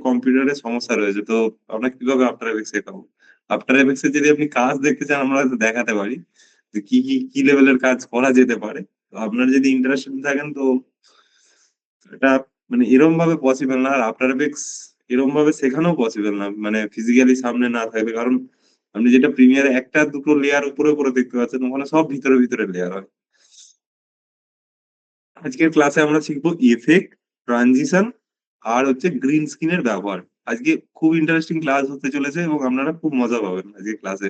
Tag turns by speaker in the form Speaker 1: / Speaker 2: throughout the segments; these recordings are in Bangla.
Speaker 1: কম্পিউটারে সমস্যা রয়েছে। তো আমরা কিভাবে আফটার এফেক্টস শেখাবো? আফটার এফেক্টস এ যদি আপনি কাজ দেখতে চান আমরা হয়তো দেখাতে পারি। যে কি লেভেলের কাজ করা যেতে পারে। তো আপনার যদি ইন্টারেস্টেড থাকেন তো এটা মানে এরমভাবে পসিবল না। আর আফটার এফেক্টস এরমভাবে শেখানোও পসিবল না। মানে ফিজিক্যালি সামনে না থাকলে। কারণ আপনি যেটা প্রিমিয়ারে ১ টা ২ টো লেয়ার উপরে দেখতে পাচ্ছেন ওখানে সব ভিতরে লেয়ার হয়। আজকের ক্লাসে আমরা শিখবো ইফেক্ট, ট্রানজিশন আর হচ্ছে গ্রিন স্ক্রিন এর ব্যবহার। আজকে খুব ইন্টারেস্টিং ক্লাস হতে চলেছে এবং আপনারা খুব মজা পাবেন আজকের ক্লাসে।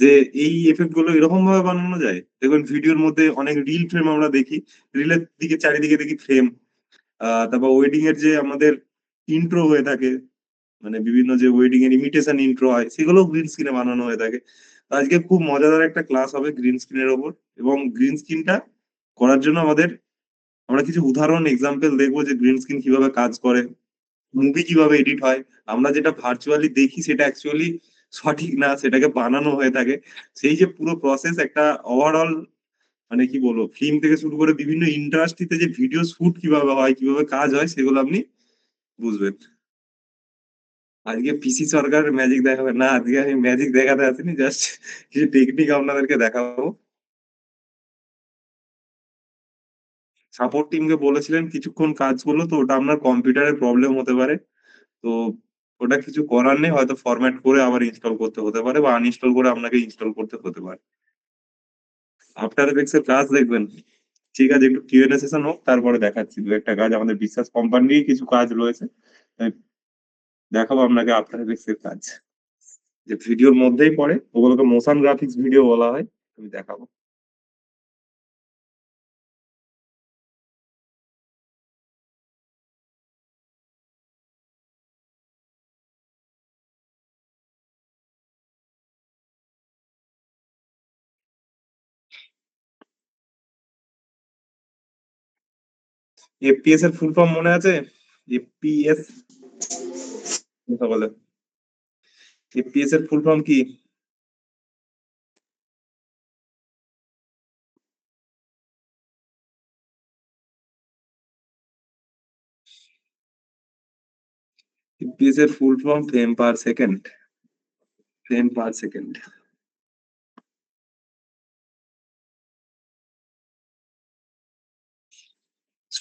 Speaker 1: যে এই ইফেক্ট গুলো এরকম ভাবে বানানো যায়। দেখবেন ভিডিওর মধ্যে অনেক রিল ফ্রেম আমরা দেখি। রিলের দিকে চারিদিকে দেখি ফ্রেম। তারপর ওয়েডিং এর যে আমাদের ইন্ট্রো হয়ে থাকে, মানে বিভিন্ন যে ওয়েডিং এর ইমিটেশন ইন্ট্রো হয় সেগুলো গ্রিন স্ক্রিনে বানানো হয়ে থাকে। তো আজকে খুব মজাদার একটা ক্লাস হবে গ্রিন স্ক্রিনের ওপর এবং গ্রিন স্ক্রিনটা করার জন্য আমরা কিছু উদাহরণ এক্সাম্পল দেখবো যে গ্রিন স্ক্রিন কিভাবে কাজ করে, মুভি কিভাবে এডিট হয়। আমরা যেটা ভার্চুয়ালি দেখি সেটা অ্যাকচুয়ালি সঠিক না, সেটাকে বানানো হয়ে থাকে। সেই যে পুরো প্রসেস একটা ওভারঅল মানে কি বলবো ফিল্ম থেকে শুরু করে বিভিন্ন ইন্ডাস্ট্রিতে যে ভিডিও শুট কিভাবে হয়, কিভাবে কাজ হয় সেগুলো আপনি বুঝবেন। আজকে পিসি সরকার ম্যাজিক দেখাবে না, আজকে আমি ম্যাজিক দেখাতে আসিনি, জাস্ট কিছু টেকনিক আপনাদেরকে দেখাবো। সাপোর্ট টিমকে বলেছিলেন কিছুক্ষণ কাজ করলো, তো ওটা আপনার কম্পিউটারের প্রবলেম হতে পারে। তো ওটা কিছু করার নেই, হয়তো ফরম্যাট করে আবার ইনস্টল করতে হতে পারে বা আনইনস্টল করে আপনাকে ইনস্টল করতে হতে পারে। আফটার এফেক্টস এর কাজ দেখবেন। ঠিক আছে, একটু কিউএনএ সেশন হোক তারপরে দেখাচ্ছি দু একটা কাজ, আমাদের বিশ্বাস কোম্পানিরই কিছু কাজ রয়েছে। তাই দেখাবো আপনাকে আফটার এফেক্টস এর কাজ, যে ভিডিওর মধ্যেই পড়ে, ওগুলোকে মোশন গ্রাফিক্স ভিডিও বলা হয়। আমি দেখাবো। এফপিএস এর ফুল ফর্ম মনে আছে? এফপিএস কথা বলে। এফপিএস এর ফুল ফর্ম কি? এফপিএস এর full form frame per second. Frame per second.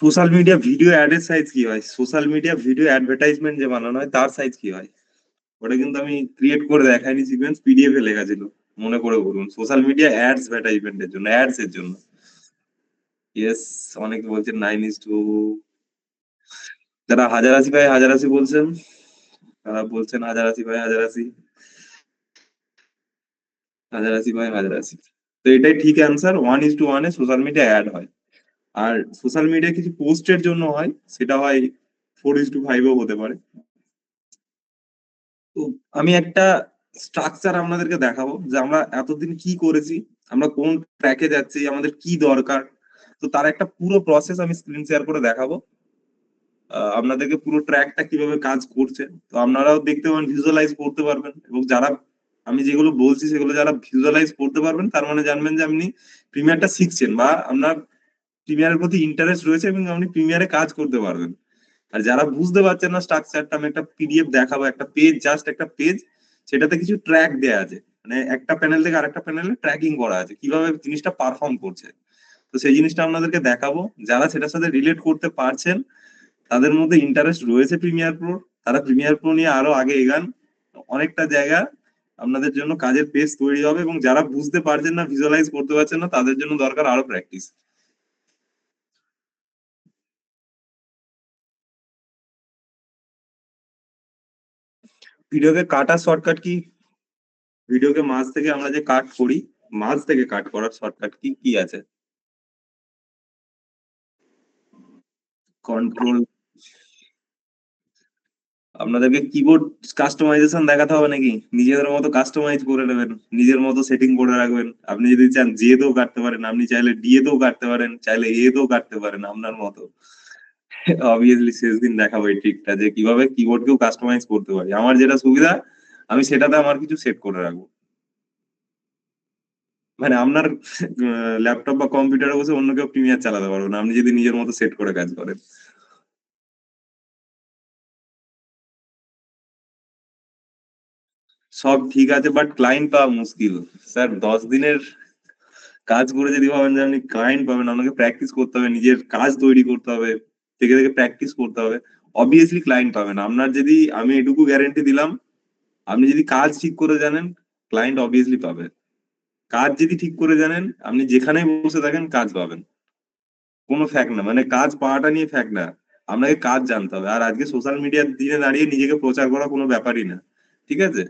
Speaker 1: Social media video ad এর সাইজ কি হয়? সোশ্যাল মিডিয়া ভিডিও অ্যাডভার্টাইজমেন্ট যে বানানো হয় তার সাইজ কি হয়? ওটা কিন্তু আমি ক্রিয়েট করে দেখাইনি, সিকোয়েন্স পিডিএফ এ লেখা ছিল। মনে করে বলুন, সোশ্যাল মিডিয়া অ্যাডস অ্যাডভার্টাইজমেন্টের জন্য, অ্যাডস এর জন্য। ইয়েস। অনেকে বলছেন 9:2। যারা হাজার আশি ভাই হাজার আশি বলছেন, তারা বলছেন হাজার আশি ভাই হাজার আশি, হাজার আশি ভাই হাজার আশি। তো এটাই ঠিক অ্যান্সার, 1:1 এ সোশ্যাল মিডিয়া অ্যাড হয়। আর সোশ্যাল মিডিয়া কিছু পোস্টের জন্য হয়, সেটা হয় 4:5ও হতে পারে। তো আমি একটা স্ট্রাকচার আপনাদেরকে দেখাবো যে আমরা এতদিন কি করেছি, আমরা কোন ট্র্যাকে যাচ্ছি, আমাদের কি দরকার। তো তার একটা পুরো প্রসেস আমি স্ক্রিন শেয়ার করে দেখাবো। আপনাদেরকে পুরো ট্র্যাকটা কিভাবে কাজ করছে তো আপনারাও দেখতে পাবেন, ভিজুয়ালাইজ করতে পারবেন। এবং যারা আমি যেগুলো বলছি সেগুলো যারা ভিজুয়ালাইজ করতে পারবেন তার মানে জানবেন যে আপনি প্রিমিয়ারটা শিখছেন বা আপনার প্রিমিয়ারের প্রতি ইন্টারেস্ট রয়েছে এবং আপনি প্রিমিয়ারে কাজ করতে পারবেন। আর যারা বুঝতে পারছেন না স্ট্রাকচারটা, আমি একটা পিডিএফ দেখাবো, একটা পেজ, জাস্ট একটা পেজ, সেটাতে কিছু ট্র্যাক দেয়া আছে, মানে একটা প্যানেল থেকে আরেকটা প্যানেলে ট্র্যাকিং করা আছে কিভাবে জিনিসটা পারফর্ম করছে। তো সেই জিনিসটা আপনাদেরকে দেখাবো। যারা সেটার সাথে রিলেট করতে পারছেন, তাদের মধ্যে ইন্টারেস্ট রয়েছে প্রিমিয়ার প্রো, তারা প্রিমিয়ার প্রো নিয়ে আরো আগে এগান। অনেকটা জায়গা আপনাদের জন্য কাজের পেজ তৈরি হবে এবং যারা বুঝতে পারছেন না, ভিজুয়ালাইজ করতে পারছেন না, তাদের জন্য দরকার আরো প্র্যাকটিস। ভিডিওকে কাটার শর্টকাট কি? ভিডিওকে মাঝ থেকে আমরা যে কাট করি, মাঝ থেকে কাট করার শর্টকাট কি কি আছে? কন্ট্রোল। আপনাদেরকে কিবোর্ড কাস্টমাইজেশন দেখাতে হবে নাকি? নিজেদের মতো কাস্টমাইজ করে নেবেন, নিজের মতো সেটিং করে রাখবেন। আপনি যদি চান জে তেও কাটতে পারেন, আপনি চাইলে ডি তেও কাটতে পারেন, চাইলে এ তেও কাটতে পারেন আপনার মতো। অবভিয়াসলি শেষ দিন দেখাবো এই ট্রিকটা যে কিভাবে কিবোর্ড কেও কাস্টমাইজ করতে পারি। আমার যেটা সুবিধা আমি সেটাতে আমার কিছু সেট করে রাখবো। মানে আপনার ল্যাপটপ বা কম্পিউটারে বসে অন্য কেউ প্রিমিয়ার চালাতে পারবে না, আপনি যদি নিজের মতো সেট করে কাজ করেন। সব ঠিক আছে, বাট ক্লায়েন্ট পাওয়া মুশকিল স্যার। 10 দিনের কাজ করে যদি ভাবেন যে আপনি ক্লায়েন্ট পাবেন, আপনাকে প্র্যাকটিস করতে হবে, নিজের কাজ তৈরি করতে হবে, থেকে থেকে প্র্যাকটিস করতে হবে, অবভিয়াসলি ক্লায়েন্ট পাবেন। আপনার যদি, আমি এটুকু গ্যারেন্টি দিলাম, আপনি যদি কাজ ঠিক করে জানেন, ক্লায়েন্ট অবভিয়াসলি পাবে। কাজ যদি ঠিক করে জানেন, আপনি যেখানেই বসে থাকেন কাজ পাবেন। কোনো ফ্যাক্ট না, মানে কাজ পাওয়াটা নিয়ে ফ্যাক্ট না, আপনাকে কাজ জানতে হবে। আর আজকে সোশ্যাল মিডিয়ার দিনে দাঁড়িয়ে নিজেকে প্রচার করা কোনো ব্যাপারই না, ঠিক আছে?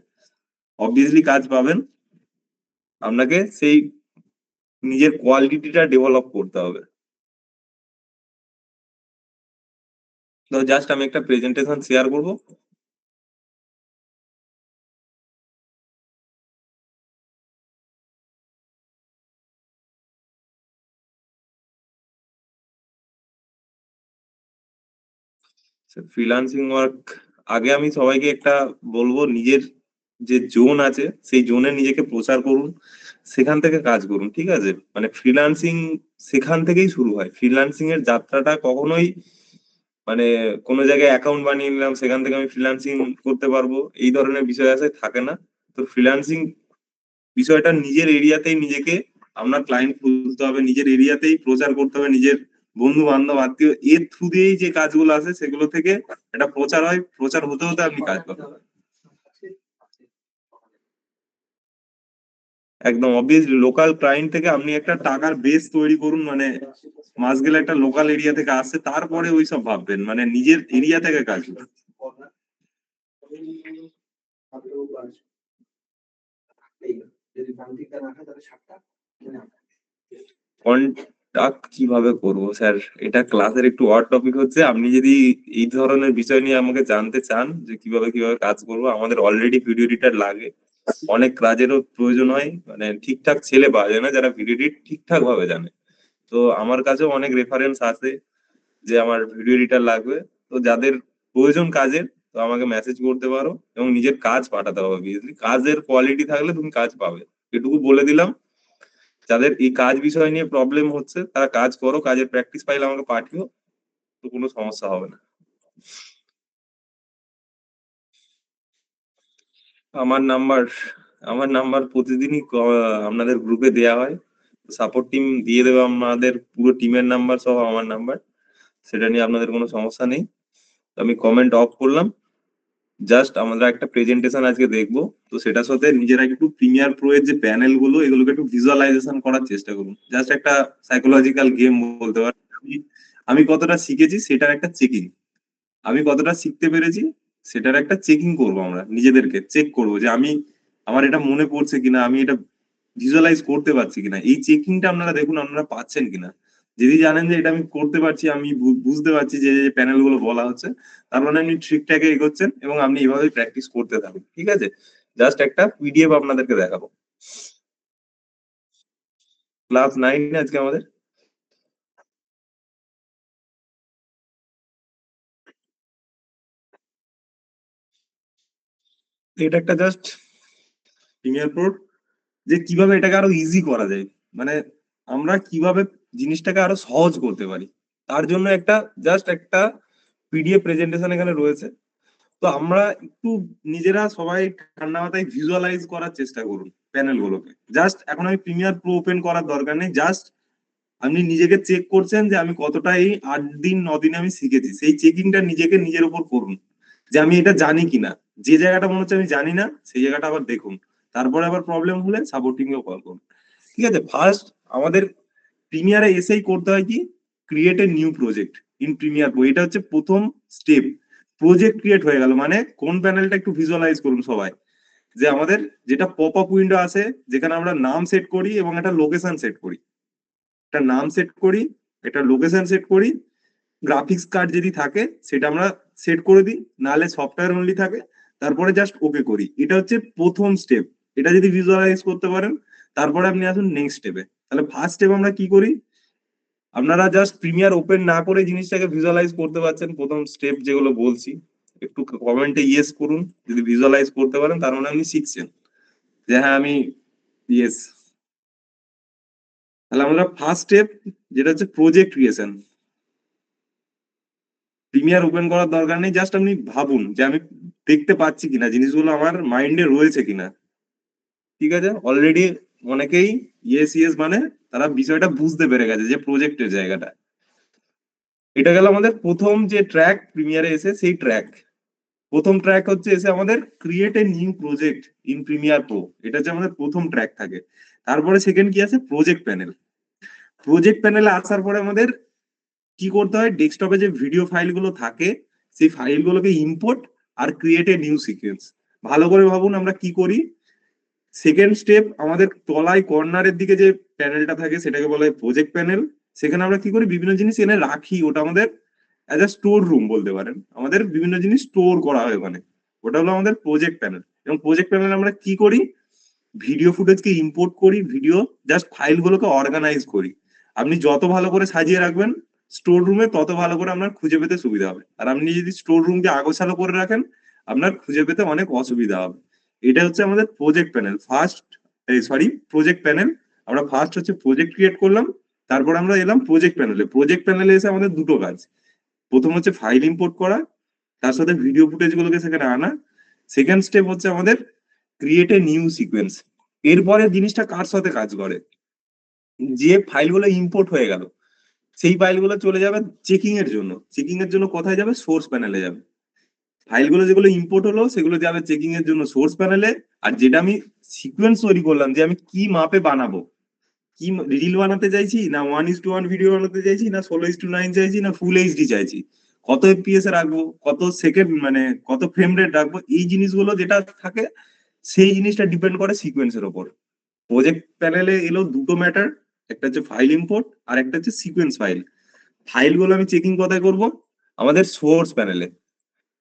Speaker 1: অবভিয়াসলি কাজ পাবেন। আপনাকে সেই নিজের কোয়ালিটিটা ডেভেলপ করতে হবে। তো জাস্ট আমি একটা প্রেজেন্টেশন শেয়ার করব। ফ্রিল্যান্সিং ওয়ার্ক, আগে আমি সবাইকে একটা বলবো, নিজের যে জোন আছে সেই জোনে নিজেকে প্রচার করুন, সেখান থেকে কাজ করুন, ঠিক আছে? মানে ফ্রিল্যান্সিং সেখান থেকেই শুরু হয়। ফ্রিল্যান্সিং এর যাত্রাটা কখনোই মানে কোনো জায়গায় অ্যাকাউন্ট বানিয়ে নিলাম, সেখান থেকে আমি ফ্রিল্যান্সিং করতে পারবো, এই ধরনের বিষয় আছে থাকে না। তো ফ্রিল্যান্সিং বিষয়টা নিজের এরিয়াতেই নিজেকে আপনার ক্লায়েন্ট খুঁজতে হবে, নিজের এরিয়াতেই প্রচার করতে হবে, নিজের বন্ধু বান্ধব আত্মীয় এর থ্রু দিয়েই যে কাজগুলো আছে সেগুলো থেকে একটা প্রচার হয়, প্রচার হতে হতে আপনি কাজ পাবেন। একদম অবভিয়াসলি লোকাল ক্লায়েন্ট থেকে আপনি একটা টাকার বেস তৈরি করুন, মানে মাস গেলে একটা লোকাল এরিয়া থেকে আসছে, তারপরে ওই সব ভাববেন, মানে নিজের এরিয়া থেকে কাজ করুন। কন্টাক্ট কিভাবে করবো স্যার, এটা ক্লাসের একটু ওয়ার্ড টপিক হচ্ছে। আপনি যদি এই ধরনের বিষয় নিয়ে আমাকে জানতে চান যে কিভাবে কিভাবে কাজ করবো, আমাদের অলরেডি ভিডিও এডিটর লাগে, অনেক কাজেরও প্রয়োজন হয়, মানে ঠিকঠাক ছেলে পাওয়া যায় না যারা ভিডিও এডিট ঠিকঠাক ভাবে জানে। তো আমার কাছেও অনেক রেফারেন্স আছে যে আমার ভিডিও এডিটর লাগবে। তো যাদের প্রয়োজন কাজের, তো আমাকে মেসেজ করতে পারো এবং নিজের কাজ পাঠাতে হবে। অবভিয়াসলি কাজের কোয়ালিটি থাকলে তুমি কাজ পাবে, এটুকু বলে দিলাম। যাদের এই কাজ বিষয় নিয়ে প্রবলেম হচ্ছে তারা কাজ করো, কাজের প্র্যাকটিস পাইলে আমাকে পাঠিও, তো কোনো সমস্যা হবে না। আমার নাম্বার, আমার নাম্বার প্রতিদিনই আপনাদের গ্রুপে দেয়া হয়। সাপোর্ট টিম দিয়ে দেবে আমাদের পুরো টিমের নাম্বার সহ আমার নাম্বার, সেটা নিয়ে আপনাদের কোনো সমস্যা নেই। তো আমি কমেন্ট অফ করলাম। জাস্ট আমরা একটা প্রেজেন্টেশন আজকে দেখবো, তো সেটার সাথে নিজেরা একটু প্রিমিয়ার প্রো এর যে প্যানেল গুলো এগুলোকে একটু ভিজুয়ালাইজেশন করার চেষ্টা করুন। জাস্ট একটা সাইকোলজিক্যাল গেম বলতে পারেন। আমি কতটা শিখেছি সেটার একটা চেকিং, আমি কতটা শিখতে পেরেছি সেটার একটা চেকিং করব, আমরা নিজেদেরকে চেক করব যে আমি, আমার এটা মনে পড়ছে কিনা, আমি এটা ভিজুয়ালাইজ করতে পারছি কিনা। এই চেকিংটা আপনারা দেখুন আপনারা পাচ্ছেন কিনা। যদি জানেন যে এটা আমি করতে পারছি, আমি বুঝতে পারছি যে যে প্যানেল গুলো বলা হচ্ছে, তার মানে আপনি ঠিকঠাক এগোচ্ছেন এবং আপনি এইভাবে প্র্যাকটিস করতে থাকুন, ঠিক আছে? জাস্ট একটা পিডিএফ আপনাদেরকে দেখাবো। ক্লাস 9 আজকে আমাদের। এটা একটা জাস্ট প্রিমিয়ার প্রো, যে কিভাবে এটাকে আরো ইজি করা যায়, মানে আমরা কিভাবে জিনিসটাকে আরো সহজ করতে পারি, তার জন্য একটা জাস্ট একটা পিডিএফ প্রেজেন্টেশন এখানে রয়েছে। তো আমরা একটু নিজেরা সবাই ঠান্ডা মাথায় ভিজুয়ালাইজ করার চেষ্টা করুন প্যানেল গুলোকে। জাস্ট এখন আমি প্রিমিয়ার প্রো ওপেন করার দরকার নেই, জাস্ট আপনি নিজেকে চেক করছেন যে আমি কতটা এই 8 দিন 9 দিনে আমি শিখেছি, সেই চেকিংটা নিজেকে নিজের উপর করুন যে আমি এটা জানি কিনা। যে জায়গাটা মনে হচ্ছে আমি জানি না সেই জায়গাটা আবার দেখুন, তারপরে আবার প্রবলেম হলে সাপোর্টিং এও কল করুন, ঠিক আছে? ফার্স্ট আমাদের প্রিমিয়ারে এসেই করতে হয় কি, create a new project in Premiere Pro, এটা হচ্ছে প্রথম স্টেপ। প্রজেক্ট ক্রিয়েট হয়ে গেল, মানে কোন প্যানেলটা একটু ভিজুয়ালাইজ করুন সবাই, যে আমাদের যেটা পপ আপ উইন্ডো আছে যেখানে আমরা নাম সেট করি এবং একটা লোকেশন সেট করি, একটা নাম সেট করি, একটা লোকেশন সেট করি, গ্রাফিক্স কার্ড যদি থাকে সেটা আমরা সেট করে দিই, নাহলে সফটওয়্যার অনলি থাকে, তারপরে জাস্ট ওকে করি। এটা হচ্ছে প্রথম স্টেপ। এটা যদি ভিজুয়ালাইজ করতে পারেন, তারপরে আপনি আসুন নেক্সট স্টেপে। তাহলে ফার্স্ট স্টেপ আমরা কি করি, আপনারা জাস্ট প্রিমিয়ার ওপেন না করে জিনিসটাকে ভিজুয়ালাইজ করতে পারছেন, প্রথম স্টেপ যেগুলো বলছি একটু কমেন্টে ইয়েস করুন। যদি ভিজুয়ালাইজ করতে পারেন তার মানে আপনি শিখছেন যে হ্যাঁ আমি ইয়েস। তাহলে আমরা ফার্স্ট স্টেপ যেটা হচ্ছে প্রজেক্ট ক্রিয়েশন, প্রিমিয়ার ওপেন করার দরকার নেই, জাস্ট আপনি ভাবুন যে আমি দেখতে পাচ্ছি কিনা, জিনিসগুলো আমার মাইন্ডে রয়েছে কিনা। ঠিক আছে, অলরেডি অনেকেই ইয়েস ইয়েস মানে তারা বিষয়টা বুঝতে পেরে গেছে যে প্রজেক্টের জায়গাটা। এটা গেল আমাদের প্রথম যে ট্র্যাক প্রিমিয়ারে এসে সেই ট্র্যাক। প্রথম ট্র্যাক হচ্ছে এসে আমাদের create a new project in Premiere Pro, এটা হচ্ছে আমাদের প্রথম ট্র্যাক থাকে। তারপরে সেকেন্ড কি আছে, প্রজেক্ট প্যানেল। প্রজেক্ট প্যানেলে আসার পরে আমাদের কি করতে হয়, ডেস্কটপে যে ভিডিও ফাইলগুলো থাকে সেই ফাইলগুলোকে ইম্পোর্ট আর ক্রিয়েট এ নিউ সিকোয়েন্স। ভালো করে ভাবুন আমরা কি করি। সেকেন্ড স্টেপ, আমাদের তলায় কর্নারের দিকে যে প্যানেলটা থাকে সেটাকে বলা হয় প্রজেক্ট প্যানেল। সেখানে আমরা কি করি, বিভিন্ন জিনিস এনে রাখি, ওটা আমাদের অ্যাজ আ স্টোর রুম বলতে পারেন, আমাদের বিভিন্ন জিনিস স্টোর করা হয় ওখানে। ওটা হলো আমাদের প্রজেক্ট প্যানেল। এবং প্রজেক্ট প্যানেলে আমরা কি করি, ভিডিও ফুটেজকে ইম্পোর্ট করি, ভিডিও জাস্ট ফাইলগুলোকে অর্গানাইজ করি। আপনি যত ভালো করে সাজিয়ে রাখবেন স্টোর রুমে, তত ভালো করে আপনার খুঁজে পেতে সুবিধা হবে। আর আপনি যদি স্টোর রুমকে আগোছালো করে রাখেন, আপনার খুঁজে পেতে অনেক অসুবিধা হবে। এটা হচ্ছে আমাদের project panel first, sorry project panel. আমরা ফার্স্ট হচ্ছে প্রজেক্ট ক্রিয়েট করলাম, তারপর আমরা এলাম প্রজেক্ট প্যানেলে। প্রজেক্ট প্যানেলে এসে আমাদের দুটো কাজ, প্রথম হচ্ছে ফাইল ইম্পোর্ট করা, তার সাথে ভিডিও ফুটেজ গুলোকে সেখানে আনা। সেকেন্ড স্টেপ হচ্ছে আমাদের ক্রিয়েট এ নিউ সিকোয়েন্স। এরপরে জিনিসটা কার সাথে কাজ করে, যে ফাইলগুলো ইম্পোর্ট হয়ে গেল সেই ফাইলগুলো চলে যাবে চেকিং এর জন্য। চেকিং এর জন্য কোথায় যাবে, সোর্স প্যানেলে যাবে। ফাইলগুলো যেগুলো ইম্পোর্ট হলো সেগুলো যাবে চেকিং এর জন্য সোর্স প্যানেলে। আর যেটা আমি সিকোয়েন্স তৈরি করলাম, যে আমি কি মাপে বানাবো, কি রিল বানাতে চাইছি, না 1:1 ভিডিও বানাতে চাইছি, না 16:9 চাইছি, না ফুল এইচডি চাইছি, কত এফপিএস এ রাখবো, কত সেকেন্ড মানে কত ফ্রেম রেট রাখবো, এই জিনিসগুলো যেটা থাকে সেই জিনিসটা ডিপেন্ড করে সিকোয়েন্সের ওপর। প্রজেক্ট প্যানেলে এলো দুটো ম্যাটার, একটা হচ্ছে ফাইল ইম্পোর্ট আর একটা হচ্ছে সিকোয়েন্স ফাইল। ফাইলগুলো আমি চেকিং কোথায় করব, আমাদের সোর্স প্যানেলে।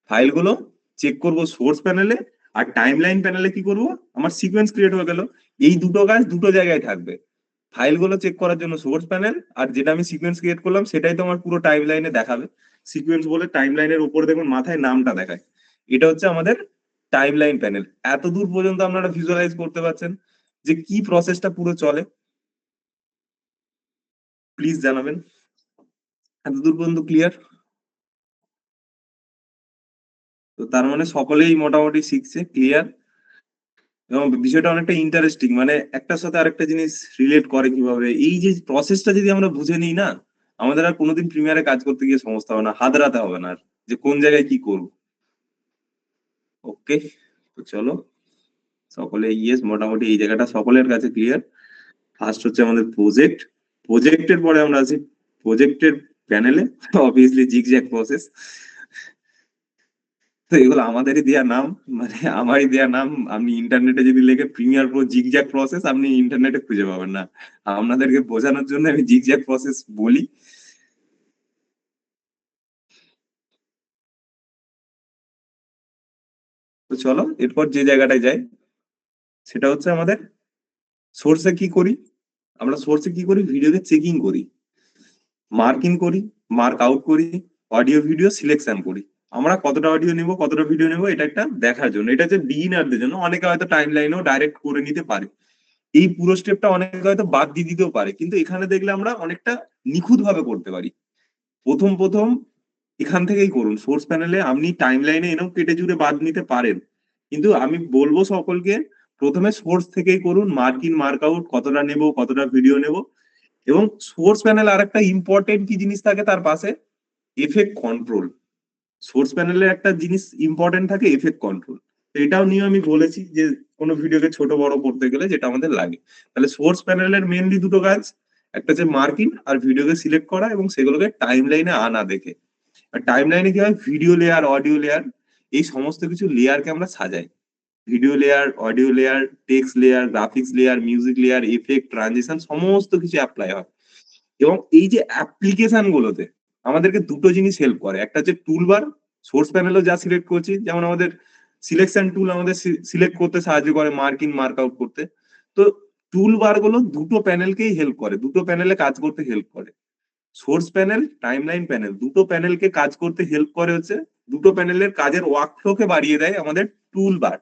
Speaker 1: ফাইলগুলো চেক করব সোর্স প্যানেলে। আর টাইমলাইন প্যানেলে কি করব, আমার সিকোয়েন্স ক্রিয়েট হয়ে গেল। এই দুটো কাজ দুটো জায়গায় থাকবে, ফাইলগুলো চেক করার জন্য সোর্স প্যানেল, আর যেটা আমি সিকোয়েন্স ক্রিয়েট করলাম সেটাই তো আমার পুরো টাইম লাইনে দেখাবে। সিকোয়েন্স বলে টাইম লাইনের উপরে দেখুন মাথায় নামটা দেখায়, এটা হচ্ছে আমাদের টাইম লাইন প্যানেল। এত দূর পর্যন্ত আপনারা ভিজুয়ালাইজ করতে পারছেন যে কি প্রসেসটা পুরো চলে, প্লিজ জানাবেন। এত দূর পর্যন্ত ক্লিয়ার? তো তার মানে সকলেই মোটামুটি শিখছে, ক্লিয়ার। এবং বিষয়টা অনেকটা ইন্টারেস্টিং, মানে একটার সাথে আরেকটা জিনিস রিলেট করে কিভাবে, এই যে প্রসেসটা যদি আমরা বুঝে নিই না, আমাদের আর কোনোদিন প্রিমিয়ারে কাজ করতে গিয়ে সমস্যা হবে না, হাতড়াতে হবে না আর যে কোন জায়গায় কি করবো। ওকে, তো চলো সকলে ইয়েস, মোটামুটি এই জায়গাটা সকলের কাছে ক্লিয়ার। ফার্স্ট হচ্ছে আমাদের প্রজেক্ট, প্রজেক্টের পরে আমরা আছি প্রজেক্টের প্যানেলে, অবভিয়াসলি জিগজ্যাগ প্রসেস। তো এগুলো আমাদেরই দেয়া নাম, মানে আমারই দেয়া নাম। আপনি ইন্টারনেটে যদি লেখে প্রিমিয়ার প্রো জিগজ্যাগ প্রসেস, আপনি ইন্টারনেটে খুঁজে পাবেন না। আপনাদেরকে বোঝানোর জন্য আমি জিগজ্যাগ প্রসেস বলি। তো চলো এরপর যে জায়গাটায় যাই, সেটা হচ্ছে আমাদের সোর্সে কি করি। আমরা সোর্সে কি করি, ভিডিওকে চেকিং করি, মার্ক ইন করি, মার্ক আউট করি, অডিও ভিডিও সিলেকশন করি। আমরা কতটা অডিও নেব কতটা ভিডিও নেব এটা একটা দেখার জন্য, এটা হচ্ছে বিগিনারদের জন্য। অনেকে হয়তো টাইম লাইনেও ডাইরেক্ট করে নিতে পারে, এই পুরো স্টেপটা অনেকে হয়তো বাদ দিয়ে দিতেও পারে, কিন্তু এখানে দেখলে আমরা অনেকটা নিখুঁত ভাবে করতে পারি। প্রথম প্রথম এখান থেকেই করুন, সোর্স প্যানেলে আপনি টাইম লাইনে এনেও কেটে জুড়ে বাদ নিতে পারেন, কিন্তু আমি বলবো সকলকে প্রথমে সোর্স থেকেই করুন, মার্ক ইন মার্ক আউট, কতটা নেব কতটা ভিডিও নেব। এবং সোর্স প্যানেল আর একটা ইম্পর্টেন্ট কি জিনিস থাকে তার পাশে, এফেক্ট কন্ট্রোল। সোর্স প্যানেলে একটা জিনিস ইম্পর্টেন্ট থাকে, এফেক্ট কন্ট্রোল। এটাও নিয়ে আমি বলেছি যে কোনো ভিডিওকে ছোট বড় করতে গেলে যেটা আমাদের লাগে। তাহলে সোর্স প্যানেলের মেনলি দুটো কাজ, একটা হচ্ছে মার্কিং আর ভিডিওকে সিলেক্ট করা এবং সেগুলোকে টাইম লাইনে আনা দেখে। আর টাইম লাইনে কি হয়, ভিডিও লেয়ার অডিও লেয়ার এই সমস্ত কিছু লেয়ারকে আমরা সাজাই। Video layer, audio layer, text layer, graphics layer, music layer, effect, transition সমস্ত কিছু অ্যাপ্লাই হয়। এবং এই যে অ্যাপ্লিকেশন গুলোতে আমাদেরকে দুটো জিনিস হেল্প করে, একটা হচ্ছে টুল বার। সোর্স প্যানেলও যা সিলেক্ট করছি, যেমন আমাদের সিলেকশন টুল আমাদের সিলেক্ট করতে সাহায্য করে, মার্ক ইন মার্ক আউট করতে। তো টুল বার গুলো দুটো প্যানেলকেই হেল্প করে, দুটো প্যানেলে কাজ করতে হেল্প করে। সোর্স প্যানেল, টাইমলাইন প্যানেল, দুটো প্যানেলকে কাজ করতে হেল্প করে হচ্ছে, দুটো প্যানেলের কাজের ওয়ার্কফ্লোকে বাড়িয়ে দেয় আমাদের টুল বার।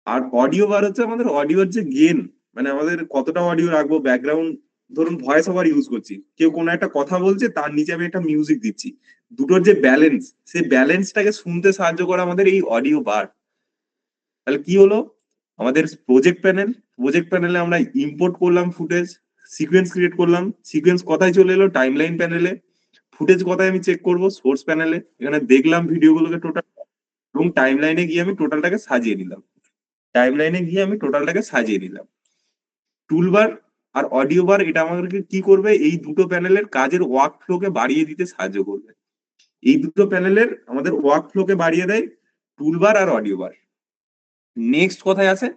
Speaker 1: আর অডিও বার হচ্ছে আমাদের অডিওর যে গেন, মানে আমাদের কতটা অডিও রাখবো, ব্যাকগ্রাউন্ড ধরুন ভয়েস ওভার ইউজ করছি, কেউ কোনো একটা কথা বলছে, তার নিচে আমি একটা মিউজিক দিচ্ছি, দুটোর যে ব্যালেন্স, সেই ব্যালেন্সটাকে শুনতে সাহায্য করে আমাদের এই অডিও বার। তাহলে কি হলো, আমাদের প্রজেক্ট প্যানেলে আমরা ইম্পোর্ট করলাম ফুটেজ, সিকোয়েন্স ক্রিয়েট করলাম, সিকোয়েন্স কোথায় চলে এলো, টাইমলাইন প্যানেলে, ফুটেজ কোথায় আমি চেক করব, সোর্স প্যানেলে, এখানে দেখলাম ভিডিওগুলোকে টোটাল, এবং টাইমলাইনে গিয়ে আমি টোটালটাকে সাজিয়ে নিলাম, টুলবার আর অডিও বার, এটা আমাদেরকে কি করবে, এই দুটো প্যানেলের কাজের ওয়ার্ক ফ্লোকে বাড়িয়ে দিতে সাহায্য করবে। এই দুটো প্যানেলের আমাদের ওয়ার্ক ফ্লোকে বাড়িয়ে দেয় টুলবার আর অডিও বার। নেক্সট কোথায় আছে,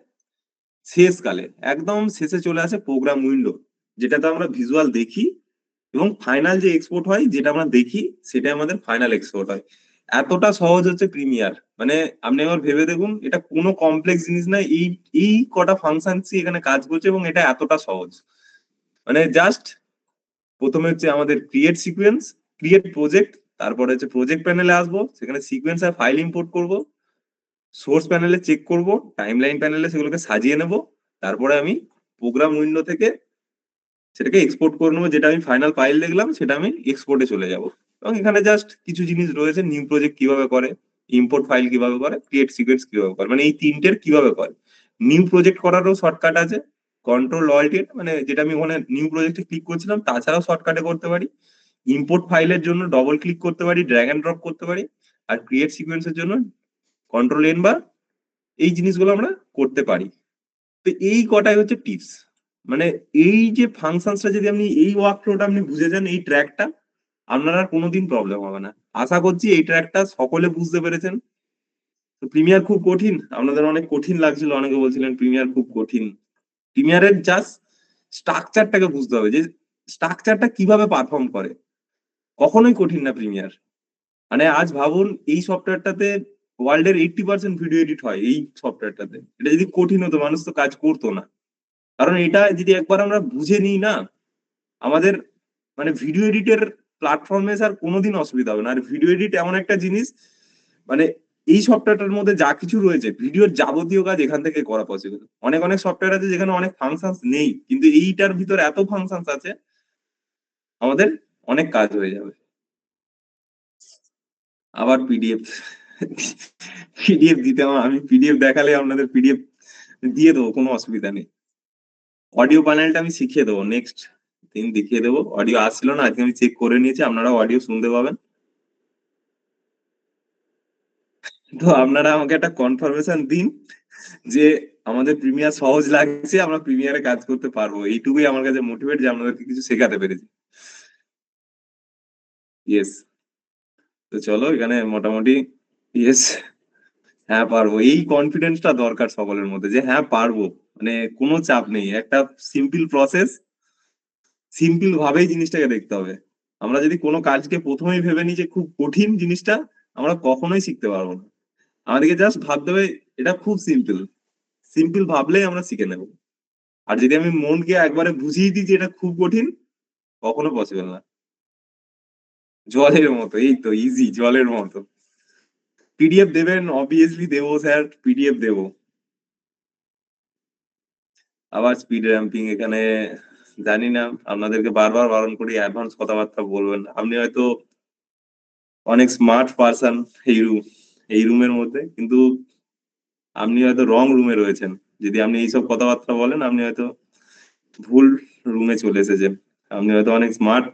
Speaker 1: শেষকালে একদম শেষে চলে আসে প্রোগ্রাম উইন্ডো, যেটাতে আমরা ভিজুয়াল দেখি এবং ফাইনাল যে এক্সপোর্ট হয়, যেটা আমরা দেখি সেটা আমাদের ফাইনাল এক্সপোর্ট হয়। এতটা সহজ হচ্ছে প্রিমিয়ার, মানে আপনি একবার ভেবে দেখুন, এটা কোনো কমপ্লেক্স জিনিস না, এই এই কটা ফাংশনসই এখানে কাজ করছে এবং এটা এতটা সহজ। মানে জাস্ট প্রথমে হচ্ছে আমাদের ক্রিয়েট সিকোয়েন্স, ক্রিয়েট প্রজেক্ট, তারপরে হচ্ছে প্রজেক্ট প্যানেলে আসবো, সেখানে সিকোয়েন্স আর ফাইল ইম্পোর্ট করব, সোর্স প্যানেলে চেক করব, টাইমলাইন প্যানেলে সেগুলোকে সাজিয়ে নেব, তারপরে আমি প্রোগ্রাম উইন্ডো থেকে সেটাকে এক্সপোর্ট করে নেবো, যেটা আমি ফাইনাল ফাইল দেখলাম সেটা আমি এক্সপোর্টে চলে যাব। এবং এখানে জাস্ট কিছু জিনিস রয়েছে, নিউ প্রজেক্ট কিভাবে করে, ইম্পোর্ট ফাইল কিভাবে করে, ক্রিয়েট সিকোয়েন্স কিভাবে করে, মানে এই তিনটের কিভাবে করে। নিউ প্রজেক্ট করারও শর্টকাট আছে, কন্ট্রোল অল্ট এ, মানে যেটা আমি ওখানে নিউ প্রজেক্টে ক্লিক করছিলাম, তাছাড়াও শর্টকাটে করতে পারি। ইম্পোর্ট ফাইলের জন্য ডবল ক্লিক করতে পারি, ড্র্যাগ এন্ড ড্রপ করতে পারি, আর ক্রিয়েট সিকোয়েন্সের জন্য কন্ট্রোল এন, বা এই জিনিসগুলো আমরা করতে পারি। তো এই কটাই হচ্ছে টিপস। মানে এই যে ফাংশনসটা যদি আপনি এই ওয়ার্ক ফ্লোটা আপনি বুঝে যান, এই ট্র্যাকটা, আপনার আর কোনোদিন প্রবলেম হবে না। আশা করছি এই ট্র্যাকটা সকলে বুঝতে পেরেছেন। তো প্রিমিয়ার খুব কঠিন, আপনাদের অনেক কঠিন লাগছিল, অনেকে বলছিলেন প্রিমিয়ার খুব কঠিন। প্রিমিয়ারের জাস্ট স্ট্রাকচারটাকে বুঝতে হবে, যে স্ট্রাকচারটা কিভাবে পারফর্ম করে, কখনোই কঠিন না প্রিমিয়ার। মানে আজ ভাবুন, এই সফটওয়্যারটাতে ওয়ার্ল্ডের 80% ভিডিও এডিট হয় এই সফটওয়্যারটাতে, এটা যদি কঠিন হতো মানুষ তো কাজ করতো না। কারণ এটা যদি একবার আমরা বুঝে নিই না, আমাদের মানে ভিডিও এডিটের প্ল্যাটফর্মে স্যার কোনোদিন অসুবিধা হবে না। আর ভিডিও এডিট এমন একটা জিনিস, মানে এই সফটওয়্যারটার মধ্যে যা কিছু রয়েছে, ভিডিওর যাবতীয় কাজ এখান থেকে করা পসিবল। অনেক অনেক সফটওয়্যার আছে যেখানে অনেক ফাংশনস নেই, কিন্তু এইটার ভিতরে এত ফাংশনস আছে, আমাদের অনেক কাজ হয়ে যাবে। আবার পিডিএফ, পিডিএফ দিতে আমি পিডিএফ দেখালে আপনাদের পিডিএফ দিয়ে দেবো, কোনো অসুবিধা নেই। অডিও প্যানেলটা আমি শিখিয়ে দেবো, নেক্সট দিন দেখিয়ে দেবো। অডিও আসছিল না, আজকে আমি চেক করে নিয়েছি, আপনারা অডিও শুনতে পাবেন। তো আপনারা আমাকে একটা কনফার্মেশন দিন যে আমাদের প্রিমিয়ার সহজ লাগছে, আমরা প্রিমিয়ারে কাজ করতে পারবো, এইটুকুই আমার কাছে মোটিভেট, যে আপনাদেরকে কিছু শেখাতে পেরেছি। ইয়েস। তো চলো এখানে মোটামুটি, ইয়েস, হ্যাঁ পারবো, এই কনফিডেন্সটা দরকার সকলের মধ্যে, যে হ্যাঁ পারবো, মানে কোনো চাপ নেই, একটা সিম্পল প্রসেস, সিম্পল ভাবেই জিনিসটাকে দেখতে হবে। আমরা যদি কোনো কাজকে প্রথমেই ভেবে নিই যে খুব কঠিন জিনিসটা, আমরা কখনোই শিখতে পারবো না। আমাদেরকে জাস্ট ভাবতে হবে এটা খুব সিম্পল, সিম্পল ভাবলেই আমরা শিখে নেব। আর যদি আমি মনকে একবারে বুঝিয়ে দিই যে এটা খুব কঠিন, কখনো পসিবল না। জলের মতো, এই তো ইজি, জলের মতো। পিডিএফ দেবেন, অবভিয়াসলি দেবো স্যার, পিডিএফ দেবো। আবার স্পিড র্যাম্পিং এখানে, জানি না, আপনাদেরকে বারবার বারণ করি অ্যাডভান্স কথাবার্তা বলবেন না। আপনি হয়তো অনেক স্মার্ট পারসন এই রুমের মধ্যে, কিন্তু আপনি হয়তো রং রুমে রয়েছেন। যদি আপনি এইসব কথাবার্তা বলেন, আপনি হয়তো ভুল রুমে চলে এসেছেন। আপনি হয়তো অনেক স্মার্ট,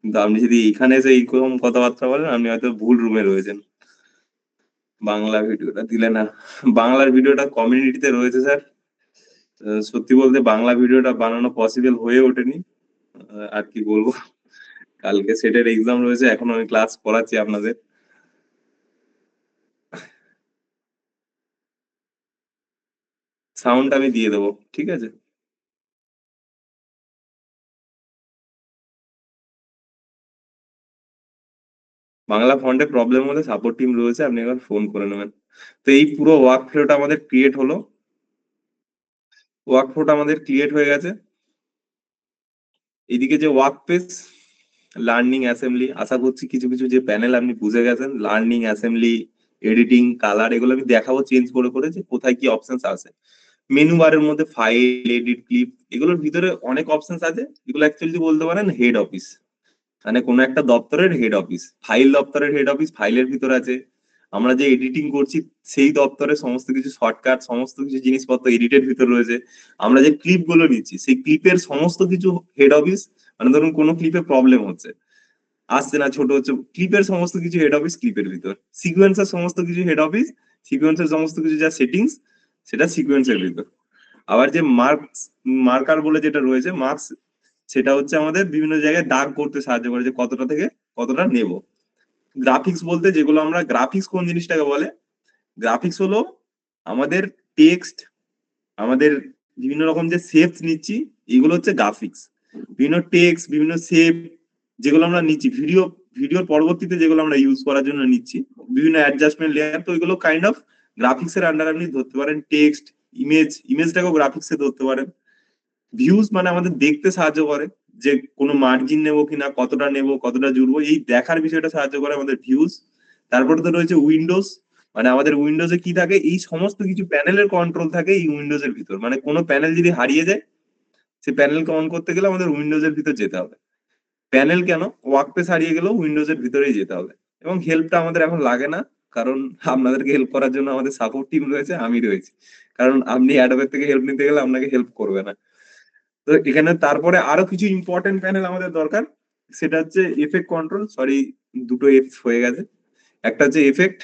Speaker 1: কিন্তু আপনি যদি এখানে এসে এইরকম কথাবার্তা বলেন, আপনি হয়তো ভুল রুমে রয়েছেন। বাংলা ভিডিওটা দিলে না, বাংলার ভিডিওটা কমিউনিটিতে রয়েছে স্যার। সত্যি বলতে বাংলা ভিডিওটা বানানো পসিবল হয়ে ওঠেনি। আর কি বলবো, কালকে সেটের এক্সাম রয়েছে, এখন আমি ক্লাস করাচ্ছি আপনাদের। সাউন্ড আমি দিয়ে দেবো, ঠিক আছে। বাংলা ফন্টে প্রবলেম হলে সাপোর্ট টিম রয়েছে, আপনি একবার ফোন করে নেবেন। তো এই পুরো ওয়ার্ক ফ্লোটা আমাদের ক্রিয়েট হলো, ওয়ার্ক ফ্লোটা আমাদের ক্রিয়েট হয়ে গেছে। এদিকে যে ওয়ার্ক পেজ, লার্নিং অ্যাসেম্বলি, আশা করছি কিছু কিছু যে প্যানেল আপনি বুঝে গেছেন, লার্নিং অ্যাসেম্বলি, এডিটিং, কালার, এগুলো আমি দেখাবো চেঞ্জ করে করে যে কোথায় কি অপশনস আছে। মেনু বারের মধ্যে ফাইল, এডিট, ক্লিপ, এগুলোর ভিতরে অনেক অপশনস আছে। এগুলো অ্যাকচুয়ালি বলতে পারেন হেড অফিস, মানে কোনো একটা দপ্তরের হেড অফিস। ফাইল দপ্তরের হেড অফিস ফাইলের ভিতর আছে। আমরা যে এডিটিং করছি সেই দপ্তরে সমস্ত কিছু শর্টকাট, সমস্ত কিছু জিনিসপত্র এডিটের ভিতর রয়েছে। আমরা যে ক্লিপ গুলো নিচ্ছি সেই ক্লিপের সমস্ত কিছু হেড অফিস, মানে ধরুন কোনো ক্লিপে প্রবলেম হচ্ছে, আসছে না, ছোট হচ্ছে, ক্লিপের সমস্ত কিছু হেড অফিস ক্লিপের ভিতর। সিকোয়েন্সের সমস্ত কিছু হেড অফিস, সিকোয়েন্সের সমস্ত কিছু যা সেটিংস সেটা সিকোয়েন্সের ভিতর। আবার যে মার্কার বলে যেটা রয়েছে মার্কস, সেটা হচ্ছে আমাদের বিভিন্ন জায়গায় দাগ করতে সাহায্য করে যে কতটা থেকে কতটা নেব। গ্রাফিক্স বলতে যেগুলো আমরা, গ্রাফিক্স কোন জিনিসটাকে বলে, গ্রাফিক্স হলো আমাদের টেক্সট, আমাদের বিভিন্ন রকম যে শেপস নিচ্ছি, এগুলো হচ্ছে গ্রাফিক্স। বিভিন্ন টেক্সট, বিভিন্ন শেপ যেগুলো আমরা নিচ্ছি ভিডিওর পরবর্তীতে যেগুলো আমরা ইউজ করার জন্য নিচ্ছি, বিভিন্ন অ্যাডজাস্টমেন্ট লেয়ার, তো এগুলো কাইন্ড অফ গ্রাফিক্স এর আন্ডার আপনি ধরতে পারেন। টেক্সট, ইমেজটাকেও গ্রাফিক্সে ধরতে পারেন। ভিউজ মানে আমাদের দেখতে সাহায্য করে, যে কোনো মার্জিন নেবো কিনা, কতটা নেবো, কতটা জুড়বো, এই দেখার বিষয়টা সাহায্য করে আমাদের ভিউজ। তারপরে তো রয়েছে উইন্ডোজ, মানে আমাদের উইন্ডোজে কি থাকে, এই সমস্ত কিছু প্যানেলের কন্ট্রোল থাকে এই উইন্ডোজের ভিতর। মানে কোনো প্যানেল যদি হারিয়ে যায়, সেই প্যানেলকে অন করতে গেলে আমাদের উইন্ডোজের ভিতর যেতে হবে। প্যানেল কেন, ওয়ার্কপেস হারিয়ে গেলেও উইন্ডোজের ভিতরেই যেতে হবে। এবং হেল্পটা আমাদের এখন লাগে না, কারণ আপনাদেরকে হেল্প করার জন্য আমাদের সাপোর্ট টিম রয়েছে, আমি রয়েছি। কারণ আপনি অ্যাডোবের থেকে হেল্প নিতে গেলে আপনাকে হেল্প করবে না। তো এখানে তারপরে আরো কিছু ইম্পর্টেন্ট প্যানেল আমাদের দরকার, সেটা হচ্ছে এফেক্ট কন্ট্রোল, সরি দুটো এফ হয়ে গেছে। একটা হচ্ছে effect,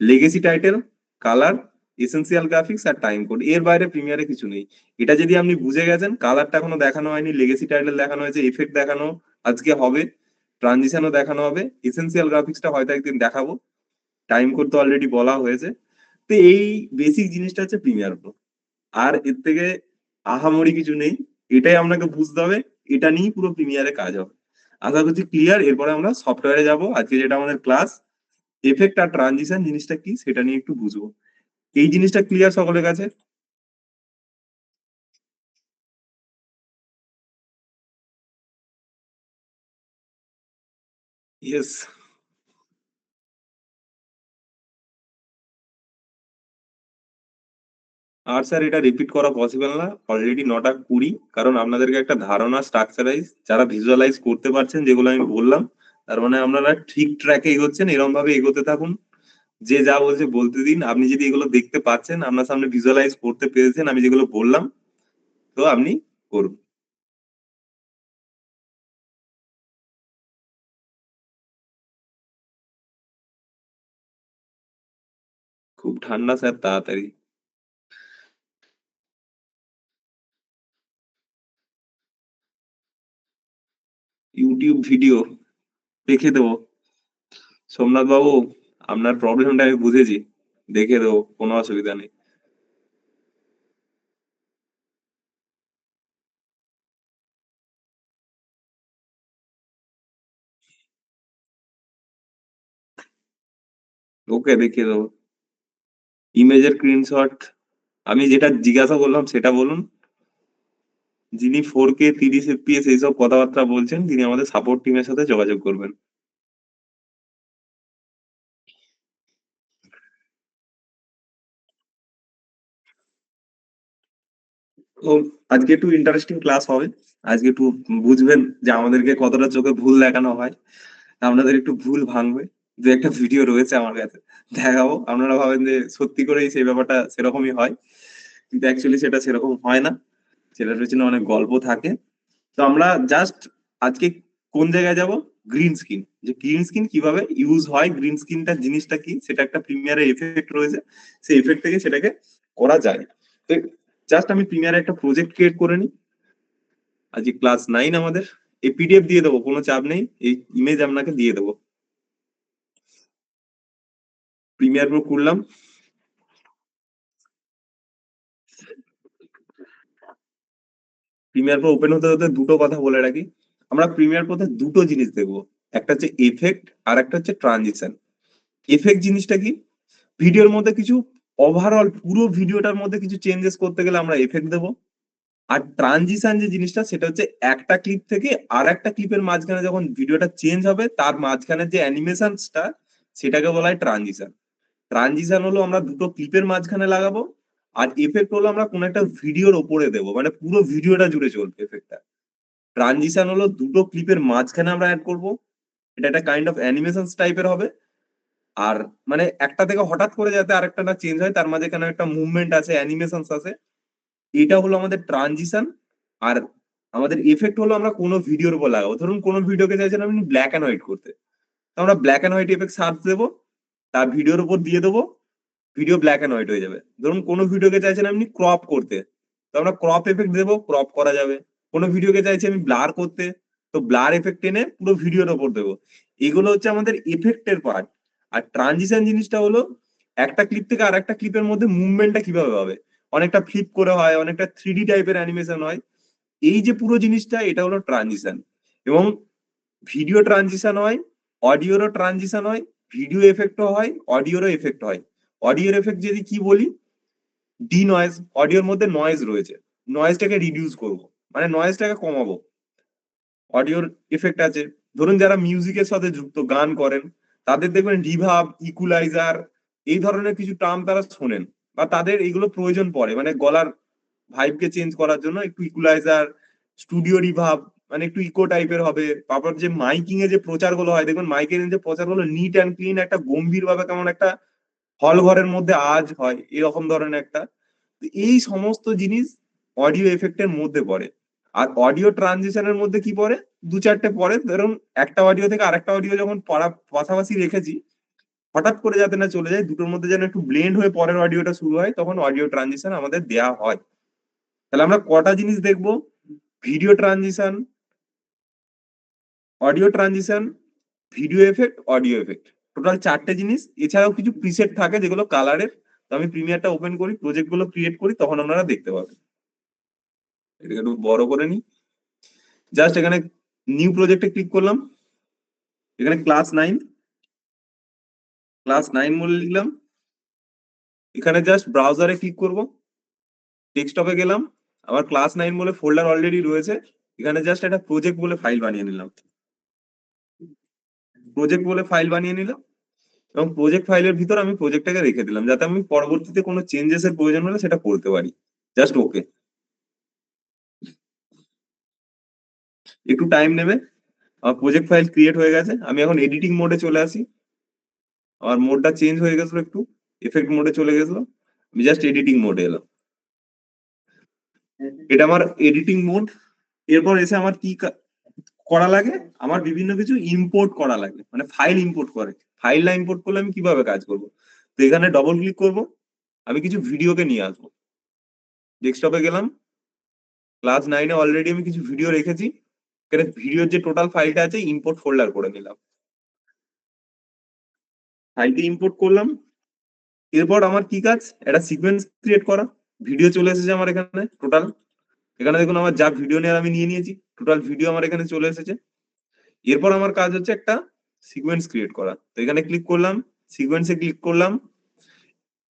Speaker 1: legacy title, colour, essential graphics আর টাইম কোড। এর বাইরে প্রিমিয়ারে কিছু নেই। এটা যদি আপনি বুঝে গেছেন, কালারটা এখনো দেখানো হয়নি, লেগেসি টাইটেল দেখানো হয়েছে, এফেক্ট দেখানো আজকে হবে, ট্রানজিশনও দেখানো হবে, এসেন্সিয়াল গ্রাফিক্সটা হয়তো একদিন দেখাবো, টাইম কোড তো অলরেডি বলা হয়েছে। তো এই বেসিক জিনিসটা হচ্ছে প্রিমিয়ার প্রো। আর এর থেকে আহামরি কিছু নেই, এটাই আপনাকে বুঝতে হবে, এটা নিয়েই পুরো প্রিমিয়ারে কাজ হবে। আশা করছি ক্লিয়ার। এরপরে আমরা সফটওয়্যারে যাব। আজকে যেটা আমাদের ক্লাস, এফেক্ট আর ট্রানজিশন জিনিসটা কি সেটা নিয়ে একটু বুঝবো। এই জিনিসটা ক্লিয়ার সকলের কাছে? ইয়েস। আর স্যার এটা রিপিট করা পসিবল না, অলরেডি 9টা 20। কারণ আপনাদেরকে একটা ধারণা স্ট্রাকচারাইজ যারা ভিজুয়ালাইজ করতে পারছেন যেগুলো আমি বললাম, তার মানে আপনারা ঠিক ট্র্যাকে এগোচ্ছেন, এরকম ভাবে এগোতে থাকুন। যে যা বলছে বলতে দিন। আপনি যদি এগুলো দেখতে পাচ্ছেন, আপনার সামনে ভিজুয়ালাইজ করতে পেরেছেন আমি যেগুলো বললাম, তো আপনি করুন। খুব ঠান্ডা স্যার, তাড়াতাড়ি। ইউটিউব ভিডিও দেখে দেবো। সোমনাথ বাবু, আপনার প্রবলেমটা আমি বুঝেছি, দেখে দেবো, কোনো অসুবিধা নেই। ওকে, দেখিয়ে দেবো। ইমেজের স্ক্রিনশট, আমি যেটা জিজ্ঞাসা করলাম সেটা বলুন। যিনি 4K 30 FPS এইসব কথাবার্তা বলছেন, তিনি আমাদের সাপোর্ট টিমের সাথে যোগাযোগ করবেন। তো আজকে একটু ইন্টারেস্টিং ক্লাস হবে। আজকে একটু বুঝবেন যে আমাদেরকে কতটা চোখে ভুল দেখানো হয়। আপনাদের একটু ভুল ভাঙবে। দু একটা ভিডিও রয়েছে আমার কাছে, দেখাবো। আপনারা ভাবেন যে সত্যি করেই সেই ব্যাপারটা সেরকমই হয়, কিন্তু অ্যাকচুয়ালি সেটা সেরকম হয় না। সেটার পেছনে অনেক গল্প থাকে। তো আমরা জাস্ট আজকে কোন জায়গায় যাব, গ্রিন স্ক্রিন, যে গ্রিন স্ক্রিন কিভাবে ইউজ হয়, গ্রিন স্ক্রিনটা জিনিসটা কি, সেটা একটা প্রিমিয়ারের এফেক্ট রয়েছে, সেই এফেক্ট থেকে সেটাকে করা যায়। তো জাস্ট আমি প্রিমিয়ারে একটা প্রজেক্ট ক্রিয়েট করে নিই। আজকে ক্লাস 9 আমাদের। এই পিডিএফ দিয়ে দেবো, কোনো চাপ নেই, এই ইমেজ আপনাকে দিয়ে দেবো। প্রিমিয়ার প্রো খুললাম। প্রিমিয়ার প্রো ওপেন হতে হতে দুটো কথা বলে রাখি। আমরা প্রিমিয়ার প্রোতে দুটো জিনিস দেখবো, একটা হচ্ছে এফেক্ট আর একটা হচ্ছে ট্রানজিশন। এফেক্ট জিনিসটা কি, ভিডিওর মধ্যে কিছু, ওভারঅল পুরো ভিডিওটার মধ্যে কিছু চেঞ্জেস করতে গেলে আমরা এফেক্ট দেবো। আর ট্রানজিশন যে জিনিসটা, সেটা হচ্ছে একটা ক্লিপ থেকে আর একটা ক্লিপের মাঝখানে যখন ভিডিওটা চেঞ্জ হবে, তার মাঝখানে যে অ্যানিমেশনটা, সেটাকে বলা হয় ট্রানজিশন। ট্রানজিশন হলো আমরা দুটো ক্লিপের মাঝখানে লাগাবো, আর এফেক্ট হলো আমরা কোনো একটা ভিডিওর ওপরে দেবো, মানে পুরো ভিডিওটা জুড়ে চলবে এফেক্টটা। ট্রানজিশন হলো দুটো ক্লিপের মাঝখানে আমরা অ্যাড করব, এটা একটা কাইন্ড অফ অ্যানিমেশন টাইপের হবে। আর মানে একটা থেকে হঠাৎ করে যাতে আরেকটা না চেঞ্জ হয়, তার মাঝে এখানে একটা মুভমেন্ট আছে, অ্যানিমেশন আছে, এটা হলো আমাদের ট্রানজিশন। আর আমাদের এফেক্ট হলো আমরা কোনো ভিডিওর উপর লাগাবো। ধরুন কোনো ভিডিওকে চাইছেন আপনি ব্ল্যাক অ্যান্ড হোয়াইট করতে, তো আমরা black and white effect search দেবো, তার ভিডিওর উপর দিয়ে দেবো, ভিডিও ব্ল্যাক অ্যান্ড হোয়াইট হয়ে যাবে। ধরুন কোনো ভিডিওকে চাইছেন আপনি ক্রপ করতে, তো আমরা ক্রপ এফেক্ট দেবো, ক্রপ করা যাবে। কোনো ভিডিওকে চাইছি আমি ব্লার করতে, তো ব্লার এফেক্ট এনে পুরো ভিডিওর ওপর দেবো। এগুলো হচ্ছে আমাদের এফেক্টের পার্ট। আর ট্রানজিশন জিনিসটা হলো একটা ক্লিপ থেকে আর একটা ক্লিপের মধ্যে মুভমেন্টটা কিভাবে হবে, অনেকটা ফ্লিপ করে হয়, অনেকটা 3D টাইপের অ্যানিমেশন হয়। এই যে পুরো জিনিসটা, এটা হলো ট্রানজিশন। এবং ভিডিও ট্রানজিশন হয়, অডিওরও ট্রানজিশন হয়, ভিডিও এফেক্টও হয়, অডিওরও এফেক্ট হয়। অডিওর এফেক্ট যদি কি বলি, ডি নয়েজ, অডিওর মধ্যে নয়েজ রয়েছে, নয়েজটাকে রিডিউস করব, মানে নয়েজটাকে কমাবো। অডিওর এফেক্ট আছে, ধরুন যারা মিউজিকের সাথে যুক্ত, গান করেন, তাদের দেখবেন রিভার্ব, ইকুলাইজার, এই ধরনের কিছু টার্ম তারা শোনেন, বা তাদের এইগুলো প্রয়োজন পড়ে, মানে গলার ভাইবকে চেঞ্জ করার জন্য একটু ইকুলাইজার, স্টুডিও রিভার্ব, মানে একটু ইকো টাইপের হবে। তারপর যে মাইকিং এ যে প্রচারগুলো হয়, দেখবেন মাইকের যে প্রচারগুলো নিট অ্যান্ড ক্লিন, একটা গম্ভীর ভাবে কেমন একটা হল ঘরের মধ্যে আজ হয়, এরকম ধরনের একটা। তো এই সমস্ত জিনিস অডিও এফেক্টের মধ্যে পড়ে। আর অডিও ট্রানজিশনের মধ্যে কি পড়ে, দু চারটে পড়ে। ধরুন একটা অডিও থেকে আরেকটা অডিও যখন পাশাপাশি রেখেছি, হঠাৎ করে যাতে না চলে যায়, দুটোর মধ্যে যেন একটু ব্লেন্ড হয়ে পরের অডিওটা শুরু হয়, তখন অডিও ট্রানজিশন আমাদের দেয়া হয়। তাহলে আমরা কটা জিনিস দেখবো, video transition, audio transition, video effect, audio effect, total চারটে জিনিস। এছাড়াও কিছু প্রিসেট থাকে যেগুলো কালারের। তো আমি প্রিমিয়ারটা ওপেন করি, প্রজেক্ট গুলো ক্রিয়েট করি, তখন আপনারা দেখতে পাবেন। এটাকে একটু বড় করে নিই। জাস্ট এখানে নিউ প্রজেক্টে ক্লিক করলাম, এখানে ক্লাস 9 বলে লিখলাম। এখানে জাস্ট ব্রাউজারে ক্লিক করব, ডেস্কটপে গেলাম, আমার ক্লাস 9 বলে ফোল্ডার অলরেডি রয়েছে, এখানে জাস্ট একটা প্রজেক্ট বলে ফাইল বানিয়ে নিলাম, প্রজেক্ট বলে ফাইল বানিয়ে নিলাম। এবং প্রজেক্ট ফাইলের ভিতর আমি প্রজেক্টটাকে রেখে দিলাম, যাতে আমি পরবর্তীতে কোনো চেঞ্জেস এর প্রয়োজন হলে সেটা করতে পারি। জাস্ট ওকে, একটু টাইম নেবে। আমার প্রজেক্ট ফাইল ক্রিয়েট হয়ে গেছে, আমি এখন এডিটিং মোডে চলে আসি। আমার মোডটা চেঞ্জ হয়ে গেছিল, একটু এফেক্ট মোডে চলে গেছিল, আমি জাস্ট এডিটিং মোডে এলাম। এটা আমার এডিটিং মোড। এরপর এসে আমার কি করা লাগে, আমার বিভিন্ন কিছু ইম্পোর্ট করা লাগে, মানে ফাইল ইম্পোর্ট করে। ফাইলটা ইম্পোর্ট করলে আমি কিভাবে কাজ করব, তো এখানে ডবল ক্লিক করব, আমি কিছু ভিডিওকে নিয়ে আসবো। ডেস্কটপে গেলাম, ক্লাস 9 অলরেডি আমি কিছু ভিডিও রেখেছি, এখানে ভিডিওর যে টোটাল ফাইলটা আছে ইম্পোর্ট ফোল্ডার করে নিলাম, ফাইলটি ইম্পোর্ট করলাম। এরপর আমার কি কাজ, একটা সিকোয়েন্স ক্রিয়েট করা। ভিডিও চলে এসেছে আমার এখানে টোটাল, এখানে দেখুন আমার যা ভিডিও নেওয়ার আমি নিয়ে নিয়েছি, টোটাল ভিডিও আমার এখানে চলে এসেছে। এরপর আমার কাজ হচ্ছে একটা সিকোয়েন্স ক্রিয়েট করা, তো এখানে ক্লিক করলাম, সিকোয়েন্সে ক্লিক করলাম।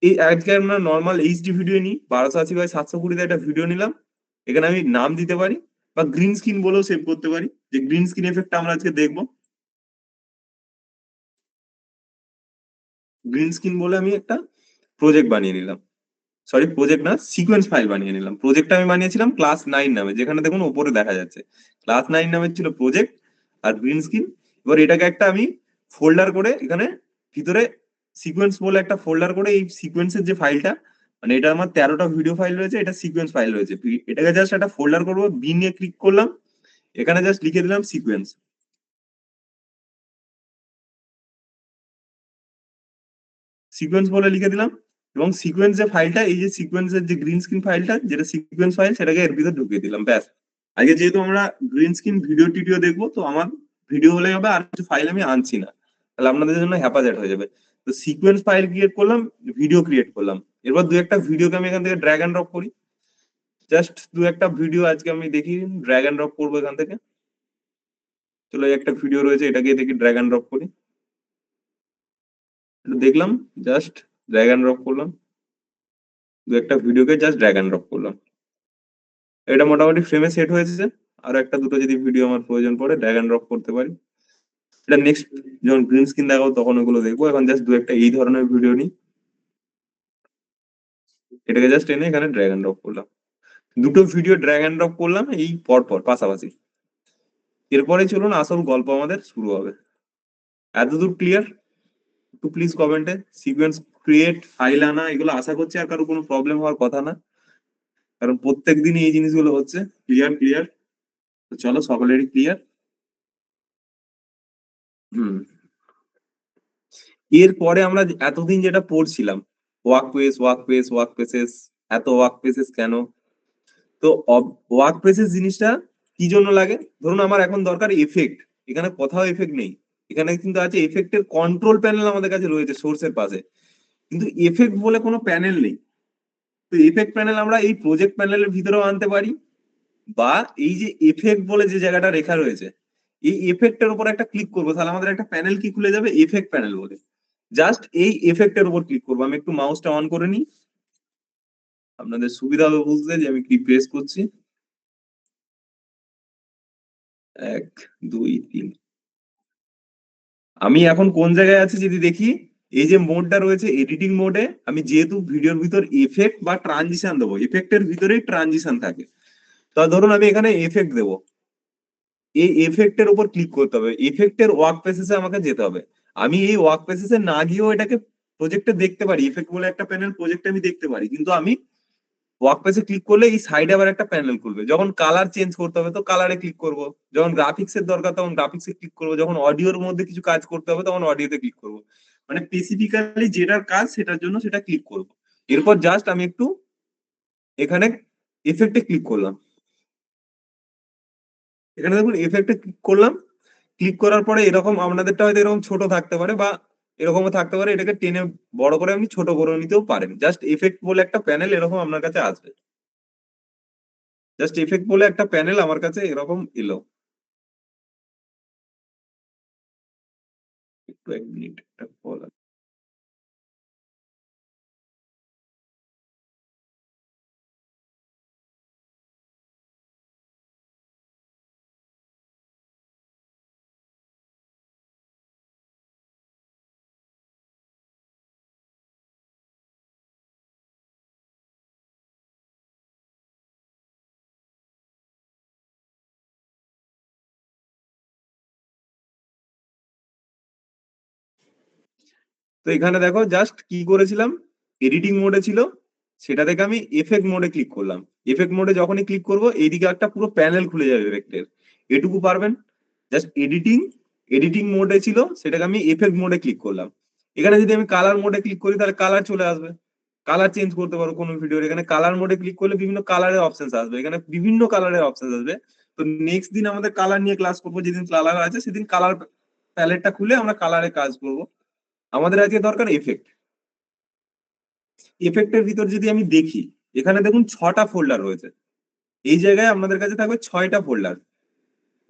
Speaker 1: এই আজকে আমরা নর্মাল এইচডি ভিডিও নিই, 1280x720 একটা ভিডিও নিলাম। এখানে আমি নাম দিতে পারি, বা গ্রিন স্ক্রিন বলেও সেভ করতে পারি, যে গ্রিন স্ক্রিন এফেক্টটা আমরা আজকে দেখবো। গ্রিন স্ক্রিন বলে আমি একটা প্রজেক্ট বানিয়ে নিলাম, সরি প্রজেক্ট না, সিকোয়েন্স ফাইল বানিয়ে নিলাম। প্রজেক্টটা আমি বানিয়েছিলাম ক্লাস 9 নামে, যেখানে দেখুন ওপরে দেখা যাচ্ছে ক্লাস 9 নামে ছিল প্রজেক্ট আর গ্রিন স্ক্রিন। এবার এটাকে একটা আমি ফোল্ডার করে এখানে ভিতরে সিকোয়েন্স বলে একটা ফোল্ডার করে, এই সিকোয়েন্সের যে ফাইলটা, মানে এটা আমার 13টা ভিডিও ফাইল রয়েছে, এটা সিকোয়েন্স ফাইল রয়েছে, এটাকে জাস্ট একটা ফোল্ডার করবো, বি নিয়ে ক্লিক করলাম, এখানে জাস্ট লিখে দিলাম সিকোয়েন্স, সিকোয়েন্স বলে লিখে দিলাম। এবং সিকোয়েন্স যে ফাইলটা, এই যে সিকোয়েন্সের যে গ্রিন স্ক্রিন ফাইলটা, যেটা সিকোয়েন্স ফাইল, সেটাকে এর ভিতরে ঢুকিয়ে দিলাম, ব্যাস। আগে যেহেতু আমরা গ্রিন স্ক্রিন ভিডিও টিডিও দেখবো, তো আমার ভিডিও হলেই হবে, আর কিছু ফাইল আমি আনছি না, তাহলে আপনাদের জন্য হ্যাপাজেট হয়ে যাবে। তো সিকোয়েন্স ফাইল ক্রিয়েট করলাম, ভিডিও ক্রিয়েট করলাম। এরপর দু একটা ভিডিওকে আমি এখান থেকে ড্র্যাগ এন্ড ড্রপ করি, জাস্ট দু একটা ভিডিও আজকে আমি দেখি ড্র্যাগ এন্ড ড্রপ করবো এখান থেকে। চলো, এই একটা ভিডিও রয়েছে, এটাকে দেখি ড্র্যাগ এন্ড ড্রপ করি, একটু দেখলাম, জাস্ট ড্র্যাগ এন্ড ড্রপ করলাম, দু একটা ভিডিওকে জাস্ট ড্র্যাগ এন্ড ড্রপ করলাম। এটা মোটামুটি ফ্রেমে সেট হয়েছে। আর একটা দুটো যদি ভিডিও আমার প্রয়োজন পড়ে, ড্র্যাগ এন্ড ড্রপ করতে পারি। এটা নেক্সট যখন গ্রিন স্ক্রিন দেখাবো তখন ওগুলো দেখবো, এখন জাস্ট দু একটা এই ধরনের ভিডিও নিই। এটাকে জাস্ট এনে এখানে ড্র্যাগ এন্ড ড্রপ করলাম, দুটো ভিডিও ড্র্যাগ এন্ড ড্রপ করলাম এই পর পর পাশাপাশি। এরপরে চলুন আসল গল্প আমাদের শুরু হবে। এতদূর ক্লিয়ার? একটু প্লিজ কমেন্টে সিকোয়েন্স ক্রিয়েট, ফাইল আনা, এগুলো আশা করছি আর কারো কোনো প্রবলেম হওয়ার কথা না, কারণ প্রত্যেক দিনই এই জিনিসগুলো হচ্ছে। Clear clear? তো চলো সকলেরই ক্লিয়ার। হুম। এরপরে আমরা এতদিন যেটা পড়ছিলাম, workspace workspace workspaces, এত ওয়ার্ক পেসেস কেন? তো ওয়ার্ক পেসেস জিনিসটা কি জন্য লাগে? ধরুন আমার এখন দরকার এফেক্ট, এখানে কোথাও এফেক্ট নেই, এখানে কিন্তু আছে এফেক্টের কন্ট্রোল প্যানেল আমাদের কাছে রয়েছে সোর্সের পাশে, কিন্তু এফেক্ট বলে কোনো প্যানেল নেই। তো এফেক্ট প্যানেল আমরা এই প্রজেক্ট প্যানেলের ভিতরেও আনতে পারি, বা এই যে এফেক্ট বলে যে জায়গাটা রেখা রয়েছে, এই এফেক্টের উপর একটা ক্লিক করবো, তাহলে আমাদের একটা প্যানেল কি খুলে যাবে, এফেক্ট প্যানেল বলে। জাস্ট এই এফেক্টের উপর ক্লিক করবো। আমি একটু মাউসটা অন করে নিই, আপনাদের সুবিধা হবে বুঝতে যে আমি কি প্রেস করছি। 1 2 3। আমি এখন কোন জায়গায় আছি যদি দেখি, এই যে মোডটা রয়েছে এডিটিং মোডে, আমি যেহেতু ভিডিওর ভিতর এফেক্ট বা ট্রানজিশন দেবো, এফেক্টের ভিতরেই ট্রানজিশন থাকে। তা ধরুন আমি এখানে এফেক্ট দেবো, এই এফেক্টের উপর ক্লিক করতে হবে, এফেক্টের ওয়ার্ক প্লেসেসে আমাকে যেতে হবে। আমি এই ওয়ার্ক প্লেসেসে না গিয়েও এটাকে প্রজেক্টে দেখতে পারি, এফেক্ট বলে একটা প্যানেল প্রজেক্টে আমি দেখতে পারি, কিন্তু আমি ওয়ার্ক পেজে ক্লিক করলে এই সাইডে আবার একটা প্যানেল খুলবে। যখন কালার চেঞ্জ করতে হবে তো কালারে ক্লিক করব, যখন গ্রাফিক্স এর দরকার তখন গ্রাফিক্সে ক্লিক করবো, যখন অডিওর মধ্যে কিছু কাজ করতে হবে তখন অডিওতে ক্লিক করব। মানে স্পেসিফিক্যালি যেটার কাজ সেটার জন্য সেটা ক্লিক করব। এরপর জাস্ট আমি একটু এখানে এফেক্টে ক্লিক করলাম, এখানে দেখুন এফেক্টে ক্লিক করলাম। ক্লিক করার পরে এরকম আপনাদেরটা হয়তো এরকম ছোট থাকতে পারে বা এরকমও থাকতে পারে, এটাকে টেনে বড় করে আপনি ছোট করে নিতেও পারেন। জাস্ট এফেক্ট বলে একটা প্যানেল এরকম আপনার কাছে আসবে, জাস্ট এফেক্ট বলে একটা প্যানেল আমার কাছে এরকম এলো। একটু 1 মিনিট একটা কল। তো এখানে দেখো জাস্ট কি করেছিলাম, এডিটিং মোডে ছিল, সেটা থেকে আমি এফেক্ট মোডে ক্লিক করলাম। এফেক্ট মোডে যখনই ক্লিক করব এইদিকে একটা পুরো প্যানেল খুলে যাবে এফেক্টের, এটুকু পারবেন। জাস্ট এডিটিং, এডিটিং মোডে ছিল সেটাকে আমি এফেক্ট মোডে ক্লিক করলাম। এখানে যদি আমি কালার মোডে ক্লিক করি তাহলে কালার চলে আসবে, কালার চেঞ্জ করতে পারো কোনো ভিডিওর। এখানে কালার মোডে ক্লিক করলে বিভিন্ন কালারের অপশন আসবে, এখানে বিভিন্ন কালারের অপশন আসবে। তো নেক্সট দিন আমাদের কালার নিয়ে ক্লাস করবো, যেদিন কালার আছে সেদিন কালার প্যালেটটা খুলে আমরা কালারে কাজ করবো। আমাদের আজকে দরকার এফেক্ট। এফেক্টের ভিতর যদি আমি দেখি, এখানে দেখুন 6টা ফোল্ডার রয়েছে। এই জায়গায় আপনাদের কাছে থাকবে 6টা ফোল্ডার।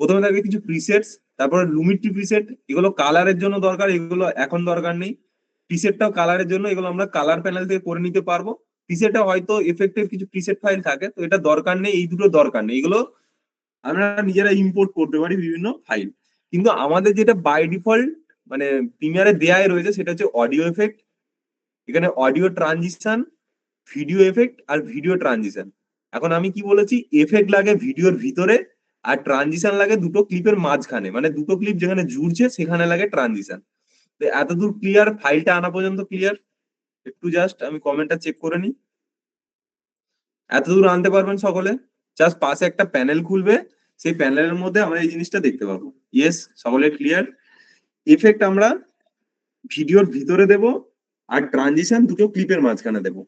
Speaker 1: প্রথমে থাকবে কিছু প্রিসেটস, তারপরে লুমিট্রি প্রিসেট, এগুলো কালারের জন্য দরকার, এগুলো এখন দরকার নেই। প্রিসেটটাও কালারের জন্য, এগুলো আমরা কালার প্যানেল থেকে করে নিতে পারবো। প্রিসেটে হয়তো এফেক্টের কিছু প্রিসেট ফাইল থাকে, তো এটা দরকার নেই, এই দুটো দরকার নেই, এগুলো আমরা নিজেরা ইম্পোর্ট করতে পারি বিভিন্ন ফাইল। কিন্তু আমাদের যেটা বাই ডিফল্ট মানে প্রিমিয়ারে দেয়াই রয়েছে সেটা হচ্ছে অডিও এফেক্ট। এখানে অডিও ট্রানজিশন, ভিডিও এফেক্ট আর ভিডিও ট্রানজিশন। এখন আমি কি বলেছি, এফেক্ট লাগে ভিডিওর ভিতরে আর ট্রানজিশন লাগে দুটো ক্লিপের মাঝখানে, মানে দুটো ক্লিপ যেখানে জুড়ছে সেখানে লাগে ট্রানজিশন। তো এতদূর ক্লিয়ার? ফাইলটা আনা পর্যন্ত ক্লিয়ার? একটু জাস্ট আমি কমেন্টটা চেক করে নিই। এতদূর আনতে পারবেন সকলে? জাস্ট পাশে একটা প্যানেল খুলবে, সেই প্যানেলের মধ্যে আমরা এই জিনিসটা দেখতে পাবো। ইয়েস, সকলে ক্লিয়ার? এফেক্ট আমরা ভিডিওর ভিতরে দেব আর ট্রানজিশন দুটো ক্লিপের মাঝখানে দেবো।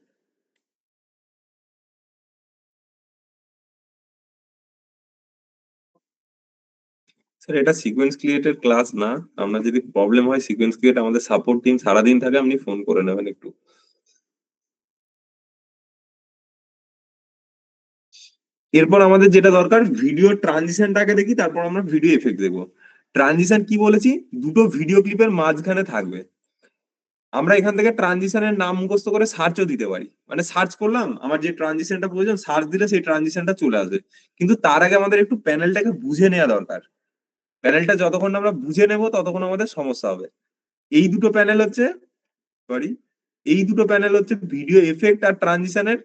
Speaker 1: স্যার এটা সিকোয়েন্স ক্রিয়েটের ক্লাস না, আমরা যদি প্রবলেম হয় সিকোয়েন্স ক্রিয়েট আমাদের সাপোর্ট টিম সারাদিন থাকে, আপনি ফোন করে নেবেন একটু। এরপর আমাদের যেটা দরকার ভিডিও ট্রানজিশনটাকে দেখি, তারপর আমরা ভিডিও এফেক্ট দেখবো। ট্রানজিশন কি বলেছি, দুটো ভিডিও ক্লিপের মাঝখানে থাকবে। আমরা এখান থেকে ট্রানজিশনের নাম মুখস্থ করে সার্চও দিতে পারি, মানে সার্চ করলাম আমার যে ট্রানজিশনটা প্রয়োজন, সার্চ দিলে সেই ট্রানজিশনটা চলে আসবে। কিন্তু তার আগে আমাদের একটু প্যানেলটাকে বুঝে নেওয়া দরকার। প্যানেলটা যতক্ষণ আমরা বুঝে নেব ততক্ষণ আমাদের সমস্যা হবে। এই দুটো প্যানেল হচ্ছে, সরি, এই দুটো প্যানেল হচ্ছে ভিডিও এফেক্ট আর ট্রানজিশনের।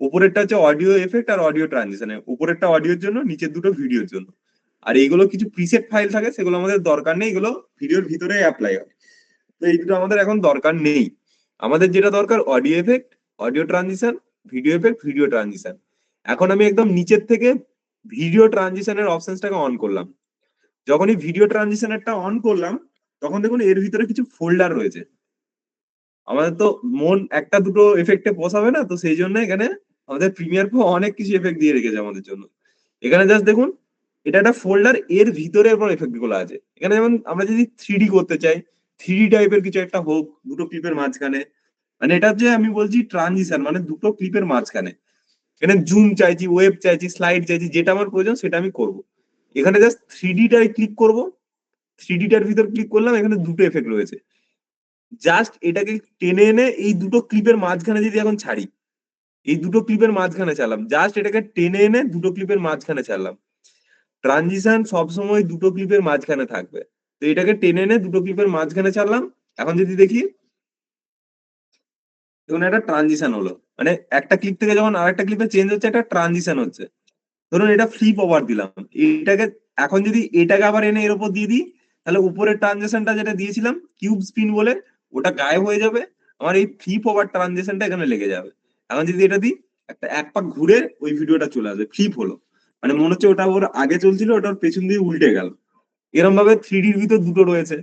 Speaker 1: উপরেরটা হচ্ছে অডিও এফেক্ট আর অডিও ট্রানজিশনের, উপরেরটা অডিওর জন্য, নিচের দুটো ভিডিওর জন্য। আর এইগুলো কিছু প্রিসেট ফাইল থাকে, সেগুলো আমাদের দরকার নেই, এগুলো ভিডিওর ভিতরে অ্যাপ্লাই হয়। তো এই দুটো আমাদের এখন দরকার নেই। আমাদের যেটা দরকার audio effect, audio transition, video effect, video transition. এখন আমি একদম নিচের থেকে ভিডিও ট্রানজিশনের অপশনসটাকে অন করলাম। যখনই ভিডিও ট্রানজিশনেরটা অন করলাম, তখন দেখুন এর ভিতরে কিছু ফোল্ডার রয়েছে। আমাদের তো মন একটা দুটো এফেক্টে পোষাবে না, তো সেই জন্য এখানে আমাদের প্রিমিয়ার প্রো অনেক কিছু এফেক্ট দিয়ে রেখেছে আমাদের জন্য। এখানে জাস্ট দেখুন, এটা একটা ফোল্ডার, এর ভিতরে এরপর এফেক্ট গুলো আছে। এখানে যেমন আমরা যদি থ্রি করতে চাই, থ্রি টাইপের কিছু একটা হোক দুটো ক্লিপের মাঝখানে, মানে এটা যে আমি বলছি ট্রানজিশন মানে দুটো ক্লিপের মাঝখানে। এখানে জুম চাইছি, ওয়েব চাইছি, স্লাইড চাইছি, যেটা আমার প্রয়োজন সেটা আমি করব। এখানে জাস্ট থ্রি ক্লিক করব, থ্রি টার ভিতর ক্লিক করলাম, এখানে দুটো এফেক্ট রয়েছে। জাস্ট এটাকে টেনে এনে এই দুটো ক্লিপের মাঝখানে যদি এখন ছাড়ি, এই দুটো ক্লিপের মাঝখানে চালাম, জাস্ট এটাকে টেনে এনে দুটো ক্লিপের মাঝখানে ছাড়লাম। ট্রানজিশন সবসময় দুটো ক্লিপের মাঝখানে থাকবে। তো এটাকে টেনে এনে দুটো ক্লিপের মাঝখানে ছাড়লাম। এখন যদি দেখি, দেখুন একটা ট্রানজিশন হলো, মানে একটা ক্লিপ থেকে যখন আরেকটা ক্লিপে চেঞ্জ হচ্ছে, একটা ট্রানজিশন হচ্ছে। ধরুন এটা ফ্লিপ ওভার দিলাম, এটাকে এখন যদি এটাকে আবার এনে এর উপর দিয়ে দিই, তাহলে উপরের ট্রানজেকশনটা যেটা দিয়েছিলাম কিউব স্পিন বলে, ওটা গায়েব হয়ে যাবে। আমার এই ফ্লিপ ওভার ট্রানজেকশনটা এখানে লেগে যাবে। এখন যদি এটা দিই, একটা এক পাক ঘুরে ওই ভিডিওটা চলে আসবে, ফ্লিপ হলো। মানে মনে হচ্ছে ওটা ওর আগে চলছিল, ওটা ওর পেছন দিয়ে উল্টে গেল। এরকম ভাবে থ্রিডির ভিতর দুটো রয়েছে।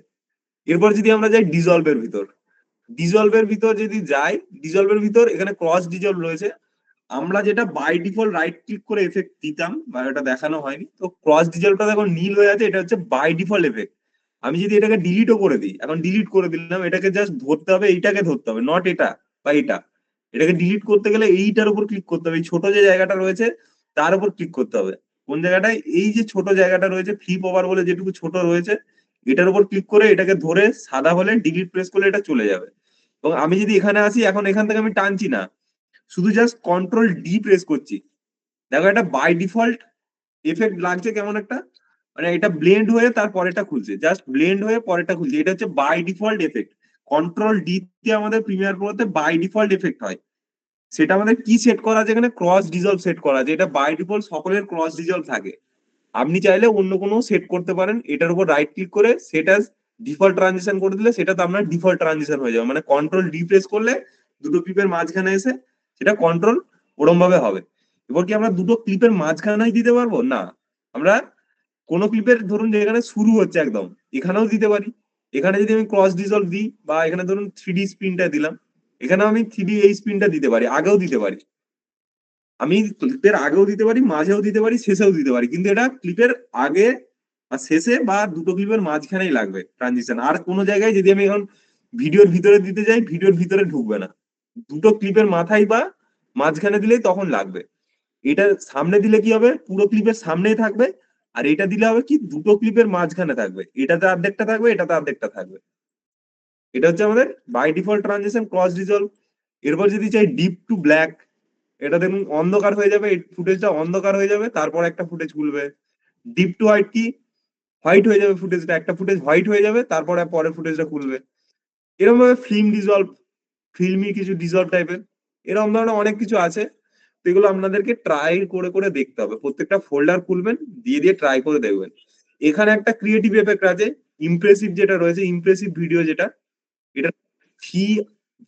Speaker 1: এরপর যদি আমরা যাই ডিজলভের ভিতর, ডিজলভের ভিতর যদি যাই, ডিজলভের ভিতর এখানে ক্রস ডিজলভ রয়েছে। আমরা যেটা বাই ডিফল্ট রাইট ক্লিক করে এফেক্ট দিতাম, বা এটা দেখানো হয়নি, তো ক্রস ডিজলভটা দেখো নীল হয়ে আছে, এটা হচ্ছে বাই ডিফল্ট এফেক্ট। আমি যদি এটাকে ডিলিটও করে দিই, এখন ডিলিট করে দিলাম, এটাকে জাস্ট ধরতে হবে, এইটাকে ধরতে হবে, নট এটা বা এটা। এটাকে ডিলিট করতে গেলে এইটার উপর ক্লিক করতে হবে, এই ছোট যে জায়গাটা রয়েছে তার উপর ক্লিক করতে হবে। কোন জায়গাটায়, এই যে ছোট জায়গাটা রয়েছে ফ্লিপ ওভার বলে যেটুকু ছোট রয়েছে, এটার উপর ক্লিক করে এটাকে ধরে সাদা হলে ডিলিট প্রেস করলে এটা চলে যাবে। এবং আমি যদি এখানে আসি, এখন এখান থেকে আমি টানছি না, শুধু জাস্ট কন্ট্রোল ডি প্রেস করছি, দেখো এটা বাই ডিফল্ট এফেক্ট লাগছে কেমন একটা, মানে এটা ব্লেন্ড হয়ে তার পরেরটা খুলছে, জাস্ট ব্লেন্ড হয়ে পরেরটা খুলছে, এটা হচ্ছে by default effect. Control D তে আমাদের প্রিমিয়ার প্রোতে বাই ডিফল্ট এফেক্ট হয়। সেটা আমাদের কি সেট করা আছে, এখানে ক্রস ডিজলভ সেট করা আছে, এটা বাই ডিফল্ট সকলের ক্রস ডিজলভ থাকে। আপনি চাইলে অন্য কোনো সেট করতে পারেন, এটার উপর রাইট ক্লিক করে সেটা ডিফল্ট ট্রানজিশন করে দিলে সেটা তো আপনার ডিফল্ট ট্রানজিশন হয়ে যাবে, মানে কন্ট্রোল ডি প্রেস করলে দুটো ক্লিপের মাঝখানে এসে সেটা কন্ট্রোল ওরম ভাবে হবে। এবার কি আমরা দুটো ক্লিপের মাঝখানেই দিতে পারবো না, আমরা কোনো ক্লিপের ধরুন যেখানে শুরু হচ্ছে একদম, এখানেও দিতে পারি। এখানে যদি আমি ক্রস ডিজলভ দিই, বা এখানে ধরুন থ্রি স্পিনটা দিলাম, এখানে আমি থ্রি এই স্পিনটা দিতে পারি, আগেও দিতে পারি। আমি ক্লিপের আগেও দিতে পারি, মাঝেও দিতে পারি, শেষেও দিতে পারি, কিন্তু এটা ক্লিপের আগে আর শেষে বা দুটো ক্লিপের মাঝখানেই লাগবে ট্রানজিশন। আর কোনো জায়গায় যদি আমি এখন ভিডিওর ভিতরে দিতে যাই, ভিডিওর ভিতরে ঢুকবে না, দুটো ক্লিপের মাথায় বা মাঝখানে দিলেই তখন লাগবে। এটা সামনে দিলে কি হবে, পুরো ক্লিপের সামনেই থাকবে। আর এটা দিলে হবে কি, দুটো ক্লিপের মাঝখানে থাকবে, এটাতে অর্ধেকটা থাকবে, এটাতে অর্ধেকটা থাকবে। এটা হচ্ছে আমাদের by default transition cross dissolve. এরপর যদি চাই ডিপ টু ব্ল্যাক, এটা দেখুন অন্ধকার হয়ে যাবে, এই ফুটেজটা অন্ধকার হয়ে যাবে, তারপর একটা ফুটেজ খুলবে। ডিপ টু হোয়াইট কি, হোয়াইট হয়ে যাবে ফুটেজটা, একটা ফুটেজ হোয়াইট হয়ে যাবে, তারপরে পরের ফুটেজটা খুলবে। এরকম ভাবে ফিল্ম ডিজলভ, ফিল্মি কিছু ডিজলভ টাইপের, এরকম ধরনের অনেক কিছু আছে। তো এগুলো আপনাদেরকে ট্রাই করে করে দেখতে হবে, প্রত্যেকটা ফোল্ডার খুলবেন, দিয়ে দিয়ে ট্রাই করে দেখবেন। এখানে একটা ক্রিয়েটিভ এফেক্ট আছে, ইমপ্রেসিভ যেটা রয়েছে, ইমপ্রেসিভ ভিডিও যেটা, এটা ভি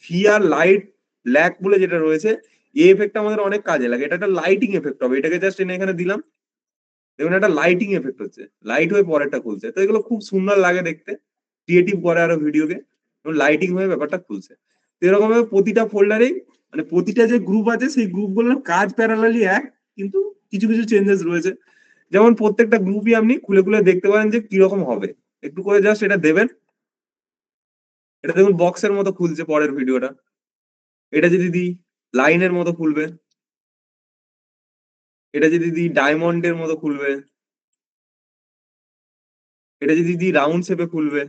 Speaker 1: ভিআর লাইট ল্যাক বলে যেটা রয়েছে, এই এফেক্টটা আমাদের অনেক কাজে লাগে। এটা একটা লাইটিং এফেক্ট হবে, এটাকে জাস্ট এনে এখানে দিলাম, দেখুন একটা লাইটিং এফেক্ট হচ্ছে, লাইট হয়ে পরেরটা খুলছে। তো এগুলো খুব সুন্দর লাগে দেখতে, ক্রিয়েটিভ করে আরো ভিডিওকে, লাইটিং হয়ে ব্যাপারটা খুলছে। তো এরকম ভাবে প্রতিটা ফোল্ডারেই, মানে প্রতিটা যে গ্রুপ আছে সেই গ্রুপ গুলোর কাজ প্যারালালি এক, কিন্তু কিছু কিছু চেঞ্জেস রয়েছে। যেমন প্রত্যেকটা গ্রুপই আপনি খুলে খুলে দেখতে পারেন যে কিরকম হবে, একটু করে জাস্ট এটা দেবেন। এটা দেখুন বক্সের মতো খুলছে পরের ভিডিওটা, এটা যদি দিই লাইনের মতো খুলবে, এটা যদি দিই ডায়মন্ডের মতো খুলবে, এটা যদি দিই রাউন্ড শেপে খুলবে,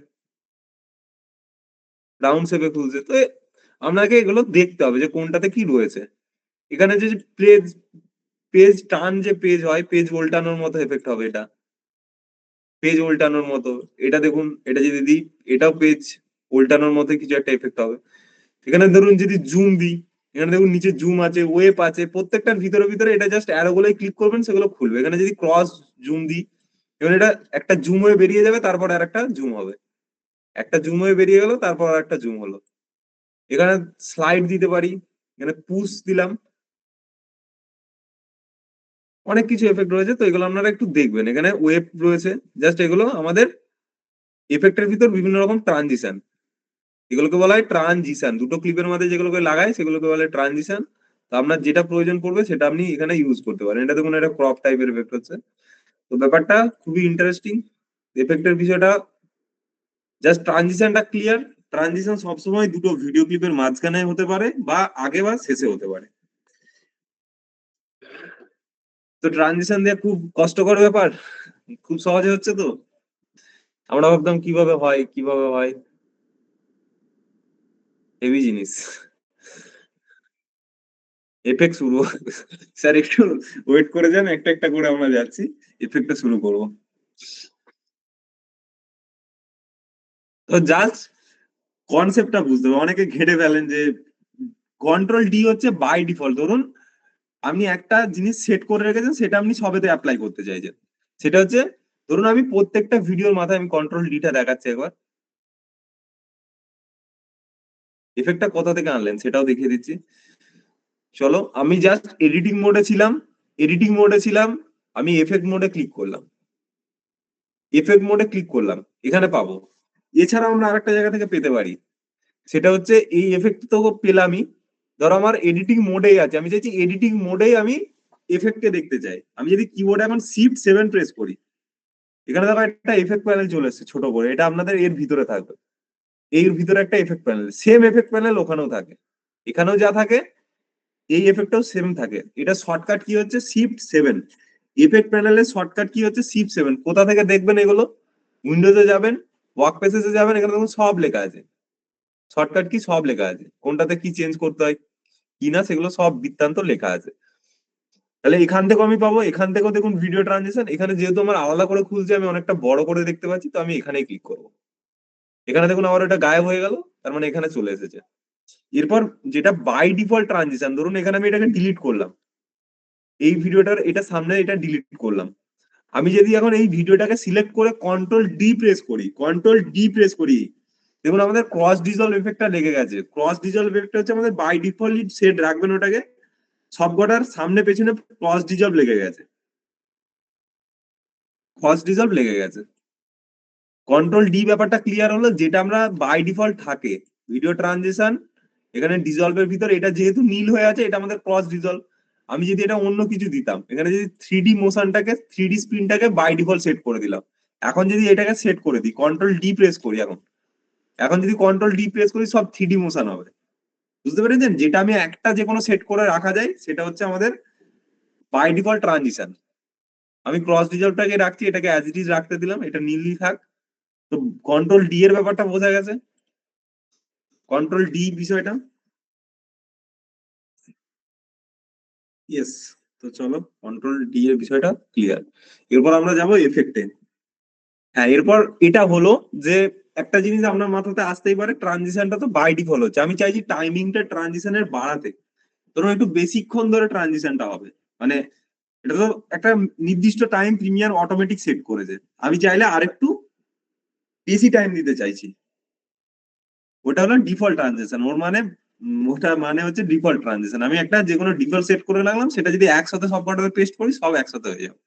Speaker 1: রাউন্ড শেপে খুলছে। তো আপনাকে এগুলো দেখতে হবে যে কোনটাতে কি রয়েছে। এখানে যে পেজ, পেজ টার্ন যে পেজ হয়, পেজ উল্টানোর মতো এফেক্ট হবে এটা, পেজ উল্টানোর মতো। এটা দেখুন, এটা যদি দিই, এটাও পেজ উল্টানোর মতো কিছু একটা এফেক্ট হবে। এখানে ধরুন যদি জুম দিই, এখানে দেখুন নিচে জুম আছে, ওয়েব আছে, প্রত্যেকটার ভিতরে ভিতরে এটা জাস্ট অ্যারো গুলোয় ক্লিক করবেন, সেগুলো খুলবে। এখানে যদি ক্রস জুম দিই, এবার এটা একটা জুম হয়ে বেরিয়ে যাবে, তারপর আর একটা জুম হবে, একটা জুম হয়ে বেরিয়ে গেল, তারপর আর একটা জুম হলো। এখানে স্লাইড দিতে পারি, এখানে পুশ দিলাম, অনেক কিছু এফেক্ট রয়েছে, তো এগুলো আপনারা একটু দেখবেন। এখানে ওয়েব রয়েছে, জাস্ট এগুলো আমাদের এফেক্টের ভিতর বিভিন্ন রকম ট্রানজিশন, এগুলোকে বলা হয় ট্রানজিশন। দুটো ক্লিপের মধ্যে যেগুলোকে লাগায় সেগুলোকে বলে ট্রানজিশন। তো আপনার যেটা প্রয়োজন পড়বে সেটা আপনি এখানে ইউজ করতে পারেন। এটা দেখুন, একটা ক্রপ টাইপের এফেক্ট হচ্ছে, তো ব্যাপারটা খুবই ইন্টারেস্টিং। এফেক্টের বিষয়টা জাস্ট ট্রানজিশনটা ক্লিয়ার। ট্রানজিশন সবসময় দুটো ভিডিও ক্লিপের মাঝখানে হতে পারে, বা আগে বা শেষে হতে পারে। তো ট্রানজিশন দেওয়া খুব কষ্টকর ব্যাপার, খুব সহজে হচ্ছে তো। আমরা ভাবতাম কিভাবে হয় কিভাবে হয়, হেভি জিনিস। এফেক্ট শুরু, স্যার একটু ওয়েট করে যান, একটা একটা করে আমরা যাচ্ছি, এফেক্টটা শুরু করবো। তো জাস্ট কনসেপ্টটা বুঝতে হবে, অনেকে ঘেটে ফেলেন যে কন্ট্রোল ডি হচ্ছে বাই ডিফল্ট। ধরুন আপনি একটা জিনিস সেট করে রেখেছেন, সেটা আপনি সবেতে অ্যাপ্লাই করতে চাইছেন। সেটা হচ্ছে, ধরুন আমি প্রত্যেকটা ভিডিওর মাথায় আমি কন্ট্রোল ডিটা দেখাচ্ছি একবার, এফেক্টটা কোথা থেকে আনলেন সেটাও দেখিয়ে দিচ্ছি। চলো, আমি জাস্ট এডিটিং মোডে ছিলাম, এডিটিং মোডে ছিলাম, আমি এফেক্ট মোডে ক্লিক করলাম, এফেক্ট মোডে ক্লিক করলাম, এখানে পাবো। এছাড়াও আমরা আরেকটা জায়গা থেকে পেতে পারি, সেটা হচ্ছে এই এফেক্ট তো পেলামই। ধরো আমার এডিটিং মোডেই আছে, আমি চাইছি এডিটিং মোডেই আমি এফেক্টকে দেখতে চাই। আমি যদি কিবোর্ডে এখন Shift 7 প্রেস করি, এখানে দেখো একটা এফেক্ট প্যানেল চলে এসেছে ছোট করে, এটা আপনাদের এর ভিতরে থাকবে। এর ভিতরে একটা effect panel, same effect panel ওখানেও থাকে, এখানেও যা থাকে এই এফেক্টটাও সেম থাকে। এটা শর্টকাট কি হচ্ছে Shift 7। এফেক্ট প্যানেলের শর্টকাট কি হচ্ছে Shift 7। কোথা থেকে দেখবেন এগুলো? উইন্ডোজে যাবেন, ওয়ার্ক পেসেসে যাবেন, এখানে দেখুন সব লেখা আছে, শর্টকাট কি সব লেখা আছে, কোনটাতে কি চেঞ্জ করতে হয় কি না সেগুলো সব বৃত্তান্ত লেখা আছে। তাহলে এখান থেকেও আমি পাবো, এখান থেকেও দেখুন ভিডিও ট্রানজিশন, এখানে যেহেতু আমার আলাদা করে খুলছে, আমি অনেকটা বড় করে দেখতে পাচ্ছি, তো আমি এখানেই ক্লিক করবো। এখানে দেখুন আবার ওটা গায়েব হয়ে গেল, তার মানে এখানে চলে এসেছে। এরপর যেটা বাই ডিফল্ট ট্রানজিশন, ধরুন এখানে আমি এটাকে ডিলিট করলাম, এই ভিডিওটার এটা সামনে এটা ডিলিট করলাম। আমি যদি এখন এই ভিডিওটাকে সিলেক্ট করে কন্ট্রোল ডি প্রেস করি, দেখুন আমাদের ক্রস ডিজলভ এফেক্টটা লেগে গেছে। ক্রস ডিজলভ এফেক্ট হচ্ছে আমাদের বাই ডিফল্ট সেট রাখবেন ওটাকে, সবকটার সামনে পেছনে ক্রস ডিজলভ লেগে গেছে, ক্রস ডিজলভ লেগে গেছে। কন্ট্রোল ডি ব্যাপারটা ক্লিয়ার হলো, যেটা আমরা বাই ডিফল্ট থাকে ভিডিও ট্রানজিশন, এখানে ডিজলভের ভিতর এটা যেহেতু নীল হয়ে আছে, এটা আমাদের ক্রস ডিজলভ। আমি যদি এটা অন্য কিছু দিতাম, এখানে যদি 3D মোশনটাকে, 3D স্পিনটাকে বাই ডিফল্ট সেট করে দিলাম, এখন যদি এটাকে সেট করে দিই, কন্ট্রোল ডি প্রেস করি এখন, এখন যদি কন্ট্রোল ডি প্রেস করি সব 3D মোশন হবে। বুঝতে পেরেছেন? যেটা আমি একটা যে কোনো সেট করে রাখা যায়, সেটা হচ্ছে আমাদের বাই ডিফল্ট ট্রানজিশন। আমি ক্রস ডিজলভটাকে রাখছি, এটাকে অ্যাজ ইট ইজ রাখতে দিলাম, এটা নীলই থাক। তো কন্ট্রোল ডি এর ব্যাপারটা বোঝা গেছে, কন্ট্রোল ডি বিষয়টা। ইয়েস। তো চলো, কন্ট্রোল ডি এর বিষয়টা ক্লিয়ার। এরপর আমরা যাব এফেক্টে। হ্যাঁ, এরপর এটা হলো যে একটা জিনিস আপনার মাথাতে আসতেই পারে, ট্রানজিশনটা তো বাই ডিফল্ট হচ্ছে, আমি চাইছি টাইমিংটা ট্রানজিশনের বাড়াতে। ধরুন একটু বেশিক্ষণ ধরে ট্রানজিশনটা হবে, মানে এটা তো একটা নির্দিষ্ট টাইম প্রিমিয়ার অটোমেটিক সেট করেছে, আমি চাইলে আরেকটু বেশি টাইম দিতে চাইছি, ওটা হলো ডিফল্ট ট্রানজিশন। ওর মানে ওটা মানে হচ্ছে ডিফল্ট ট্রানজিশন। আমি একটা যে কোনো ডিফল্ট সেট করে রাখলাম, সেটা যদি একসাথে সব কটাতে পেস্ট করি, সব একসাথে হয়ে যাবে।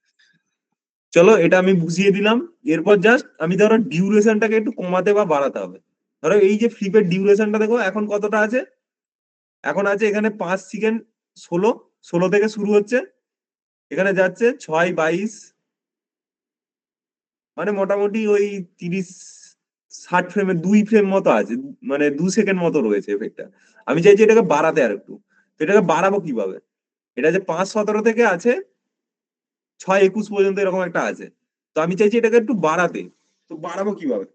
Speaker 1: চলো, এটা আমি বুঝিয়ে দিলাম। এরপর জাস্ট আমি ধরো ডিউরেশনটাকে একটু কমাতে বা বাড়াতে হবে। ধরো এই যে ফ্লিপের ডিউরেশনটা দেখো এখন কতটা আছে, এখন আছে এখানে 5 সেকেন্ড 16, 16 থেকে শুরু হচ্ছে, এখানে যাচ্ছে 6, 22, মানে মোটামুটি ওই 30, 60 ফ্রেমে 2 ফ্রেম মতো আছে, মানে 2 সেকেন্ড মতো রয়েছে এফেক্টটা। আমি চাইছি এটাকে বাড়াতে আর একটু। তো এটাকে বাড়াবো কিভাবে? এটা যে 5:17 থেকে আছে 6:21 পর্যন্ত এরকম একটা আছে, তো আমি চাইছি এটাকে একটু বাড়াতে। তো বাড়াবো কিভাবে?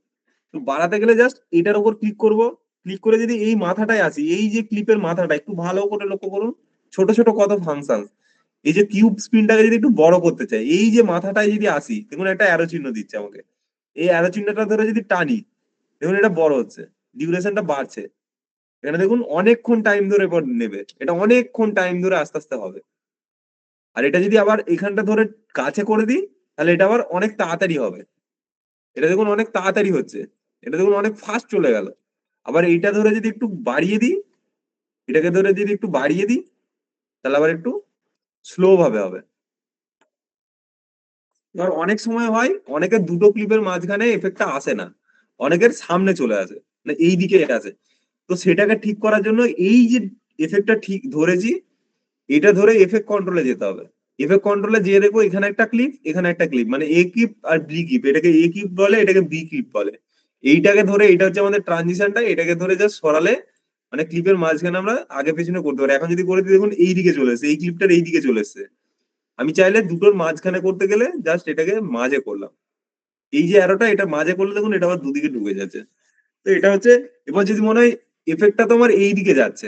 Speaker 1: তো বাড়াতে গেলে জাস্ট এটার উপর ক্লিক করব, ক্লিক করে যদি এই মাথাটায় আসি, এই যে ক্লিপের মাথাটা একটু ভালো করে লক্ষ্য করুন, ছোট ছোট কত ফাংশন। এই যে কিউব স্পিনটাকে যদি একটু বড় করতে চাই, এই যে মাথাটায় যদি আসি, দেখুন একটা অ্যারো চিহ্ন দিচ্ছে আমাকে, এই অ্যারো চিহ্নটা ধরে যদি টানি, দেখুন এটা বড় হচ্ছে, ডিউরেশনটা বাড়ছে। এখানে দেখুন অনেকক্ষণ টাইম ধরে এবার নেবে, এটা অনেকক্ষণ টাইম ধরে আস্তে আস্তে হবে। আর এটা যদি আবার এখানটা ধরে কাছে করে দিই, তাহলে এটা আবার অনেক তাড়াতাড়ি হবে। এটা দেখুন অনেক তাড়াতাড়ি হচ্ছে, এটা দেখুন অনেক ফাস্ট চলে গেল। আবার এইটা ধরে যদি একটু বাড়িয়ে দিই, এটাকে ধরে যদি একটু বাড়িয়ে দিই, তাহলে আবার একটু স্লো ভাবে হবে। এবার অনেক সময় হয় অনেকের দুটো ক্লিপের মাঝখানে এফেক্টটা আসে না, অনেকের সামনে চলে আসে, মানে এই দিকে আসে। তো সেটাকে ঠিক করার জন্য এই যে এফেক্টটা ঠিক ধরেছি, এটা ধরে এফেক্ট কন্ট্রোলে যেতে হবে। এফেক্ট কন্ট্রোলে যেয়ে দেখবো এখানে একটা ক্লিপ, এখানে একটা ক্লিপ, মানে এ ক্লিপ আর বি ক্লিপ, এটাকে এ ক্লিপ বলে, এটাকে বি ক্লিপ বলে। এইটাকে ধরে, এটা হচ্ছে আমাদের ট্রানজিশনটা, এটাকে ধরে জাস্ট সরালে মানে ক্লিপের মাঝখানে আমরা আগে পেছনে করতে পারি। এখন যদি করে দিই দেখুন এই দিকে চলে এসেছে, এই ক্লিপটার এই দিকে চলে এসেছে। আমি চাইলে দুটোর মাঝখানে করতে গেলে জাস্ট এটাকে মাঝে করলাম, এই যে অ্যারোটা এটা মাঝে করলে দেখুন এটা আবার দুদিকে ঢুকে যাচ্ছে। তো এটা হচ্ছে, এবার যদি মনে হয় এফেক্টটা তোমার এই দিকে যাচ্ছে,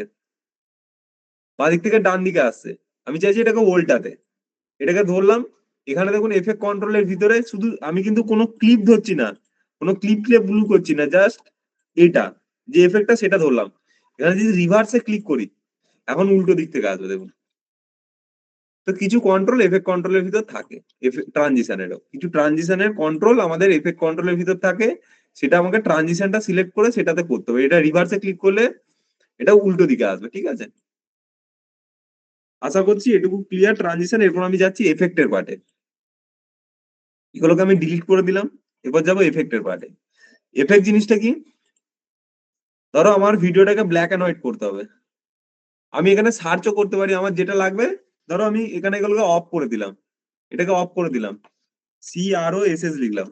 Speaker 1: বাঁ দিক থেকে ডান দিকে আসছে, আমি চাইছি এটাকে উল্টাতে, এটাকে ধরলাম। এখানে দেখুন এফেক্ট কন্ট্রোলের ভিতরে শুধু আমি কিন্তু কোনো ক্লিপ ধরছি না, কোনো ক্লিপ ক্লিপ ব্লু করছি না, জাস্ট এটা যে এফেক্টটা সেটা ধরলাম। এখানে যদি রিভার্সে ক্লিক করি, এখন উল্টো দিক থেকে আসবে দেখুন। তো কিছু কন্ট্রোল এফেক্ট কন্ট্রোলের ভিতর থাকে, ট্রানজিশনেরও কিছু ট্রানজিশনের কন্ট্রোল আমাদের এফেক্ট কন্ট্রোলের ভিতর থাকে, সেটা আমাকে ট্রানজিশনটা সিলেক্ট করে সেটাতে করতে হবে। এটা রিভার্সে ক্লিক করলে এটা উল্টো দিকে আসবে, ঠিক আছে। আশা করছি এটুকু ক্লিয়ার ট্রানজিশন। এরপর আমি যাচ্ছি এফেক্টের পার্টে, এগুলোকে আমি ডিলিট করে দিলাম। এবার যাবো এফেক্টের পার্টে। এফেক্ট জিনিসটা কি? ধরো আমার ভিডিওটাকে ব্ল্যাক এন্ড হোয়াইট করতে হবে, আমি এখানে সার্চও করতে পারি আমার যেটা লাগবে। ধরো আমি এখানে এগুলোকে অফ করে দিলাম, এটাকে অফ করে দিলাম, CROSS লিখলাম।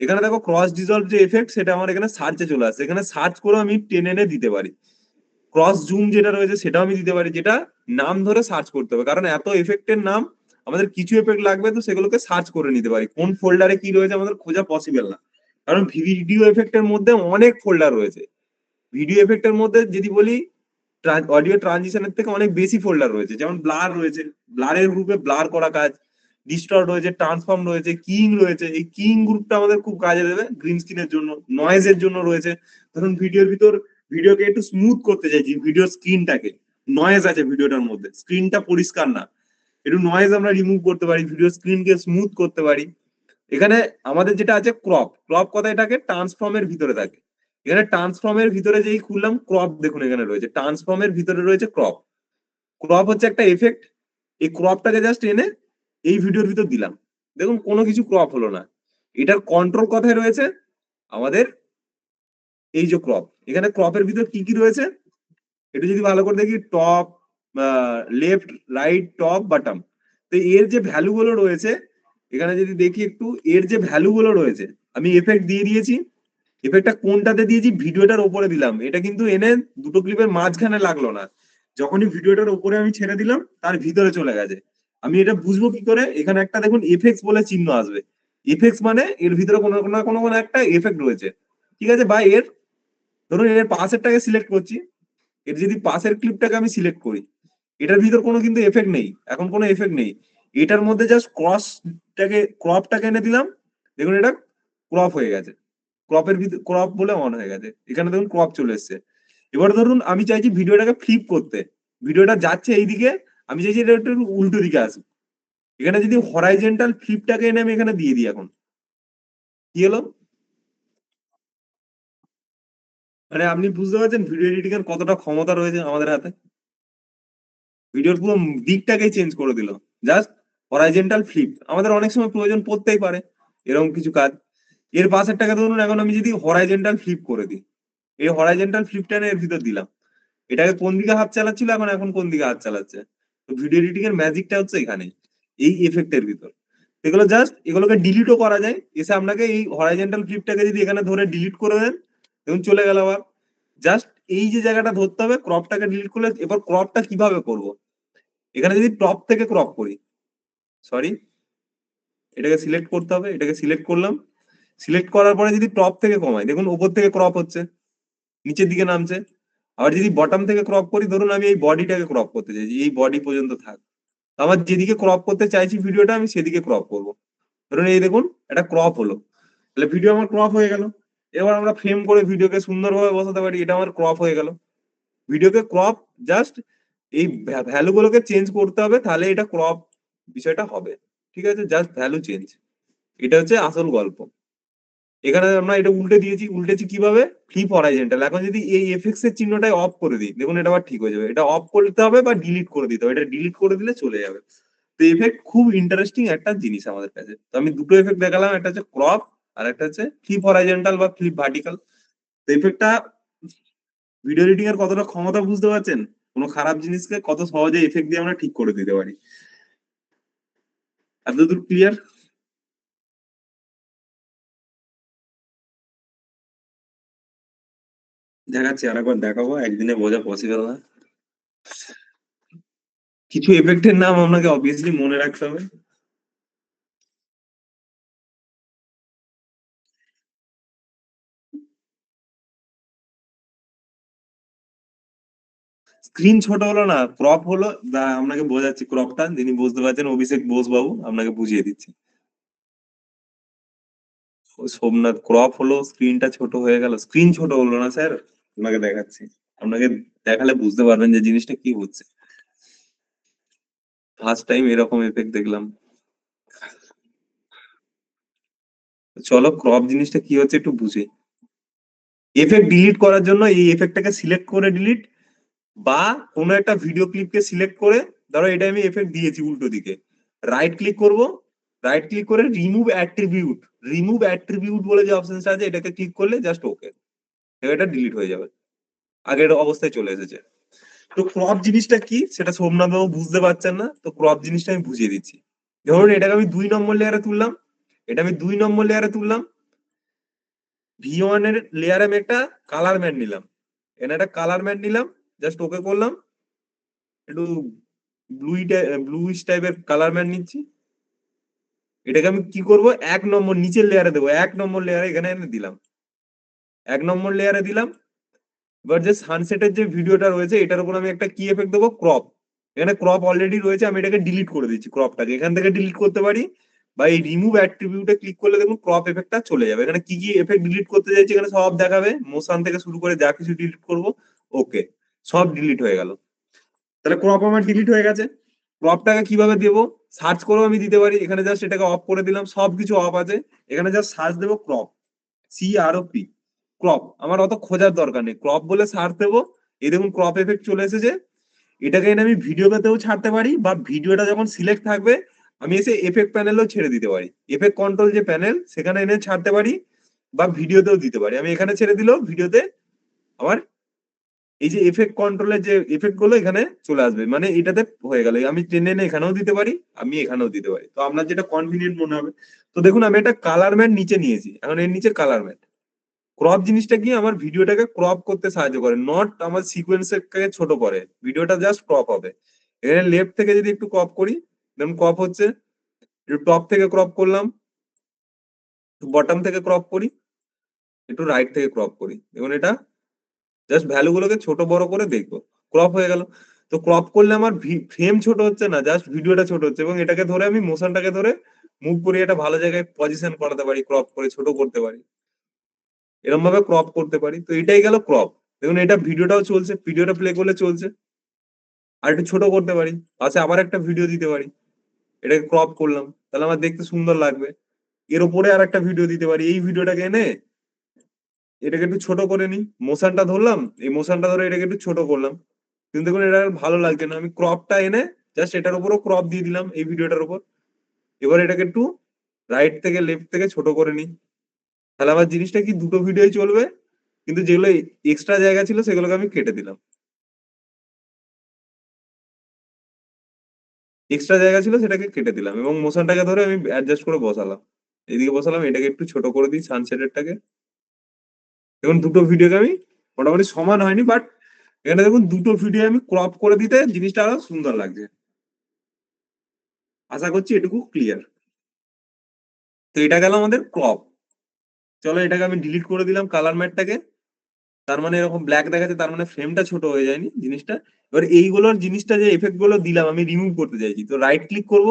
Speaker 1: এখানে দেখো ক্রস ডিজলভ যে এফেক্ট সেটা আমার এখানে সার্চে চলে আসছে, এখানে সার্চ করে আমি টেনে এনে দিতে পারি। ক্রস জুম যেটা রয়েছে সেটাও আমি দিতে পারি, যেটা নাম ধরে সার্চ করতে হবে, কারণ এত এফেক্টের নাম আমাদের কিছু এফেক্ট লাগবে, তো সেগুলোকে সার্চ করে নিতে পারি। কোন ফোল্ডারে কি রয়েছে আমাদের খোঁজা পসিবল না, কারণ ভিডিও এফেক্টের মধ্যে অনেক ফোল্ডার রয়েছে। ভিডিও এফেক্টের মধ্যে যদি বলি, অডিও ট্রানজিশনের থেকে অনেক বেশি ফোল্ডার রয়েছে, যেমন ব্লার রয়েছে, ব্লারের গ্রুপে ব্লার করা কাজ, ডিস্টর্ট রয়েছে, ট্রান্সফর্ম রয়েছে, কিং রয়েছে। এই কিং গ্রুপটা আমাদের খুব কাজে দেবে গ্রিন স্ক্রিনের জন্য, নয়েজের জন্য রয়েছে। ধরুন ভিডিওর ভিতর ভিডিওকে একটু স্মুথ করতে চাইছি, ভিডিও স্ক্রিনটাকে, নয়েজ আছে ভিডিওটার মধ্যে, স্ক্রিনটা পরিষ্কার না, একটু নয়েজ আমরা রিমুভ করতে পারি, ভিডিও স্ক্রিনকে স্মুথ করতে পারি। এখানে আমাদের যেটা আছে ক্রপ, ক্রপ কথা এটাকে ট্রান্সফর্মের ভিতরে থাকে। এখানে ট্রান্সফর্মের ভিতরে যেই খুললাম ক্রপ, দেখুন এখানে রয়েছে ট্রান্সফর্মের ভিতরে রয়েছে ক্রপ। ক্রপ হচ্ছে একটা এফেক্ট, এই ক্রপটাকে জাস্ট এনে এই ভিডিওর ভিতর দিলাম, দেখুন কোনো কিছু ক্রপ হলো না। এটার কন্ট্রোল কথায় রয়েছে আমাদের এই যে ক্রপ, এখানে ক্রপের ভিতর কি কি রয়েছে একটু যদি ভালো করে দেখি, top, left, right, top, bottom. তো এর যে ভ্যালু গুলো রয়েছে, এখানে যদি দেখি একটু, এর যে ভ্যালু গুলো রয়েছে, আমি এফেক্ট দিয়ে দিয়েছি, এফেক্টটা কোনটাতে দিয়েছি, ভিডিওটার উপরে দিলাম, এটা কিন্তু এনে দুটো ক্লিপের মাঝখানে লাগলো না, যখনই ভিডিওটার উপরে আমি ছেড়ে দিলাম তার ভিতরে চলে গেছে। আমি এটা বুঝবো কি করে? এখানে একটা দেখুন এফেক্টস বলে চিহ্ন আসবে, এফেক্টস মানে এর ভিতরে কোনো না কোনো একটা এফেক্ট রয়েছে, ঠিক আছে। বা এর ধরুন এর পাশেরটাকে সিলেক্ট করছি, এর যদি পাশের ক্লিপটাকে আমি সিলেক্ট করি, এটার ভিতর কোনো কিন্তু এফেক্ট নেই, এখন কোনো এফেক্ট নেই। এটার মধ্যে জাস্ট ক্রসটাকে, ক্রপটাকে এনে দিলাম, দেখুন এটা ক্রপ হয়ে গেছে, ক্রপের ভিতর ক্রপ বলে অন হয়ে গেছে, এখানে দেখুন ক্রপ চলে এসছে। এবার ধরুন আমি চাইছি ভিডিওটাকে ফ্লিপ করতে, ভিডিওটা যাচ্ছে এইদিকে, আমি চাইছি এটা একটু উল্টো দিকে আসুক। এখানে যদি হরাইজেন্টাল ফ্লিপটাকে এনে আমি এখানে দিয়ে দিই, এখন কি হলো? মানে আপনি বুঝতে পারছেন ভিডিও এডিটিং এর কতটা ক্ষমতা রয়েছে আমাদের হাতে, ভিডিওর পুরো দিকটাকেই চেঞ্জ করে দিল। জাস্ট হরাইজেন্টাল ফ্লিপ আমাদের অনেক সময় প্রয়োজন পড়তেই পারে, এরকম কিছু কাজ। এর পাশেরটাকে ধরুন এখন আমি যদি হরাইজেন্টাল ফ্লিপ করে দিই, এই হরাইজেন্টাল ফ্লিপটা এর ভিতর দিলাম, এটাকে কোন দিকে হাত চালাচ্ছিল, এখন এখন কোন দিকে হাত চালাচ্ছে। তো ভিডিও এডিটিং এর ম্যাজিকটা হচ্ছে এখানে, এই এফেক্টের ভিতর। এগুলো জাস্ট এগুলোকে ডিলিটও করা যায়, এসে আপনাকে এই হরাইজেন্টাল ফ্লিপটাকে যদি এখানে ধরে ডিলিট করে দেন, দেখুন চলে গেল আবার। জাস্ট এই যে জায়গাটা ধরতে হবে, ক্রপটাকে ডিলিট করলে। এবার ক্রপটা কিভাবে করব? এখানে যদি টপ থেকে ক্রপ করি, সরি, এটাকে সিলেক্ট করতে হবে, এটাকে সিলেক্ট করলাম। সিলেক্ট করার পরে যদি টপ থেকে কমাই, দেখুন উপর থেকে ক্রপ হচ্ছে, নিচের দিকে নামছে। আবার যদি বটম থেকে ক্রপ করি, ধরুন আমি এই বডিটাকে ক্রপ করতে চাইছি, এই বডি পর্যন্ত থাক, আমার যেদিকে ক্রপ করতে চাইছি ভিডিওটা আমি সেদিকে ক্রপ করব। ধরুন এই দেখুন এটা ক্রপ হলো, তাহলে ভিডিও আমার ক্রপ হয়ে গেল। এবার আমরা ফ্রেম করে ভিডিওকে সুন্দরভাবে বসাতে পারি, এটা আমার ক্রপ হয়ে গেল। ভিডিওকে ক্রপ জাস্ট এই ভ্যালু গুলোকে চেঞ্জ করতে হবে, তাহলে এটা ক্রপ বিষয়টা হবে। ঠিক আছে, জাস্ট ভ্যালু চেঞ্জ, এটা হচ্ছে আসল গল্প। এখানে আমরা এটা উল্টে দিয়েছি, উল্টেছি কিভাবে, ফ্লিপ হরাইজন্টাল। এখন যদি এই এফএক্স এর চিহ্নটাই অফ করে দিই, দেখুন এটা আবার ঠিক হয়ে যাবে। এটা অফ করতে হবে বা ডিলিট করে দিতে হবে, এটা ডিলিট করে দিলে চলে যাবে। তো এফেক্ট খুব ইন্টারেস্টিং একটা জিনিস আমাদের কাছে। তো আমি দুটো এফেক্ট দেখালাম, একটা হচ্ছে ক্রপ আর একটা হচ্ছে ফ্লিপ হরাইজন্টাল বা ফ্লিপ ভার্টিক্যাল। তো এফেক্টটা ভিডিও এডিটিং এর কতটা ক্ষমতা বুঝতে পারছেন, কোনো খারাপ জিনিসকে কত সহজে এফেক্ট দিয়ে আমরা ঠিক করে দিতে পারি। এতদূর ক্লিয়ার? দেখাচ্ছি, আরেকবার দেখাবো, একদিনে বোঝা পসিবল না। কিছু এফেক্টের নাম আপনাকে অবভিয়াসলি মনে রাখতে হবে। স্ক্রিন ছোট হলো না, ক্রপ হলো। আপনাকে বোঝাচ্ছি ক্রপটা, যিনি বুঝতে পারছেন অভিষেক বোস বাবু, আপনাকে বুঝিয়ে দিচ্ছি। সোমনাথ, ক্রপ হলো স্ক্রিনটা ছোট হয়ে গেল, স্ক্রিন ছোট হলো না স্যার। আপনাকে দেখাচ্ছি, আপনাকে দেখালে বুঝতে পারবেন যে জিনিসটা কি হচ্ছে। ফার্স্ট টাইম এরকম এফেক্ট দেখলাম। চলো ক্রপ জিনিসটা কি হচ্ছে একটু বুঝি। এফেক্ট ডিলিট করার জন্য এই এফেক্টটাকে সিলেক্ট করে ডিলিট, বা কোনো একটা ভিডিও ক্লিপকে সিলেক্ট করে, ধরো এটা আমি এফেক্ট দিয়েছি উল্টো দিকে, রাইট ক্লিক করব, রাইট ক্লিক করে রিমুভ অ্যাট্রিবিউট, রিমুভ অ্যাট্রিবিউট বলে যে অপশনটা আছে, এটাকে ক্লিক করলে জাস্ট ওকে, এটা ডিলিট হয়ে যাবে, আগের অবস্থায় চলে এসেছে। তো ক্রপ জিনিসটা কি সেটা সোমনাথ বাবু বুঝতে পারছেন না, তো ক্রপ জিনিসটা আমি বুঝিয়ে দিচ্ছি। ধরুন এটাকে আমি 2 নম্বর লেয়ারে তুললাম, এটা আমি 2 নম্বর লেয়ারে তুললাম, V1 এর লেয়ারে আমি একটা কালার ম্যাট নিলাম, এখানে একটা কালার ম্যাট নিলাম, জাস্ট ওকে করলাম, একটু ব্লুইশ টাইপের কালার ম্যাট নিচ্ছি। এটাকে আমি কি করব, 1 নম্বর নিচের লেয়ারে দেবো, 1 নম্বর লেয়ারে এখানে এনে দিলাম, 1 নম্বর লেয়ারে দিলাম। এবার যে সানসেটের যে ভিডিওটা রয়েছে এটার উপর আমি একটা কি এফেক্ট দেবো, ক্রপ। এখানে ক্রপ অলরেডি রয়েছে, আমি এটাকে ডিলিট করে দিচ্ছি, ক্রপটাকে এখান থেকে ডিলিট করতে পারি, বা এই রিমুভ অ্যাট্রিবিউটে ক্লিক করলে দেখুন ক্রপ এফেক্টটা চলে যাবে। এখানে কি কি এফেক্ট ডিলিট করতে চাইছি এখানে সব দেখাবে, মোশন থেকে শুরু করে যা কিছু ডিলিট করব, ওকে, সব ডিলিট হয়ে গেল। তাহলে ক্রপ আমার ডিলিট হয়ে গেছে। ক্রপটাকে কিভাবে দেবো, সার্চ করেও আমি দিতে পারি, এখানে জাস্ট এটাকে অফ করে দিলাম, সবকিছু অফ আছে, এখানে জাস্ট সার্চ দেবো ক্রপ, CROP, ক্রপ। আমার অত খোঁজার দরকার নেই, ক্রপ বলে সার্চ দেবো, এই দেখুন ক্রপ এফেক্ট চলে এসেছে। এটাকে এনে আমি ভিডিওতেও ছাড়তে পারি, বা ভিডিওটা যখন সিলেক্ট থাকবে আমি এসে এফেক্ট প্যানেলেও ছেড়ে দিতে পারি, এফেক্ট কন্ট্রোল যে প্যানেল সেখানে এনে ছাড়তে পারি, বা ভিডিওতেও দিতে পারি। আমি এখানে ছেড়ে দিলেও ভিডিওতে আমার এই যে এফেক্ট কন্ট্রোলের যে এফেক্ট গুলো এখানে চলে আসবে, মানে এটাতে হয়ে গেল, আমি টেনে এনে এখানেও দিতে পারি, আমি এখানেও দিতে পারি, তো আপনার যেটা কনভিনিয়েন্ট মনে হবে। তো দেখুন আমি একটা কালার ম্যাট নিচে নিয়েছি, এখন এর নিচে কালার ম্যাট। ক্রপ জিনিসটা কি, আমার ভিডিওটাকে ক্রপ করতে সাহায্য করে, নট আমার সিকোয়েন্সকে ছোট করে, ভিডিওটা জাস্ট ক্রপ হবে। এখানে লেফট থেকে যদি একটু ক্রপ করি, দেখুন ক্রপ হচ্ছে, একটু টপ থেকে ক্রপ করলাম, বটম থেকে ক্রপ করি, একটু রাইট থেকে ক্রপ করি, দেখুন এটা জাস্ট ভ্যালু গুলোকে ছোট বড় করে দেখবো, ক্রপ হয়ে গেল। তো ক্রপ করলে আমার ফ্রেম ছোট হচ্ছে না, জাস্ট ভিডিওটা ছোট হচ্ছে, এবং এটাকে ধরে আমি মোশনটাকে ধরে মুভ করে এটা ভালো জায়গায় পজিশন করাতে পারি, ক্রপ করে ছোট করতে পারি, এরকম ভাবে ক্রপ করতে পারি। তো এটাই গেল ক্রপ। দেখুন এটা ভিডিওটাও চলছে, ভিডিওটা প্লে করলে চলছে, আর একটু ছোট করতে পারি, পাশে আবার একটা ভিডিও দিতে পারি, এটাকে ক্রপ করলাম, তাহলে আমার দেখতে সুন্দর লাগবে। এর উপরে আর একটা ভিডিও দিতে পারি, এই ভিডিওটাকে এনে এটাকে একটু ছোট করে নিই, মোশনটা ধরলাম, এই মোশনটা ধরে এটাকে একটু ছোট করলাম, কিন্তু দেখুন এটা আর ভালো লাগছে না, আমি ক্রপটা এনে জাস্ট এটার উপরও ক্রপ দিয়ে দিলাম এই ভিডিওটার উপর। এবার এটাকে একটু রাইট থেকে লেফট থেকে ছোট করে নিই, তাহলে আমার জিনিসটা কি দুটো ভিডিওই চলবে, কিন্তু যেগুলো এক্সট্রা জায়গা ছিল সেগুলোকে আমি কেটে দিলাম, এক্সট্রা জায়গা ছিল সেটাকে কেটে দিলাম, এবং মোশনটাকে ধরে আমি অ্যাডজাস্ট করে বসালাম, এদিকে বসালাম, এটাকে একটু ছোট করে দিই সানসেটেরটাকে। দেখুন দুটো ভিডিওকে আমি, মোটামুটি সমান হয়নি বাট এখানে দেখুন দুটো ভিডিও আমি ক্রপ করে দিতে জিনিসটা আরো সুন্দর লাগছে। আশা করছি এটুকু ক্লিয়ার। তো এটা গেল আমাদের ক্রপ। চলো এটাকে আমি ডিলিট করে দিলাম কালার ম্যাটটাকে, তার মানে এরকম ব্ল্যাক দেখাচ্ছে, তার মানে ফ্রেমটা ছোট হয়ে যায়নি জিনিসটা। এবার এইগুলোর জিনিসটা যে এফেক্ট গুলো দিলাম আমি রিমুভ করতে চাইছি, তো রাইট ক্লিক করব,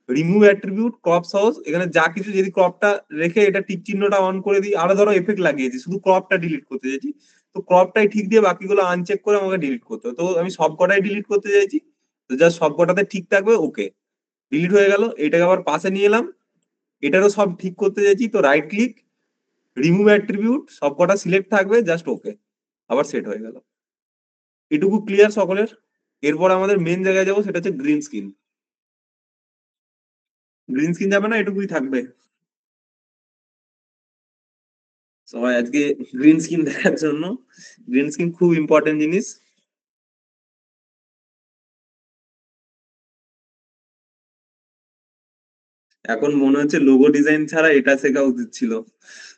Speaker 1: রিমুভ অ্যাট্রিবিউট, ক্রপ সহজ, এখানে যা কিছু যদি ক্রপটা রেখে এটা টিক চিহ্নটা অন করে দিই, আরো ধরো এফেক্ট লাগিয়েছি, শুধু ক্রপটা ডিলিট করতে চাইছি, তো ক্রপটাই ঠিক দিয়ে বাকিগুলো আনচেক করে আমাকে ডিলিট করতে হবে। তো আমি সব কটাই ডিলিট করতে চাইছি, তো জাস্ট সব কটাতে ঠিক থাকবে, ওকে ডিলিট হয়ে গেল। এটাকে আবার পাশে নিয়ে এলাম, এটারও সব ঠিক করতে চাইছি, তো রাইট ক্লিক, রিমুভ অ্যাট্রিবিউট, সব কটা সিলেক্ট থাকবে, জাস্ট ওকে, আবার সেট হয়ে গেল। এটুকু ক্লিয়ার সকলের? এরপর আমাদের মেন জায়গায় যাবো, সেটা হচ্ছে গ্রিন স্ক্রিন। গ্রিন স্ক্রিন যাবে না, এটুকুই থাকবে। সবাই আজকে গ্রিন স্ক্রিন দেখার জন্য, গ্রিন স্ক্রিন খুব ইম্পর্টেন্ট জিনিস। এখন মনে হচ্ছে লোগো ডিজাইন ছাড়া এটা শেখা উচিত ছিল।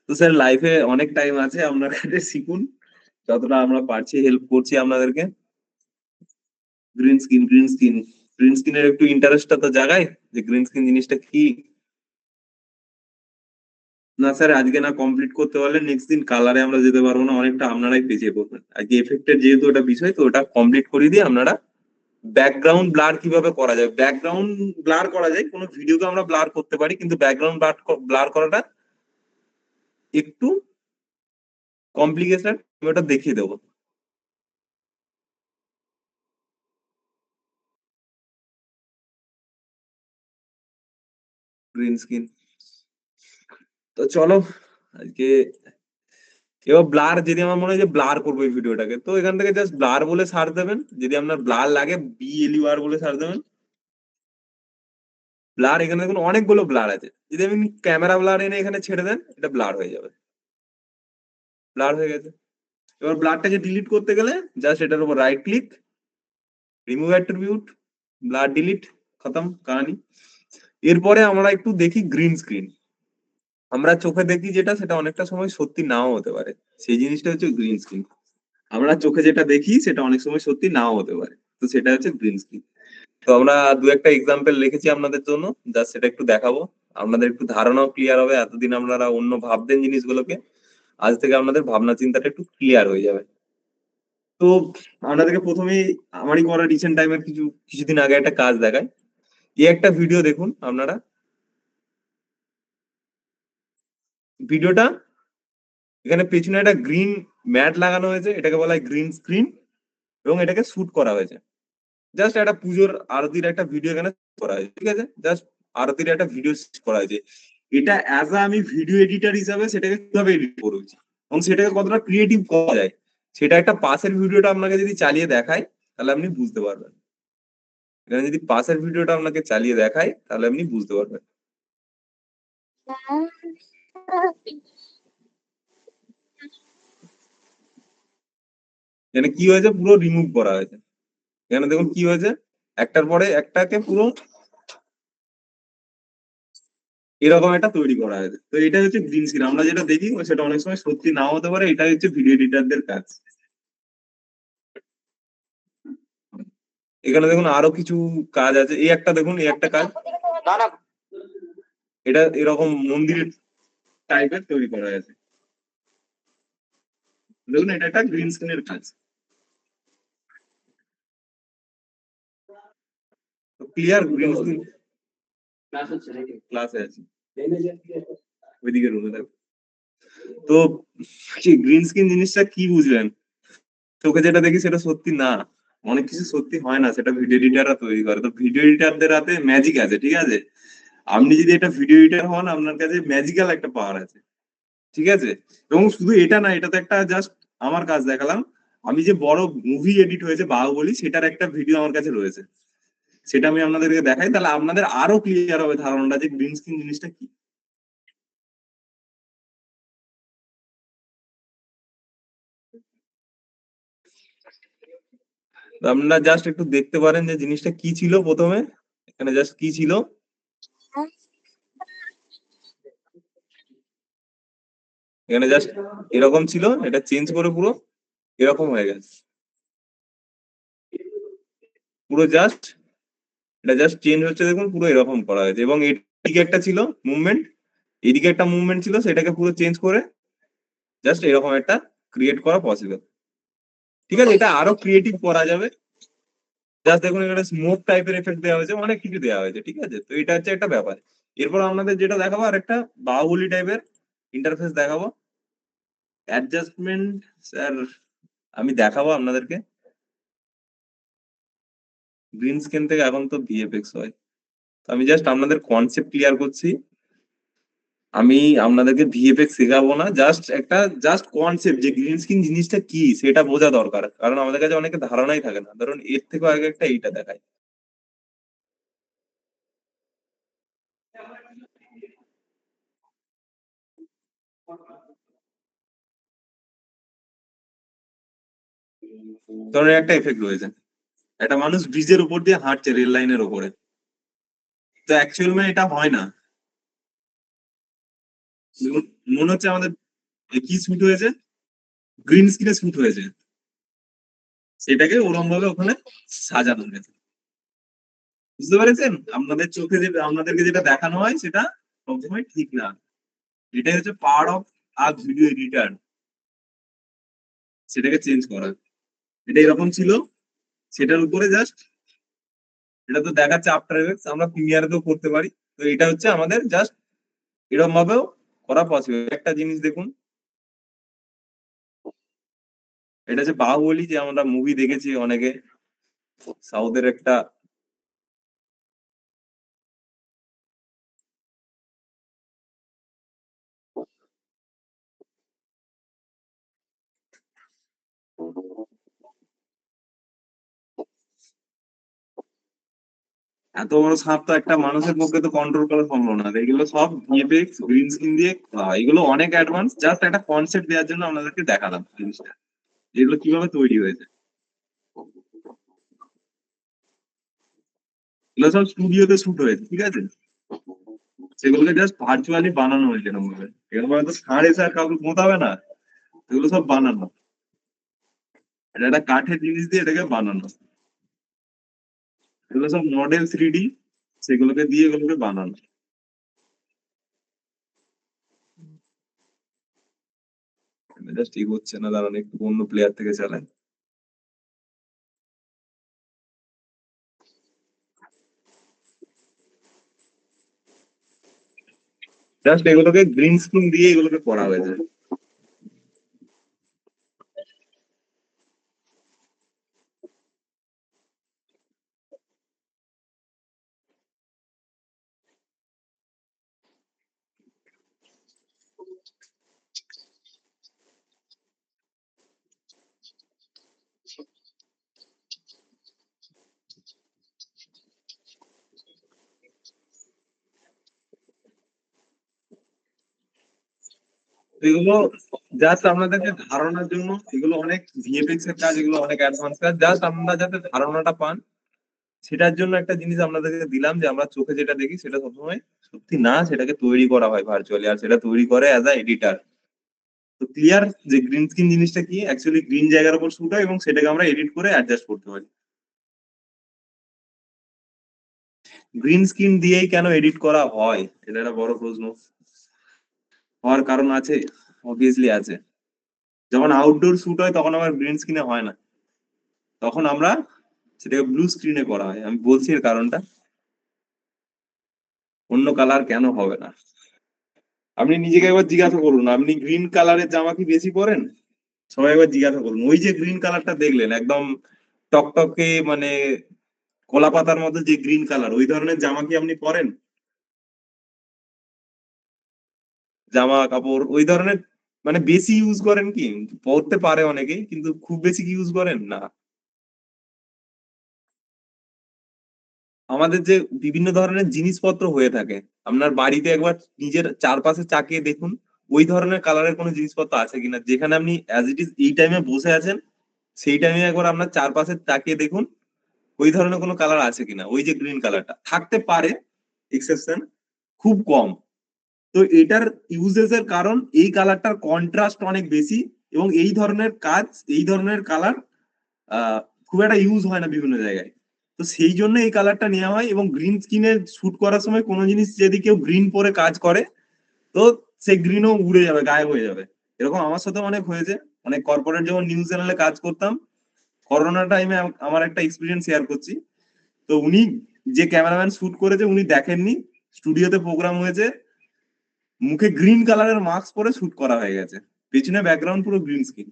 Speaker 1: তো স্যার লাইফে অনেক টাইম আছে, আপনার কাছে শিখুন, যতটা আমরা পারছি হেল্প করছি আপনাদেরকে। Green screen, green screen, green স্ক্রিনের একটু ইন্টারেস্টটা তো জাগায়, যে গ্রিন স্ক্রিন জিনিসটা কি। না স্যার, আজকে না কমপ্লিট করতে পারলে নেক্সট দিন কালারে আমরা যেতে পারবো না, অনেকটা আপনারাই পিছিয়ে পড়বেন। আজকে এফেক্টের যেহেতু ওটা বিষয়, তো ওটা কমপ্লিট করে দিয়ে আপনারা ব্যাকগ্রাউন্ড ব্লার কিভাবে করা যায়, ব্যাকগ্রাউন্ড ব্লার করা যায়, কোনো ভিডিওকে আমরা ব্লার করতে পারি, কিন্তু ব্যাকগ্রাউন্ড ব্লার করাটা একটু কমপ্লিকেশন, আমি ওটা দেখিয়ে দেবো। গ্রিন স্ক্রিন, তো চলো আজকে এবার ব্লার, যদি আমার মনে হয় যে ব্লার করবো এই ভিডিওটাকে, তো এখান থেকে জাস্ট ব্লার বলে সার্চ দেবেন, যদি আপনার ব্লার লাগে BLUR বলে সার্চ দেবেন। ব্লার, এখানে দেখুন অনেকগুলো ব্লার আছে, যদি আপনি ক্যামেরা ব্লার এনে এখানে ছেড়ে দেন, এটা ব্লার হয়ে যাবে। ব্লার হয়ে গেছে। এবার ব্লারটাকে ডিলিট করতে গেলে জাস্ট এটার উপর right click, remove attribute, blur delete, খতম কাহানি। এরপরে আমরা একটু দেখি গ্রিন স্ক্রিন। আমরা চোখে দেখি যেটা, সেটা অনেকটা সময় সত্যি নাও হতে পারে, সেই জিনিসটা হচ্ছে গ্রিন স্ক্রিন। আমরা চোখে যেটা দেখি সেটা অনেক সময় সত্যি নাও হতে পারে, তো সেটা হচ্ছে গ্রিন স্ক্রিন। তো আমরা দু একটা এক্সাম্পল লিখেছি আপনাদের জন্য, জাস্ট সেটা একটু দেখাবো, আপনাদের একটু ধারণাও ক্লিয়ার হবে। এতদিন আপনারা অন্য ভাবতেন জিনিসগুলোকে, আজ থেকে আপনাদের ভাবনা চিন্তাটা একটু ক্লিয়ার হয়ে যাবে। তো আপনাদেরকে প্রথমেই আমারই করা রিসেন্ট টাইমের কিছুদিন আগে একটা কাজ দেখায়। এই একটা ভিডিও দেখুন আপনারা, ভিডিওটা এখানে পেছনে একটা গ্রিন ম্যাট লাগানো হয়েছে, এটাকে বলা হয় গ্রিন স্ক্রিন, এবং এটাকে শুট করা হয়েছে। জাস্ট একটা পুজোর আরতির একটা ভিডিও এখানে করা হয়েছে, ঠিক আছে, জাস্ট আরতির একটা ভিডিও করা হয়েছে। এটা অ্যাজ আ আমি ভিডিও এডিটর হিসাবে সেটাকে কিভাবে এডিট করেছি এবং সেটাকে কতটা ক্রিয়েটিভ করা যায়, সেটা একটা পাশের ভিডিওটা আপনাকে যদি চালিয়ে দেখায়, তাহলে আপনি বুঝতে পারবেন। এখানে যদি পাশের ভিডিওটা আপনাকে চালিয়ে দেখায়, তাহলে আপনি বুঝতে পারবেন। এখানে কি হয়েছে, পুরো রিমুভ করা হয়েছে। এখানে দেখুন কি হয়েছে, একটার পরে একটাকে পুরো এরকম একটা তৈরি করা হয়েছে। তো এটা হচ্ছে গ্রিন স্ক্রিন। আমরা যেটা দেখি সেটা অনেক সময় সত্যি নাও হতে পারে, এটা হচ্ছে ভিডিও এডিটারদের কাজ। এখানে দেখুন আরো কিছু কাজ আছে, এই একটা দেখুন, এই একটা কাজ, এটা এরকম মন্দির টাইপের তৈরি করা হয়েছে। দেখুন এটা একটা গ্রিন স্ক্রিনের কাজ। তো ক্লিয়ার গ্রিন স্ক্রিন ক্লাসে আছে, ওইদিকে রুমে দেখো। তো গ্রিন স্ক্রিন জিনিসটা কি বুঝলেন? চোখে যেটা দেখি সেটা সত্যি না, অনেক কিছু সত্যি হয় না, সেটা ভিডিও এডিটাররা তৈরি করে। তো ভিডিও এডিটারদের হাতে ম্যাজিক আছে, ঠিক আছে। আপনি যদি একটা ভিডিও এডিটার হন, আপনার কাছে ম্যাজিক্যাল একটা পাওয়ার আছে, ঠিক আছে। এবং শুধু এটা না, এটা তো একটা জাস্ট আমার কাজ দেখালাম। আমি যে বড় মুভি এডিট হয়েছে বাহুবলী, সেটার একটা ভিডিও আমার কাছে রয়েছে, সেটা আমি আপনাদেরকে দেখাই, তাহলে আপনাদের আরো ক্লিয়ার হবে ধারণাটা যে গ্রিন স্ক্রিন জিনিসটা কি। তো আপনারা জাস্ট একটু দেখতে পারেন যে জিনিসটা কি ছিল প্রথমে, এখানে জাস্ট কি ছিল, এখানে জাস্ট এরকম ছিল, এটা চেঞ্জ করে পুরো এরকম হয়ে গেছে, পুরো জাস্ট এটা জাস্ট চেঞ্জ হচ্ছে, দেখুন পুরো এরকম করা হয়েছে। এবং এদিকে একটা ছিল মুভমেন্ট, এদিকে একটা মুভমেন্ট ছিল, সেটাকে পুরো চেঞ্জ করে জাস্ট এরকম একটা ক্রিয়েট করা পসিবল, ঠিক আছে। এটা আরো ক্রিয়েটিভ করা যাবে। জাস্ট দেখুন এখানে স্মোক টাইপের এফেক্ট দেওয়া হয়েছে, অনেক কিছু দেওয়া হয়েছে, ঠিক আছে। তো এটা হচ্ছে একটা ব্যাপার। এরপর আপনাদের যেটা দেখাবো, আর একটা বাহুবলী টাইপের ইন্টারফেস দেখাবো। অ্যাডজাস্টমেন্ট স্যার, আমি দেখাবো আপনাদেরকে। গ্রিন স্ক্রিন থেকে এখন তো ভিএফএক্স হয়। তো আমি জাস্ট আপনাদের কনসেপ্ট ক্লিয়ার করছি। আমি আপনাদেরকে ভিএফএক্স শেখাবো না, জাস্ট কনসেপ্ট যে গ্রিন স্ক্রিন জিনিসটা কি সেটা বোঝা দরকার, কারণ আমাদের কাছে অনেকে ধারণাই থাকে না। ধরুন এর থেকেও আগে একটা এইটা দেখায়। ধরুন একটা এফেক্ট রয়েছে, একটা মানুষ ব্রিজের উপর দিয়ে হাঁটছে রেল লাইনের উপরে। তো অ্যাকচুয়াল এটা হয় না। মনে হচ্ছে আমাদের কি শুট হয়েছে, গ্রিন স্ক্রিনে শুট হয়েছে, সেটাকে ওরম ভাবে ওখানে সাজানো হয়েছে। বুঝতে পেরেছেন? আপনাদের চোখে যে আপনাদেরকে যেটা দেখানো হয় সেটা সবসময় ঠিক না। এটাই হচ্ছে power of a video editor, সেটাকে চেঞ্জ করা। এটা এরকম ছিল, সেটার উপরে জাস্ট এটা তো দেখাচ্ছে আফটার এফেক্টস, আমরা প্রিমিয়ারেতেও করতে পারি। তো এটা হচ্ছে আমাদের জাস্ট এরকম ভাবেও করা পসিবল। একটা জিনিস দেখুন, এটা যে বাহুবলী, যে আমরা মুভি দেখেছি অনেকে, সাউথের একটা। এত বড় সাপ তো একটা মানুষের পক্ষে তো কন্ট্রোল করা সম্ভব না। এগুলো সব ভিএফএক্স গ্রিন স্ক্রিন দিয়ে করা হয়। এগুলো অনেক অ্যাডভান্স, জাস্ট একটা কনসেপ্ট দেওয়ার জন্য আপনাদেরকে দেখালাম জিনিসটা, এগুলো কিভাবে তৈরি হয়েছে। এগুলো সব স্টুডিওতে শুট হয়েছে, ঠিক আছে? সেগুলোকে জাস্ট ভার্চুয়ালি বানানো হয়েছে এরকম ভাবে। এরকম ভাবে তো ষাঁড় এসে আর কাউকে পোঁতাবে না, এগুলো সব বানানো। এটা একটা কাঠের জিনিস দিয়ে এটাকে বানানো। এগুলো সব মডেল 3D, সেগুলোকে দিয়ে এগুলোকে বানানো। জাস্ট ঠিক হচ্ছে না, দাঁড়ান একটু অন্য প্লেয়ার থেকে চালাই। জাস্ট এগুলোকে গ্রিন স্ক্রিন দিয়ে এগুলোকে করা হয়েছে। এগুলো জাস্ট আপনাদেরকে ধারণার জন্য, এগুলো অনেক ভিএফএক্স এর কাজ, এগুলো অনেক অ্যাডভান্স কাজ, জাস্ট আপনারা যাতে ধারণাটা পান সেটার জন্য একটা জিনিস আপনাদেরকে দিলাম, যে আমরা চোখে যেটা দেখি সেটা সবসময় সত্যি না, সেটাকে তৈরি করা হয় ভার্চুয়ালি, আর সেটা তৈরি করে অ্যাজ আ এডিটার। তো ক্লিয়ার যে গ্রিন স্ক্রিন জিনিসটা কি, অ্যাকচুয়ালি গ্রিন জায়গার উপর শুট হয় এবং সেটাকে আমরা এডিট করে অ্যাডজাস্ট করতে পারি। গ্রিন স্ক্রিন দিয়েই কেন এডিট করা হয়, এটা একটা বড় প্রশ্ন। হওয়ার কারণ আছে, অবভিয়াসলি আছে। যখন আউটডোর শুট হয় তখন আবার গ্রিন স্ক্রিনে হয় না, তখন আমরা সেটাকে ব্লু স্ক্রিনে করা হয়। আমি বলছি এর কারণটা, অন্য কালার কেন হবে না। আপনি নিজেকে একবার জিজ্ঞাসা করুন, আপনি গ্রিন কালারের জামা কি বেশি পরেন? সবাই একবার জিজ্ঞাসা করুন, ওই যে গ্রিন কালারটা দেখলেন একদম টকটকে, কলা পাতার মধ্যে যে গ্রিন কালার, ওই ধরনের জামা কি আপনি পরেন? জামা কাপড় ওই ধরনের বেশি ইউজ করেন কি? পরতে পারে অনেকেই, কিন্তু খুব বেশি কি ইউজ করেন না। আমাদের যে বিভিন্ন ধরনের জিনিসপত্র হয়ে থাকে, আপনার বাড়িতে একবার নিজের চারপাশে চাকিয়ে দেখুন, ওই ধরনের কালারের কোনো জিনিসপত্র আছে কিনা, যেখানে আপনি অ্যাজ ইট ইজ এই টাইমে বসে আছেন, সেই টাইমে একবার আপনার চারপাশে তাকিয়ে দেখুন ওই ধরনের কোনো কালার আছে কিনা। ওই যে গ্রিন কালারটা থাকতে পারে, এক্সেপশন, খুব কম। তো এটার ইউজেস এর কারণ এই কালারটার কন্ট্রাস্ট অনেক বেশি, এবং এই ধরনের কাজ, এই ধরনের কালার খুব একটা ইউজ হয় না বিভিন্ন জায়গায়। তো সেই জন্য এই কালারটা নেওয়া হয়, এবং গ্রিন স্কিনে শুট করার সময় কোনো জিনিস যদি কেউ গ্রিন পরে কাজ করে, তো সেই গ্রিনও উড়ে যাবে, গায়েব হয়ে যাবে। এরকম আমার সাথে অনেক হয়েছে। অনেক কর্পোরেট যখন নিউজ চ্যানেলে কাজ করতাম, করোনা টাইমে আমার একটা এক্সপিরিয়েন্স শেয়ার করছি। তো উনি, যে ক্যামেরাম্যান শুট করেছে উনি দেখেননি, স্টুডিওতে প্রোগ্রাম হয়েছে, মুখে গ্রিন কালারের মাস্ক পরে শুট করা হয়ে গেছে, পেছনে ব্যাকগ্রাউন্ড পুরো গ্রিন স্ক্রিন।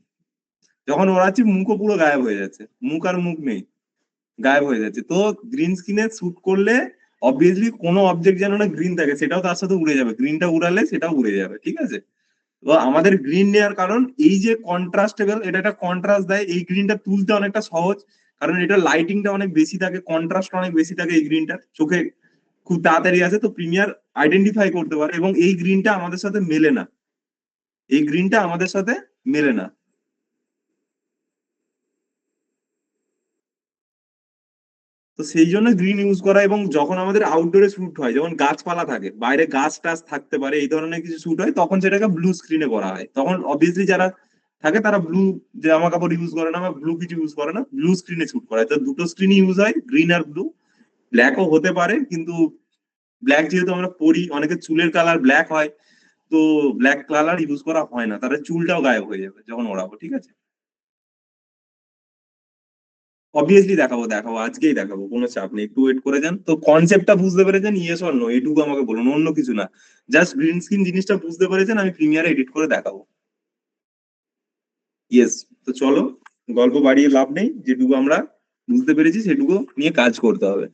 Speaker 1: যখন ওড়াচ্ছি মুখও পুরো গায়েব হয়ে যাচ্ছে, মুখ আর মুখ নেই, গায়েব হয়ে যাচ্ছে। তো গ্রিন স্ক্রিনে শুট করলে অবভিয়াসলি কোনো অবজেক্ট যেন না গ্রিন থাকে সেটাও তার সাথে উড়ে যাবে, গ্রিনটা উড়ালে সেটাও উড়ে যাবে, ঠিক আছে? তো আমাদের গ্রিন নেওয়ার কারণ এই যে কন্ট্রাস্টেবল, এটা একটা কন্ট্রাস্ট দেয়, এই গ্রিনটা তুলতে অনেকটা সহজ, কারণ এটা লাইটিংটা অনেক বেশি থাকে, কন্ট্রাস্ট অনেক বেশি থাকে, এই গ্রিনটা চোখে খুব তাড়াতাড়ি আসে, তো প্রিমিয়ার আইডেন্টিফাই করতে পারে। এবং এই গ্রিনটা আমাদের সাথে মেলে না, এই গ্রিনটা আমাদের সাথে মেলে না। তো সেই জন্য গ্রিন ইউজ করা। এবং যখন আমাদের আউটডোরে শুট হয়, যখন গাছপালা থাকে, বাইরে গাছ টাছ থাকতে পারে, এই ধরনের কিছু শুট হয়, তখন সেটাকে ব্লু স্ক্রিনে করা হয়। তখন অবভিয়াসলি যারা থাকে তারা ব্লু জামা কাপড় ইউজ করে না বা ব্লু কিছু ইউজ করে না, ব্লু স্ক্রিনে শুট করা হয়। তো দুটো স্ক্রিনই ইউজ হয়, গ্রিন আর ব্লু। ব্ল্যাকও হতে পারে, কিন্তু ব্ল্যাক যেহেতু আমরা পরি, অনেকের চুলের কালার ব্ল্যাক হয়, তো ব্ল্যাক কালার ইউজ করা হয় না, তাদের চুলটাও গায়েব হয়ে যাবে যখন ওড়াবো, ঠিক আছে? অবভিয়াসলি দেখাবো, দেখাবো, আজকেই দেখাবো, কোনো চাপ নেই, একটু ওয়েট করে যান। তো কনসেপ্টটা বুঝতে পেরেছেন? ইয়েস অর নো এইটুকু আমাকে বলুন, অন্য কিছু না। জাস্ট গ্রিন স্ক্রিন জিনিসটা বুঝতে পেরেছেন, আমি প্রিমিয়ারে এডিট করে দেখাবো। ইয়েস। তো চলো, গল্প বাড়িয়ে লাভ নেই, যেটুকু আমরা বুঝতে পেরেছি সেটুকু নিয়ে কাজ করতে হবে।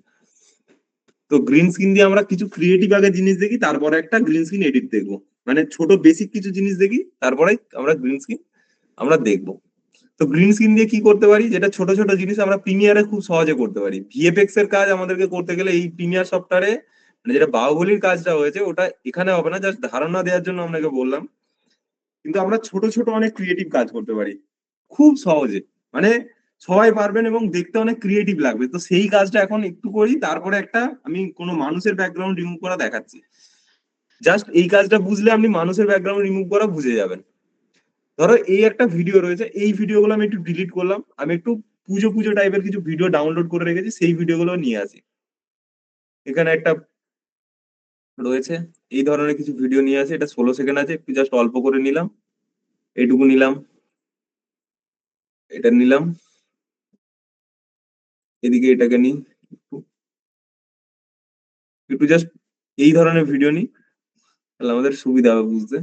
Speaker 1: তো গ্রিন স্ক্রিন দিয়ে আমরা কিছু ক্রিয়েটিভ আগে জিনিস দেখি, তারপরে একটা গ্রিন স্ক্রিন এডিট দেখবো। মানে ছোট বেসিক কিছু জিনিস দেখি, তারপরে আমরা গ্রিন স্ক্রিন আমরা দেখবো। তো গ্রিন স্ক্রিন দিয়ে কি করতে পারি, যেটা ছোট ছোট জিনিস আমরা প্রিমিয়ারে খুব সহজে করতে পারি। ভিএফএক্স এর কাজ আমাদেরকে করতে গেলে এই প্রিমিয়ার সফটওয়্যারে, মানে যেটা বাহুবলীর কাজটা হয়েছে ওটা এখানে হবে না, জাস্ট ধারণা দেওয়ার জন্য আপনাকে বললাম। কিন্তু আমরা ছোট ছোট অনেক ক্রিয়েটিভ কাজ করতে পারি খুব সহজে, মানে সবাই পারবেন এবং দেখতে অনেক ক্রিয়েটিভ লাগবে। তো সেই কাজটা এখন একটু করি, তারপরে একটা আমি কোনো মানুষের ব্যাকগ্রাউন্ড রিমুভ করা দেখাচ্ছি। জাস্ট এই কাজটা বুঝলে আপনি মানুষের ব্যাকগ্রাউন্ড রিমুভ করা বুঝে যাবেন। ধরো এই একটা ভিডিও রয়েছে, এই ভিডিওগুলো আমি একটু ডিলিট করলাম, আমি একটু পুজো পুজো টাইপের কিছু ভিডিও ডাউনলোড করে রেখেছি, সেই ভিডিওগুলো নিয়ে আসি। এখানে একটা রয়েছে, এই ধরনের কিছু ভিডিও নিয়ে আসি, এটা 16 সেকেন্ড আছে, একটু জাস্ট অল্প করে নিলাম, এইটুকু নিলাম, এটা নিলাম, এদিকে এটাকে নিই, একটু একটু জাস্ট এই ধরনের ভিডিও নিই, তাহলে আমাদের সুবিধা হবে বুঝতে।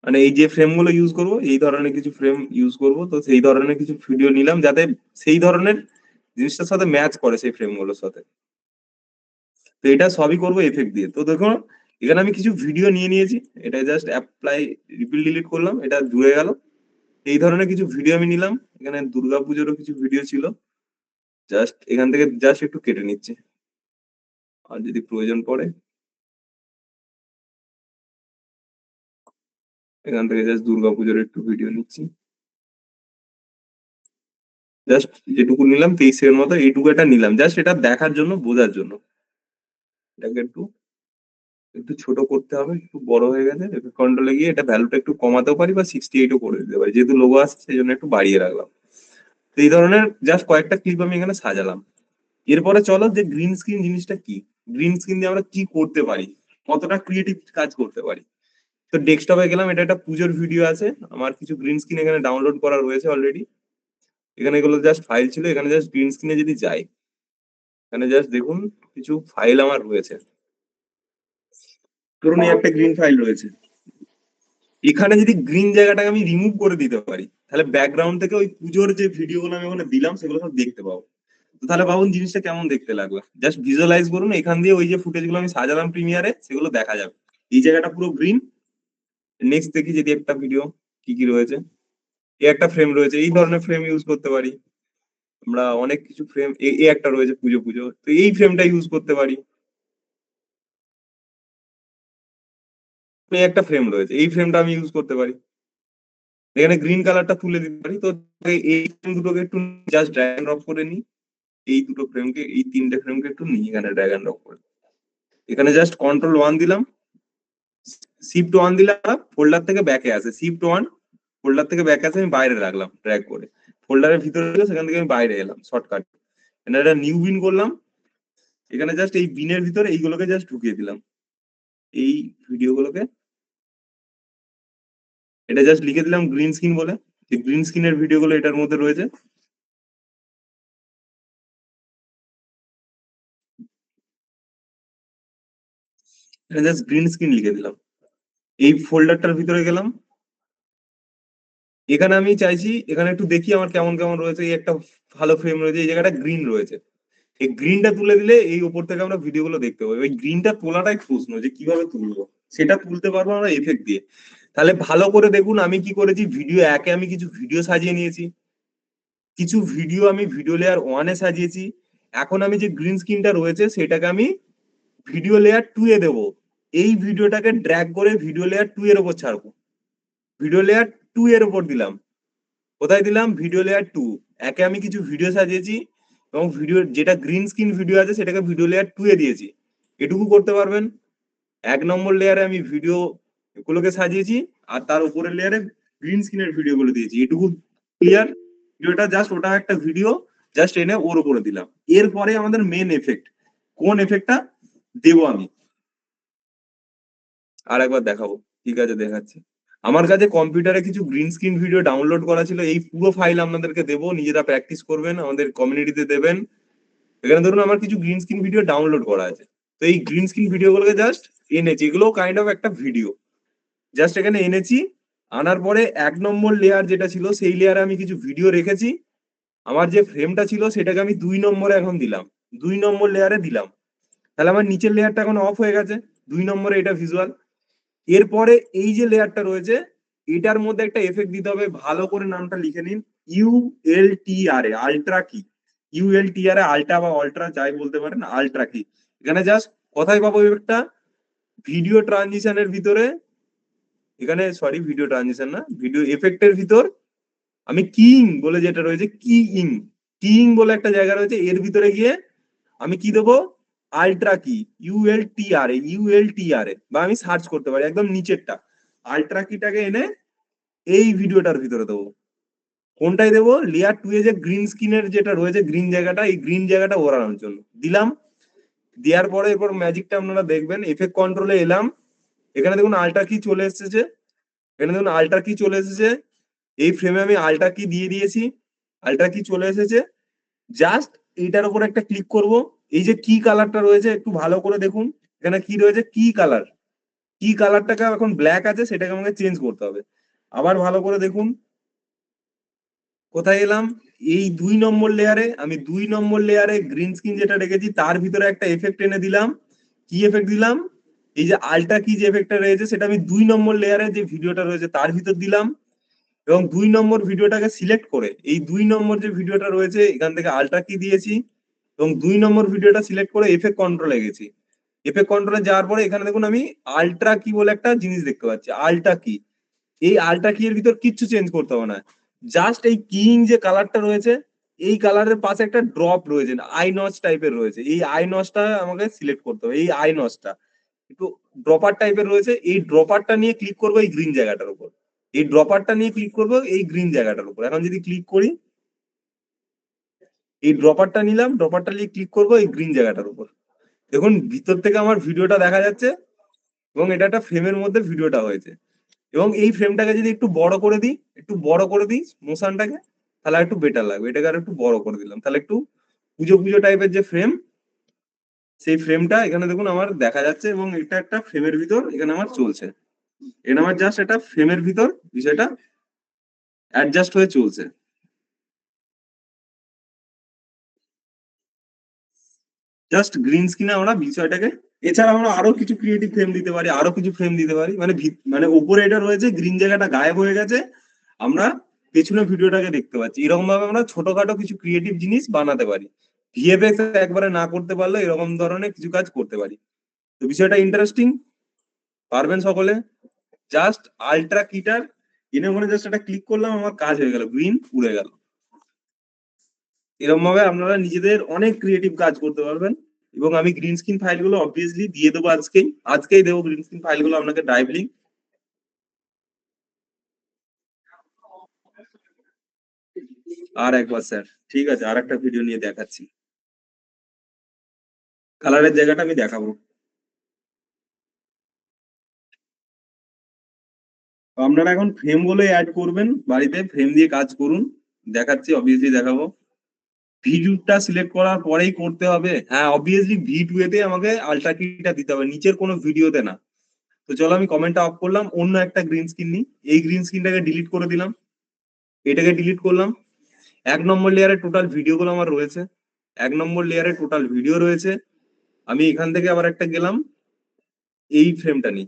Speaker 1: মানে এই যে ফ্রেম গুলো ইউজ করবো, এই ধরনের কিছু ফ্রেম ইউজ করবো, তো সেই ধরনের কিছু ভিডিও নিলাম যাতে সেই ধরনের জিনিসটার সাথে ম্যাচ করে সেই ফ্রেম গুলোর সাথে। তো এটা সবই করবো এফেক্ট দিয়ে। তো দেখুন, এখানে আমি কিছু ভিডিও নিয়ে নিয়েছি, এটা জাস্ট অ্যাপ্লাই, রিপিল ডিলিট করলাম, এটা জুড়ে গেল। এই ধরনের কিছু ভিডিও আমি নিলাম, এখানে দুর্গাপুজোরও কিছু ভিডিও ছিল, জাস্ট এখান থেকে জাস্ট একটু কেটে নিচ্ছি, আর যদি প্রয়োজন পড়ে এখান থেকে জাস্ট দুর্গাপুজোর একটু ভিডিও নিচ্ছি, জাস্ট যেটুকু নিলাম 23 সেকেন্ড মতো, এইটুকু এটা নিলাম জাস্ট এটা দেখার জন্য, বোঝার জন্য। এটাকে একটু একটু ছোট করতে হবে, একটু বড় হয়ে গেছে, কন্ট্রোলে গিয়ে এটা ভ্যালুটা একটু কমাতেও পারি বা 68ও করে দিতে পারি, যেহেতু লোগো আসছে সেই জন্য একটু বাড়িয়ে রাখলাম। তো এই ধরনের জাস্ট কয়েকটা ক্লিপ আমি এখানে সাজালাম। এরপরে চলো যে গ্রিন স্ক্রিন জিনিসটা কি, গ্রিন স্ক্রিন দিয়ে আমরা কি করতে পারি, কতটা ক্রিয়েটিভ কাজ করতে পারি। তো ডেস্কটপে গেলাম, এটা একটা পুজোর ভিডিও আছে, আমার কিছু গ্রিন স্ক্রিন এখানে ডাউনলোড করা রয়েছে অলরেডি। এখানে এগুলো জাস্ট ফাইল ছিল, এখানে জাস্ট গ্রিন স্ক্রিনে যদি যাই, এখানে জাস্ট দেখুন কিছু ফাইল আমার রয়েছে। ধরুন এই একটা গ্রিন ফাইল রয়েছে, এখানে যদি গ্রিন জায়গাটাকে আমি রিমুভ করে দিতে পারি, তাহলে ব্যাকগ্রাউন্ড থেকে ওই পুজোর যে ভিডিও গুলো আমি ওখানে দিলাম সেগুলো সব দেখতে পাবো। তো তাহলে ভাবুন জিনিসটা কেমন দেখতে লাগবে, জাস্ট ভিজুয়ালাইজ করুন, এখান দিয়ে ওই যে ফুটেজ গুলো আমি সাজালাম প্রিমিয়ারে সেগুলো দেখা যাবে। এই জায়গাটা পুরো গ্রিন। নেক্সট দেখি যদি একটা ভিডিও কি কি রয়েছে, এই একটা ফ্রেম রয়েছে, এই ধরনের ফ্রেম ইউজ করতে পারি আমরা অনেক কিছু ফ্রেম। এই একটা রয়েছে পুজো পুজো, তো এই ফ্রেমটা ইউজ করতে পারি। এই একটা ফ্রেম রয়েছে, এই ফ্রেমটা আমি ইউজ করতে পারি, এখানে গ্রিন কালারটা তুলে দিতে পারি। তো এই ফ্রেম দুটোকে একটু জাস্ট ড্র্যাগ এন্ড ড্রপ করে নিই, এই দুটো ফ্রেমকে, এই তিনটে ফ্রেমকে একটু নিই এখানে ড্র্যাগ এন্ড ড্রপ করে, এখানে জাস্ট কন্ট্রোল 1 দিলাম, শিফট 1 দিলাম, ফোল্ডার থেকে ব্যাকে আসে, শিফট 1, ফোল্ডার থেকে ব্যাকে আসে, আমি বাইরে রাখলাম ড্র্যাগ করে, ফোল্ডারের ভিতরে ছিল, সেখান থেকে আমি বাইরে এলাম শর্টকাট, এখানে একটা নিউ বিন করলাম, এখানে জাস্ট এই বিনের ভিতরে এইগুলোকে জাস্ট ঢুকিয়ে দিলাম, এই ভিডিও গুলোকে, এটা জাস্ট লিখে দিলাম গ্রিন স্ক্রিন বলে, এই গ্রিন স্ক্রিনের ভিডিও গুলো এটার মধ্যে রয়েছে। জাস্ট গ্রিন স্ক্রিন লিখে দিলাম, এই ফোল্ডারটার ভিতরে গেলাম। এখানে আমি চাইছি এখানে একটু দেখি আমার কেমন কেমন রয়েছে, এই একটা ভালো ফ্রেম রয়েছে, এই জায়গাটা গ্রিন রয়েছে, এই গ্রিনটা তুলে দিলে এই উপর থেকে আমরা ভিডিওগুলো দেখতে পাবো। ওই গ্রিনটা তোলাটাই প্রশ্ন, যে কিভাবে তুলবো, সেটা তুলতে পারবো আমরা এফেক্ট দিয়ে। তাহলে ভালো করে দেখুন আমি কি করেছি, ভিডিও একে আমি কিছু ভিডিও সাজিয়ে নিয়েছি, কিছু ভিডিও আমি ভিডিও লেয়ার ওয়ানে সাজিয়েছি। এখন আমি যে গ্রিন স্ক্রিনটা রয়েছে সেটাকে আমি ভিডিও লেয়ার টু এ দেবো। এই ভিডিওটাকে ড্র্যাগ করে ভিডিও লেয়ার টু এর উপর ছাড়বো, ভিডিও লেয়ার টু এর উপর দিলাম। কোথায় দিলাম? Video layer two. একে আমি কিছু ভিডিও সাজিয়েছি এবং ভিডিও যেটা গ্রিন স্ক্রিন ভিডিও আছে সেটাকে ভিডিও লেয়ার টু এ দিয়েছি। এটুকু করতে পারবেন। ১ নম্বর লেয়ারে আমি ভিডিও গুলোকে সাজিয়েছি, আর তার উপরের লেয়ারে গ্রিন স্ক্রিনের ভিডিও গুলো দিয়েছি। এটুকু ক্লিয়ার? ভিডিওটা জাস্ট ওটা একটা ভিডিও, জাস্ট এনে ওর উপরে দিলাম। এরপরে আমাদের মেন এফেক্ট, কোন এফেক্টটা দেবো আমি আর একবার দেখাবো। ঠিক আছে, দেখাচ্ছি। আমার কাছে কম্পিউটারে কিছু গ্রিন স্ক্রিন ভিডিও ডাউনলোড করা ছিল, এই পুরো ফাইল আপনাদেরকে দেবো, নিজেরা প্র্যাকটিস করবেন, আমাদের কমিউনিটিতে দেবেন। এখানে ধরুন আমার কিছু গ্রিন স্ক্রিন ভিডিও ডাউনলোড করা আছে, তো এই গ্রিন স্ক্রিন ভিডিও গুলোকে জাস্ট এনেছি, এগুলো কাইন্ড অফ একটা ভিডিও, জাস্ট এখানে এনেছি। আনার পরে ১ নম্বর লেয়ার যেটা ছিল সেই লেয়ারে আমি কিছু ভিডিও রেখেছি। আমার যে ফ্রেমটা ছিল সেটাকে আমি ২ নম্বরে এখন দিলাম, ২ নম্বর লেয়ারে দিলাম। তাহলে আমার নিচের লেয়ারটা এখন অফ হয়ে গেছে, ২ নম্বরে এটা ভিজুয়াল। এরপরে এই যে লেয়ারটা রয়েছে এটার মধ্যে একটা এফেক্ট দিতে হবে, ভালো করে নামটা লিখে নিন, ULTRA, আল্ট্রা কি। ULTRA, আল্ট্রা বা অল্ট্রা যাই বলতে পারেন, আল্ট্রা কি। এখানে জাস্ট কোথায় পাবো এফেক্টটা? ভিডিও ট্রানজিশনের ভিতরে, এখানে সরি ভিডিও ট্রানজিশন না, ভিডিও এফেক্টের ভিতর আমি কিং বলে যেটা রয়েছে, কিং, কিং বলে একটা জায়গা রয়েছে, এর ভিতরে গিয়ে আমি কি দেবো? আল্ট্রা কি, ULTRA, বা আমি সার্চ করতে পারি একদম নিচেরটা, আল্ট্রা কিটাকে এনে এই ভিডিওটার ভিতরে দেবো। কোনটাই দেবো? লেয়ার টু এ যে গ্রিন স্ক্রিনের যেটা রয়েছে, গ্রিন জায়গাটা, এই গ্রিন জায়গাটা ওড়ানোর জন্য দিলাম। দেওয়ার পরে এরপর ম্যাজিকটা আপনারা দেখবেন, এফেক্ট কন্ট্রোলে এলাম, এখানে দেখুন আল্ট্রা কি চলে এসেছে, এখানে দেখুন আল্ট্রা কি চলে এসেছে, এই ফ্রেমে আমি আল্ট্রা কি দিয়ে দিয়েছি, আল্ট্রা কি চলে এসেছে। জাস্ট এইটার উপর একটা ক্লিক করব, এই যে কি কালারটা রয়েছে একটু ভালো করে দেখুন, এখানে কি রয়েছে? কি কালার। কি কালারটাকে এখন ব্ল্যাক আছে, সেটাকে আমাকে চেঞ্জ করতে হবে। আবার ভালো করে দেখুন, কোথায় এলাম? এই ২ নম্বর লেয়ারে, আমি ২ নম্বর লেয়ারে গ্রিন স্ক্রিন যেটা রেখেছি তার ভিতরে একটা এফেক্ট এনে দিলাম। কি এফেক্ট দিলাম? এই যে আল্ট্রা কি যে এফেক্টটা রয়েছে সেটা আমি ২ নম্বর লেয়ারে যে ভিডিওটা রয়েছে তার ভিতর দিলাম, এবং ২ নম্বর ভিডিওটাকে সিলেক্ট করে এই ২ নম্বর যে ভিডিওটা রয়েছে এখান থেকে আল্ট্রা কি দিয়েছি, এবং ২ নম্বর ভিডিওটা সিলেক্ট করে এফেক্ট কন্ট্রোলে গেছি। এফেক্ট কন্ট্রোলে যাওয়ার পরে এখানে দেখুন আমি আল্ট্রা কি বলে একটা জিনিস দেখতে পাচ্ছি, আল্ট্রা কি। এই আল্ট্রা কি এর ভিতর কিচ্ছু চেঞ্জ করতে হবে না, জাস্ট এই কিং যে কালারটা রয়েছে এই কালারের পাশে একটা ড্রপ রয়েছে, আই নচ টাইপের রয়েছে, এই আই নচটা আমাকে সিলেক্ট করতে হবে। এই আই নচটা একটু ড্রপার টাইপের রয়েছে, এই ড্রপারটা নিয়ে ক্লিক করবো এই গ্রিন জায়গাটার উপর, এই ড্রপারটা নিয়ে ক্লিক করবো এই গ্রিন জায়গাটার উপর। এখন যদি ক্লিক করি, এই ড্রপারটা নিলাম, ড্রপারটা নিয়ে ক্লিক করবো এই গ্রিন জায়গাটার উপর। দেখুন ভিতর থেকে আমার ভিডিওটা দেখা যাচ্ছে, এবং এটা একটা ফ্রেমের মধ্যে ভিডিওটা হয়েছে। এবং এই ফ্রেমটাকে যদি একটু বড় করে দিই, একটু বড় করে দিই মোশনটাকে, তাহলে একটু বেটার লাগবে। এটাকে আর একটু বড় করে দিলাম, তাহলে একটু পুজো পুজো টাইপের যে ফ্রেম, সেই ফ্রেমটা এখানে দেখুন আমার দেখা যাচ্ছে, এবং এটা একটা ফ্রেমের ভিতর এখানে আমার চলছে। এটা আমার জাস্ট একটা ফ্রেমের ভিতর বিষয়টা অ্যাডজাস্ট হয়ে চলছে। জাস্ট গ্রিন স্ক্রিনে আমরা বিষয়টাকে, এছাড়া আমরা আরো কিছু ক্রিয়েটিভ ফ্রেম দিতে পারি, আরো কিছু ফ্রেম দিতে পারি, মানে মানে উপরে এটা রয়েছে, গ্রিন জায়গাটা গায়েব হয়ে গেছে, আমরা পেছনে ভিডিওটাকে দেখতে পাচ্ছি। এরকম ভাবে আমরা ছোটখাটো কিছু ক্রিয়েটিভ জিনিস বানাতে পারি। ভিএফএক্স একবারে না করতে পারলে এরকম ধরনের কিছু কাজ করতে পারি। তো বিষয়টা ইন্টারেস্টিং, পারবেন সকলে। জাস্ট আল্ট্রা কিটার এনে ওখানে জাস্ট একটা ক্লিক করলাম, আমার কাজ হয়ে গেল, গ্রিন উড়ে গেল। এরকম ভাবে আপনারা নিজেদের অনেক ক্রিয়েটিভ কাজ করতে পারবেন। এবং আমি গ্রিন স্ক্রিন ফাইলগুলো অবভিয়াসলি দিয়ে দেবো আজকেই, আজকেই দেবো গ্রিন স্ক্রিন ফাইলগুলো আপনাকে ড্রাইভ লিঙ্ক। আর একবার স্যার, ঠিক আছে, আর একটা ভিডিও নিয়ে দেখাচ্ছি, কালারের জায়গাটা আমি দেখাবো। তো আপনারা এখন ফ্রেম গুলো অ্যাড করবেন, বাড়িতে ফ্রেম দিয়ে কাজ করুন, দেখাচ্ছি, অবভিয়াসলি দেখাবো। V2 সিলেক্ট করার পরেই করতে হবে। হ্যাঁ, অবভিয়াসলি V2 আমাকে আল্ট্রা কিটা দিতে হবে, নিচের কোনো ভিডিওতে না। তো চলো আমি কমেন্টটা অফ করলাম, অন্য একটা গ্রিন স্ক্রিন নিই, এই গ্রিন স্ক্রিনটাকে ডিলিট করে দিলাম, এটাকে ডিলিট করলাম। 1 নম্বর লেয়ারে টোটাল ভিডিওগুলো আমার রয়েছে, 1 নম্বর লেয়ারে টোটাল ভিডিও রয়েছে। আমি এখান থেকে আবার একটা গেলাম, এই ফ্রেমটা নিই,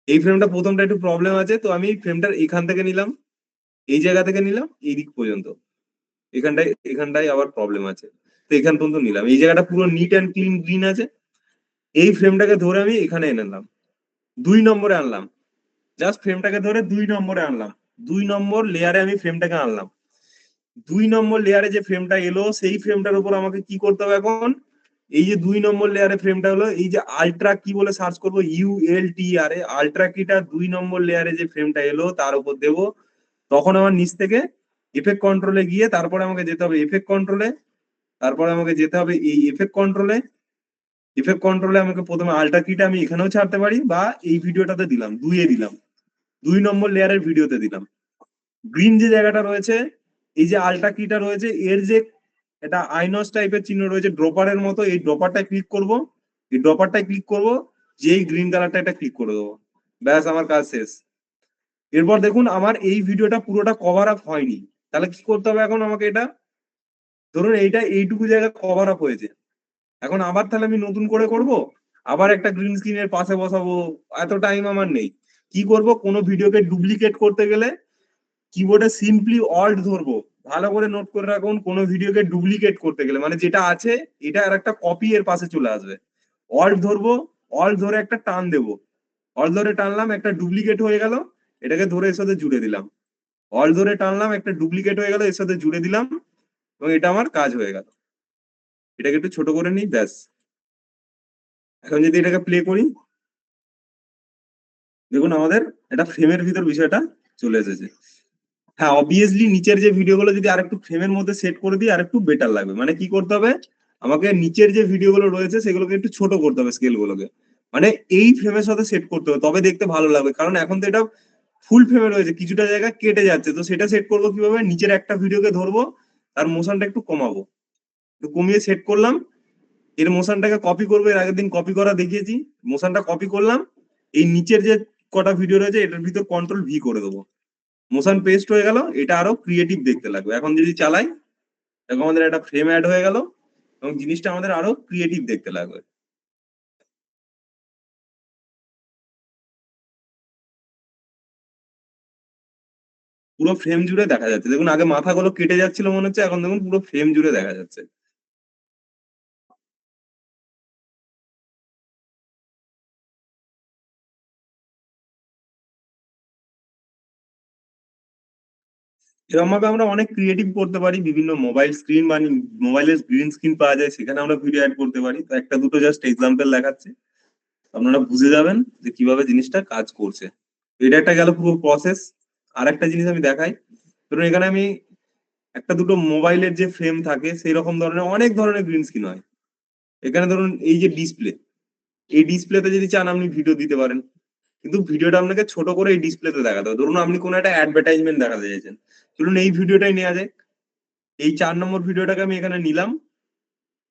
Speaker 1: এই ফ্রেমটা প্রথমটা একটু প্রবলেম আছে, তো আমি ফ্রেমটা এখান থেকে নিলাম, এই জায়গা থেকে নিলাম এই দিক পর্যন্ত, এখানটায় আবার প্রবলেম আছে, তো এখান পর্যন্ত নিলাম, এই জায়গাটা পুরো নিট অ্যান্ড ক্লিন গ্রিন আছে। এই ফ্রেমটাকে ধরে আমি এখানে এনেলাম, 2 নম্বরে আনলাম, জাস্ট ফ্রেমটাকে ধরে 2 নম্বরে আনলাম, 2 নম্বর লেয়ারে আমি ফ্রেমটাকে আনলাম। 2 নম্বর লেয়ারে যে ফ্রেমটা এলো, সেই ফ্রেমটার উপর আমাকে কি করতে হবে এখন, এই যে 2 নম্বর লেয়ারে ফ্রেমটা হলো, এই যে আল্ট্রা কি বলে সার্চ করবো, ULTR এ আল্ট্রা কিটা 2 নম্বর লেয়ারে যে ফ্রেমটা এলো তার উপর দেবো। তখন আমার নিচ থেকে এফেক্ট কন্ট্রোলে গিয়ে তারপরে আমাকে যেতে হবে এফেক্ট কন্ট্রোলে, তারপরে আমাকে যেতে হবে এই এফেক্ট কন্ট্রোলে, এফেক্ট কন্ট্রোলে আমাকে প্রথমে আল্ট্রা কিটা আমি এখানেও ছাড়তে পারি, বা এই ভিডিওটাতে দিলাম, 2-এ দিলাম, 2 নম্বর লেয়ারের ভিডিওতে দিলাম। গ্রিন যে জায়গাটা রয়েছে, এই যে আল্ট্রা কিটা রয়েছে, এর যে এটা আইনস টাইপের চিহ্ন রয়েছে ড্রপারের মতো, এই ড্রপারটা ক্লিক করব, এই ড্রপারটা ক্লিক করব, যেই গ্রিন কালারটা এটা ক্লিক করে দেবো, ব্যাস আমার কাজ শেষ। এরপর দেখুন আমার এই ভিডিওটা পুরোটা কভার আপ হয়নি, তাহলে কি করতে হবে এখন আমাকে, এটা ধরুন এইটা এইটুকু জায়গা কভার আপ হয়েছে, এখন আবার তাহলে আমি নতুন করে করব, আবার একটা গ্রিন স্ক্রিনের পাশে বসাবো, এত টাইম আমার নেই। কি করব, কোনো ভিডিওকে ডুপ্লিকেট করতে গেলে কিবোর্ডে সিম্পলি অল্ট ধরবো, ভালো করে নোট করে রাখুন, কোনো ভিডিওকে ডুপ্লিকেট করতে গেলে মানে যেটা আছে এটা আর একটা কপি এর পাশে চলে আসবে, অল্ট ধরবো, অল্ট ধরে একটা টান দেবো, অল্ট ধরে টানলাম একটা ডুপ্লিকেট হয়ে গেল, এটাকে ধরে এর সাথে জুড়ে দিলাম, অল্ট ধরে টানলাম একটা ডুপ্লিকেট হয়ে গেল, এর সাথে জুড়ে দিলাম, এবং এটা আমার কাজ হয়ে গেল। এটাকে একটু ছোট করে নিই, ব্যাস। এখন যদি এটাকে প্লে করি, দেখুন আমাদের এটা ফ্রেমের ভিতর বিষয়টা চলে এসেছে। হ্যাঁ, অবভিয়াসলি নিচের যে ভিডিওগুলো যদি আরেকটু ফ্রেমের মধ্যে সেট করে দিই আর একটু বেটার লাগবে, মানে কি করতে হবে, আমাকে নিচের যে ভিডিওগুলো রয়েছে সেগুলোকে একটু ছোট করতে হবে, স্কেল গুলোকে মানে এই ফ্রেমের সাথে সেট করতে হবে, তবে দেখতে ভালো লাগবে, কারণ এখন তো এটা ফুল ফ্রেমে রয়েছে, কিছুটা জায়গা কেটে যাচ্ছে, তো সেটা সেট করবো কিভাবে, নিচের একটা ভিডিওকে ধরবো, তার মোশনটা একটু কমাবো, একটু কমিয়ে সেট করলাম, এর মোশনটাকে কপি করবো, এর আগের দিন কপি করা দেখিয়েছি, মোশনটা কপি করলাম, এই নিচের যে কটা ভিডিও রয়েছে এটার ভিতর কন্ট্রোল V করে দেবো, মোশন পেস্ট হয়ে গেল, এটা আরো ক্রিয়েটিভ দেখতে লাগবে। এখন যদি চালাই, এখন আমাদের একটা ফ্রেম অ্যাড হয়ে গেল, এবং জিনিসটা আমাদের আরো ক্রিয়েটিভ দেখতে লাগবে। পুরো ফ্রেম জুড়ে দেখা যাচ্ছে, দেখুন আগে মাথাগুলো কেটে যাচ্ছিল মনে হচ্ছে, এখন দেখুন পুরো ফ্রেম জুড়ে দেখা যাচ্ছে। এরকম ভাবে আমরা অনেক ক্রিয়েটিভ করতে পারি, বিভিন্ন মোবাইল স্ক্রিন বা মোবাইলের গ্রিন স্ক্রিন পাওয়া যায়, সেখানে আমরা ভিডিও অ্যাড করতে পারি। তো একটা দুটো জাস্ট এক্সাম্পল দেখাচ্ছি, আপনারা বুঝে যাবেন যে কিভাবে জিনিসটা কাজ করছে। এটা একটা গেল পুরো প্রসেস। আর একটা জিনিস আমি দেখাই, ধরুন এখানে আমি একটা দুটো মোবাইলের যে ফ্রেম থাকে সেই রকম ধরনের অনেক ধরনের গ্রিন স্ক্রিন হয়। এখানে ধরুন এই যে ডিসপ্লে, এই ডিসপ্লেতে যদি চান আপনি ভিডিও দিতে পারেন, কিন্তু ভিডিওটা আপনাকে ছোট করে এই ডিসপ্লেতে দেখাতে হবে। ধরুন আপনি কোনো একটা অ্যাডভার্টাইজমেন্ট দেখাতে চাইছেন, চলুন এই ভিডিওটাই নেওয়া যায়, এই 4 নম্বর ভিডিওটাকে আমি এখানে নিলাম,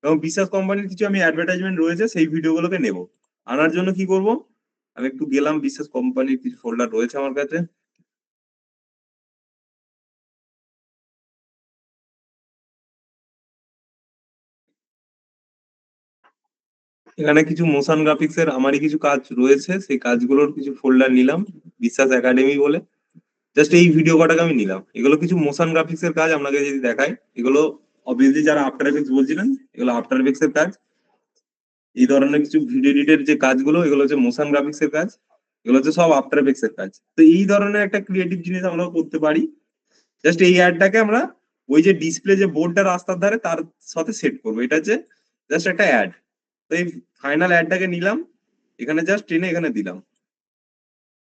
Speaker 1: এবং বিশ্বাস কোম্পানির কিছু আমি অ্যাডভার্টাইজমেন্ট রয়েছে সেই ভিডিওগুলোকে নেব। আনার জন্য কি করব, আমি একটু গেলাম, বিশ্বাস কোম্পানির কিছু ফোল্ডার রয়েছে আমার কাছে, এখানে কিছু মোশন গ্রাফিক্স এর আমারই কিছু কাজ রয়েছে, সেই কাজগুলোর কিছু ফোল্ডার নিলাম, বিশ্বাস একাডেমি বলে, জাস্ট এই ভিডিও কটাকে আমি নিলাম। এগুলো কিছু মোশন গ্রাফিক্স এর কাজ, আপনাকে যদি দেখাই, এগুলো অবভিয়াসলি যারা আফটার এফেক্টস বলছিলেন, এগুলো আফটার এফেক্টস এর কাজ। এই ধরনের কিছু ভিডিও এডিটের যে কাজগুলো, এগুলো হচ্ছে মোশন গ্রাফিক্স এর কাজ, এগুলো হচ্ছে সব আফটার এফেক্টস এর কাজ। তো এই ধরনের একটা ক্রিয়েটিভ জিনিস আমরা করতে পারি। জাস্ট এই অ্যাডটাকে আমরা ওই যে ডিসপ্লে যে বোর্ডটা রাস্তার ধারে তার সাথে সেট করবো, এটা হচ্ছে জাস্ট একটা অ্যাড। তো এই ফাইনাল অ্যাডটাকে নিলাম, এখানে জাস্ট টেনে এখানে দিলাম।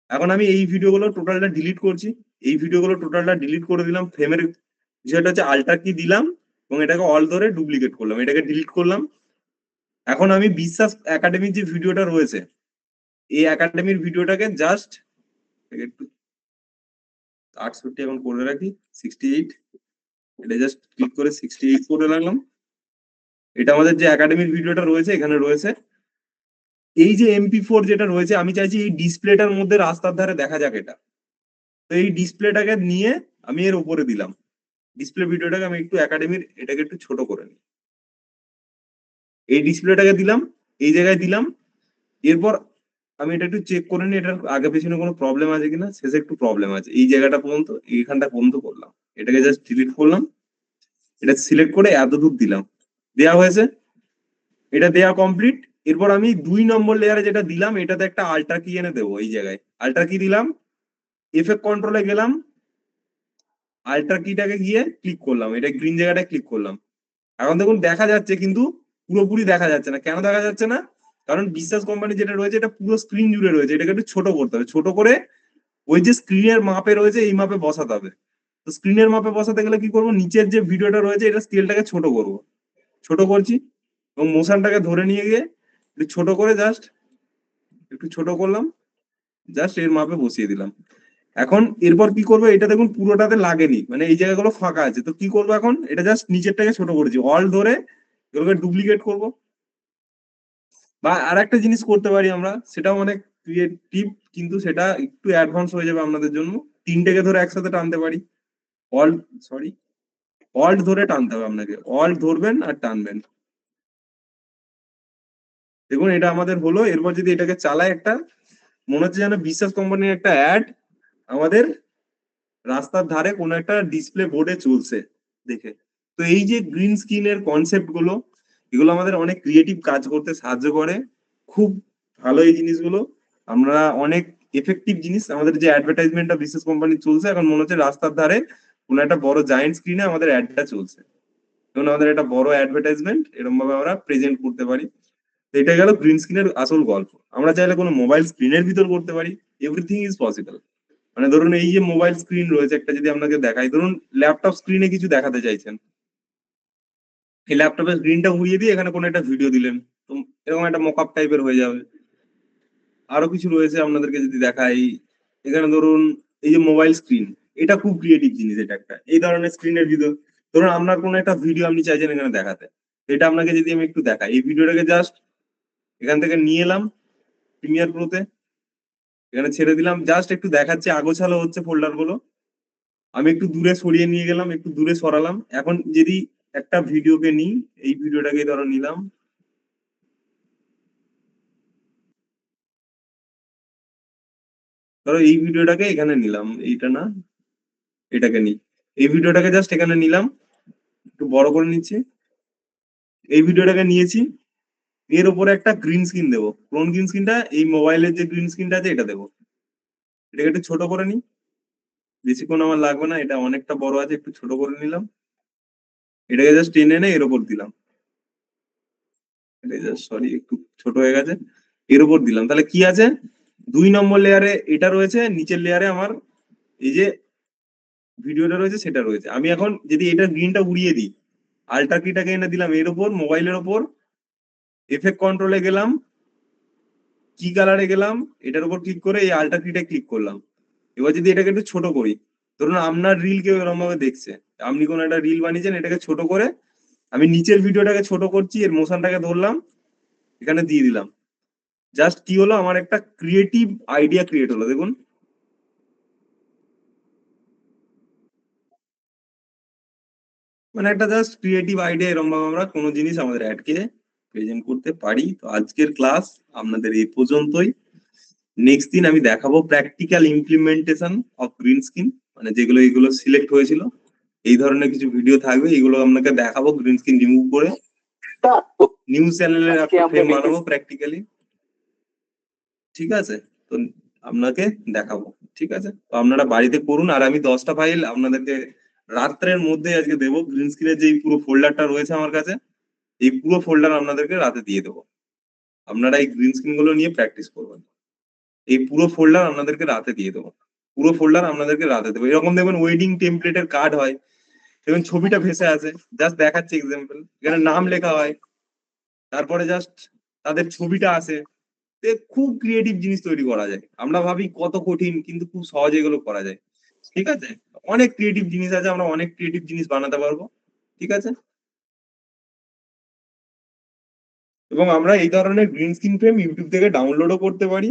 Speaker 1: এখন আমি এই ভিডিওগুলো টোটালটা ডিলিট করছি, এই ভিডিওগুলো টোটালটা ডিলিট করে দিলাম, ফ্রেমের বিষয়টা হচ্ছে আল্টার কি দিলাম, এবং এটাকে অল ধরে ডুপ্লিকেট করলাম, এটাকে ডিলিট করলাম। এখন আমি বিশ্বাস একাডেমির যে ভিডিওটা রয়েছে, এই একাডেমির ভিডিওটাকে জাস্ট একটু 68 এখন করে রাখি, 68, এটা জাস্ট ক্লিক করে 68 করে রাখলাম। এটা আমাদের যে একাডেমির ভিডিওটা রয়েছে এখানে রয়েছে। এই যে MP4 যেটা রয়েছে আমি চাইছি এই ডিসপ্লেটার মধ্যে রাস্তার ধারে দেখা যাক এটা। তো এই ডিসপ্লেটাকে নিয়ে আমি এর উপরে দিলাম। ডিসপ্লে ভিডিওটাকে আমি একটু একাডেমির এটাকে একটু ছোট করে নিই। এই ডিসপ্লেটাকে দিলাম, এই জায়গায় দিলাম। এরপর আমি এটা একটু চেক করে নিই এটার আগে পেছনে কোনো প্রবলেম আছে কিনা। শেষে একটু প্রবলেম আছে, এই জায়গাটা পর্যন্ত, এইখানটা পর্যন্ত করলাম। এটাকে জাস্ট ডিলিট করলাম। এটা সিলেক্ট করে এতদূর দিলাম, দেওয়া হয়েছে। এটা দেওয়া কমপ্লিট। এরপর আমি 2 নম্বর লেয়ারে যেটা দিলাম এটাতে একটা আল্ট্রা কি এনে দেবো। এই জায়গায় আল্ট্রা কি দিলাম, এফেক্ট কন্ট্রোলে গেলাম, আল্ট্রা কিটাকে গিয়ে ক্লিক করলাম, এটা গ্রিন জায়গাটা ক্লিক করলাম। এখন দেখুন দেখা যাচ্ছে কিন্তু পুরোপুরি দেখা যাচ্ছে না। কেন দেখা যাচ্ছে না? কারণ বিশ্বাস কোম্পানি যেটা রয়েছে এটা পুরো স্ক্রিন জুড়ে রয়েছে। এটাকে একটু ছোট করতে হবে, ছোট করে ওই যে স্ক্রিনের মাপে রয়েছে এই মাপে বসাতে হবে। তো স্ক্রিনের মাপে বসাতে গেলে কি করবো, নিচের যে ভিডিওটা রয়েছে এটা স্কেলটাকে ছোট করব। ছোট করছি এবং মোশনটাকে ধরে নিয়ে গিয়ে একটু ছোট করে জাস্ট একটু ছোট করলাম, জাস্ট এর মাপে বসিয়ে দিলাম। এখন এরপর কি করবো, এটা দেখুন পুরোটাতে লাগেনি, মানে এই জায়গাগুলো ফাঁকা আছে। তো কি করবো এখন, এটা জাস্ট নিচেরটাকে ছোট করেছি, অল ধরে এগুলোকে ডুপ্লিকেট করবো। বা আর একটা জিনিস করতে পারি আমরা, সেটাও অনেক ক্রিয়েটিভ, কিন্তু সেটা একটু অ্যাডভান্স হয়ে যাবে আপনাদের জন্য। তিনটেকে ধরে একসাথে টানতে পারি। অল্ট, সরি, অল্ট ধরে টানতে হবে আপনাকে। অল্ট ধরবেন আর টানবেন। দেখুন এটা আমাদের হলো। এরপর যদি এটাকে চালাই, একটা মনে হচ্ছে যেন বিশ্বাস কোম্পানির একটা অ্যাড আমাদের রাস্তার ধারে কোনো একটা ডিসপ্লে বোর্ডে চলছে দেখে। তো এই যে গ্রিন স্ক্রিনের কনসেপ্ট গুলো, এগুলো আমাদের অনেক ক্রিয়েটিভ কাজ করতে সাহায্য করে। খুব ভালো এই জিনিসগুলো। আমরা অনেক এফেক্টিভ জিনিস, আমাদের যে অ্যাডভার্টাইজমেন্টটা বিশেষ কোম্পানি চলছে এখন মনে হচ্ছে রাস্তার ধারে কোনো একটা বড় জায়েন্ট স্ক্রিনে আমাদের অ্যাডটা চলছে। যেমন আমাদের একটা বড় অ্যাডভার্টাইজমেন্ট এরকম ভাবে আমরা প্রেজেন্ট করতে পারি। তো এটা গেল গ্রিন স্ক্রিনের আসল গল্প। আমরা চাইলে কোনো মোবাইল স্ক্রিনের ভিতর করতে পারি। Everything is possible. মানে ধরুন এই যে মোবাইল স্ক্রিন রয়েছে একটা, যদি আপনাকে দেখাই, ধরুন ল্যাপটপ স্ক্রিনে কিছু দেখাতে চাইছেন, এই ল্যাপটপের স্ক্রিনটা উড়িয়ে দিয়ে এখানে কোনো একটা ভিডিও দিলেন, তো এরকম একটা মকআপ টাইপের হয়ে যাবে। আরো কিছু রয়েছে আপনাদেরকে যদি দেখাই, এখানে ধরুন এই যে মোবাইল স্ক্রিন, এটা খুব ক্রিয়েটিভ জিনিস। এটা একটা এই ধরনের স্ক্রিনের ভিডিও, ধরুন আপনার কোনো একটা ভিডিও আপনি চাইছেন এখানে দেখাতে, এটা আপনাকে যদি আমি একটু দেখাই, এই ভিডিওটাকে জাস্ট এখান থেকে নিয়ে এলাম প্রিমিয়ার প্রোতে, এখানে ছেড়ে দিলাম, জাস্ট একটু দেখাচ্ছে আগোছালো হচ্ছে ফোল্ডার গুলো। আমি একটু দূরে সরিয়ে নিয়ে গেলাম, একটু দূরে সরালাম। এখন যদি একটা ভিডিওকে নিই, এই ভিডিওটাকে ধরো নিলাম, ধরো এই ভিডিওটাকে এখানে নিলাম, এইটা না, এটাকে নিই। এই ভিডিওটাকে জাস্ট এখানে নিলাম, একটু বড় করে নিচ্ছি। এই ভিডিওটাকে নিয়েছি, এর উপরে একটা গ্রিন স্ক্রিন দেবো। কোন গ্রিন স্ক্রিনটা? এই মোবাইলের যে গ্রিন স্ক্রিনটা আছে এটা দেবো। এটাকে একটু ছোট করে নিই, বেশিক্ষণ আমার লাগবে না, এটা অনেকটা বড় আছে, একটু ছোট করে নিলাম। এটাকে জাস্ট টেনে এনে এর উপর দিলাম। এটা জাস্ট, সরি, একটু ছোট হয়ে গেছে। এর উপর দিলাম, তাহলে কি আছে, 2 নম্বর লেয়ারে এটা রয়েছে, নিচের লেয়ারে আমার এই যে ভিডিওটা রয়েছে সেটা রয়েছে। আমি এখন যদি এটা গ্রিনটা উড়িয়ে দিই, আল্ট্রা কিটাকে এনে দিলাম এর উপর, মোবাইলের উপর, এফেক্ট কন্ট্রোলে গেলাম, কি কালারে গেলাম, এটার উপর ক্লিক করে এই আল্ট্রা কিটা ক্লিক করলাম। এবার যদি এটাকে একটু ছোট করি, ধরুন আপনার রিল কেউ এরকম ভাবে দেখছে, আপনি কোনো একটা রিল বানিয়েছেন, এটাকে ছোট করে আমি নিচের ভিডিওটাকে ছোট করছি, এর মোশনটাকে ধরলাম, এখানে দিয়ে দিলাম। জাস্ট কি হলো, আমার একটা ক্রিয়েটিভ আইডিয়া ক্রিয়েট হলো। দেখুন মানে একটা জাস্ট ক্রিয়েটিভ আইডিয়া, এরকম ভাবে আমরা কোনো জিনিস আমাদের অ্যাডকে প্রেজেন্ট করতে পারি। তো আজকের ক্লাস আপনাদের এই পর্যন্তই। নেক্সট দিন আমি দেখাবো practical implementation of green screen, মানে যেগুলো এগুলো সিলেক্ট হয়েছিল এই ধরনের কিছু ভিডিও থাকবে, এগুলো আপনাকে দেখাবো গ্রিন স্ক্রিন রিমুভ করে। নিউজ চ্যানেলের একটা ফ্রেম বানাবো প্র্যাকটিক্যালি, ঠিক আছে? তো আপনাকে দেখাবো, ঠিক আছে? তো আপনারা বাড়িতে করুন, আর আমি 10টা ফাইল আপনাদেরকে রাত্রের মধ্যে আজকে দেবো। গ্রিন স্ক্রিনের যে পুরো ফোল্ডারটা রয়েছে আমার কাছে, এই পুরো ফোল্ডার আপনাদেরকে রাতে দিয়ে দেবো। আপনারা এই গ্রিন স্ক্রিন গুলো নিয়ে প্র্যাকটিস করবেন। এই পুরো ফোল্ডার আপনাদেরকে রাতে দিয়ে দেবো। পুরো ফোল্ডার আপনাদেরকে রাতে দেবো। এরকম দেখবেন ওয়েডিং টেমপ্লেটের কার্ড হয়, দেখবেন ছবিটা ভেসে আছে, জাস্ট দেখাচ্ছে এক্সাম্পল, এখানে নাম লেখা হয়, তারপরে জাস্ট তাদের ছবিটা আসে। খুব ক্রিয়েটিভ জিনিস তৈরি করা যায়। আমরা ভাবি কত কঠিন, কিন্তু খুব সহজে এগুলো করা যায়। ঠিক আছে? অনেক ক্রিয়েটিভ জিনিস আছে, আমরা অনেক ক্রিয়েটিভ জিনিস বানাতে পারবো। ঠিক আছে? এবং আমরা এই ধরনের গ্রিন স্ক্রিন ফ্রেম ইউটিউব থেকে ডাউনলোডও করতে পারি।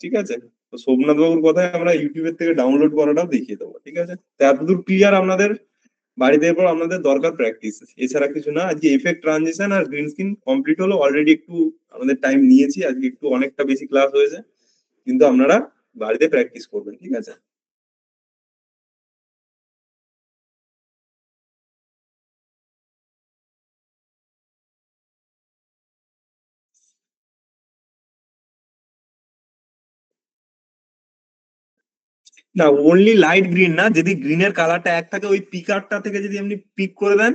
Speaker 1: ঠিক আছে? তো সোমনাথ বাবুর কথায় আমরা ইউটিউবের থেকে ডাউনলোড করাটাও দেখিয়ে দেবো। ঠিক আছে? তো এতদূর ক্লিয়ার আপনাদের? বাড়িতে এরপর আপনাদের দরকার প্র্যাকটিস, এছাড়া কিছু না। আজকে এফেক্ট ট্রানজিশন আর গ্রিন স্ক্রিন কমপ্লিট হলো। অলরেডি একটু আমাদের টাইম নিয়েছি আজকে, একটু অনেকটা বেশি ক্লাস হয়েছে, কিন্তু আপনারা বাড়িতে প্র্যাকটিস করবেন। ঠিক আছে? না, অনলি লাইট গ্রিন না, যদি গ্রিনের কালারটা এক থাকে ওই পিকারটা থেকে যদি আপনি পিক করে দেন,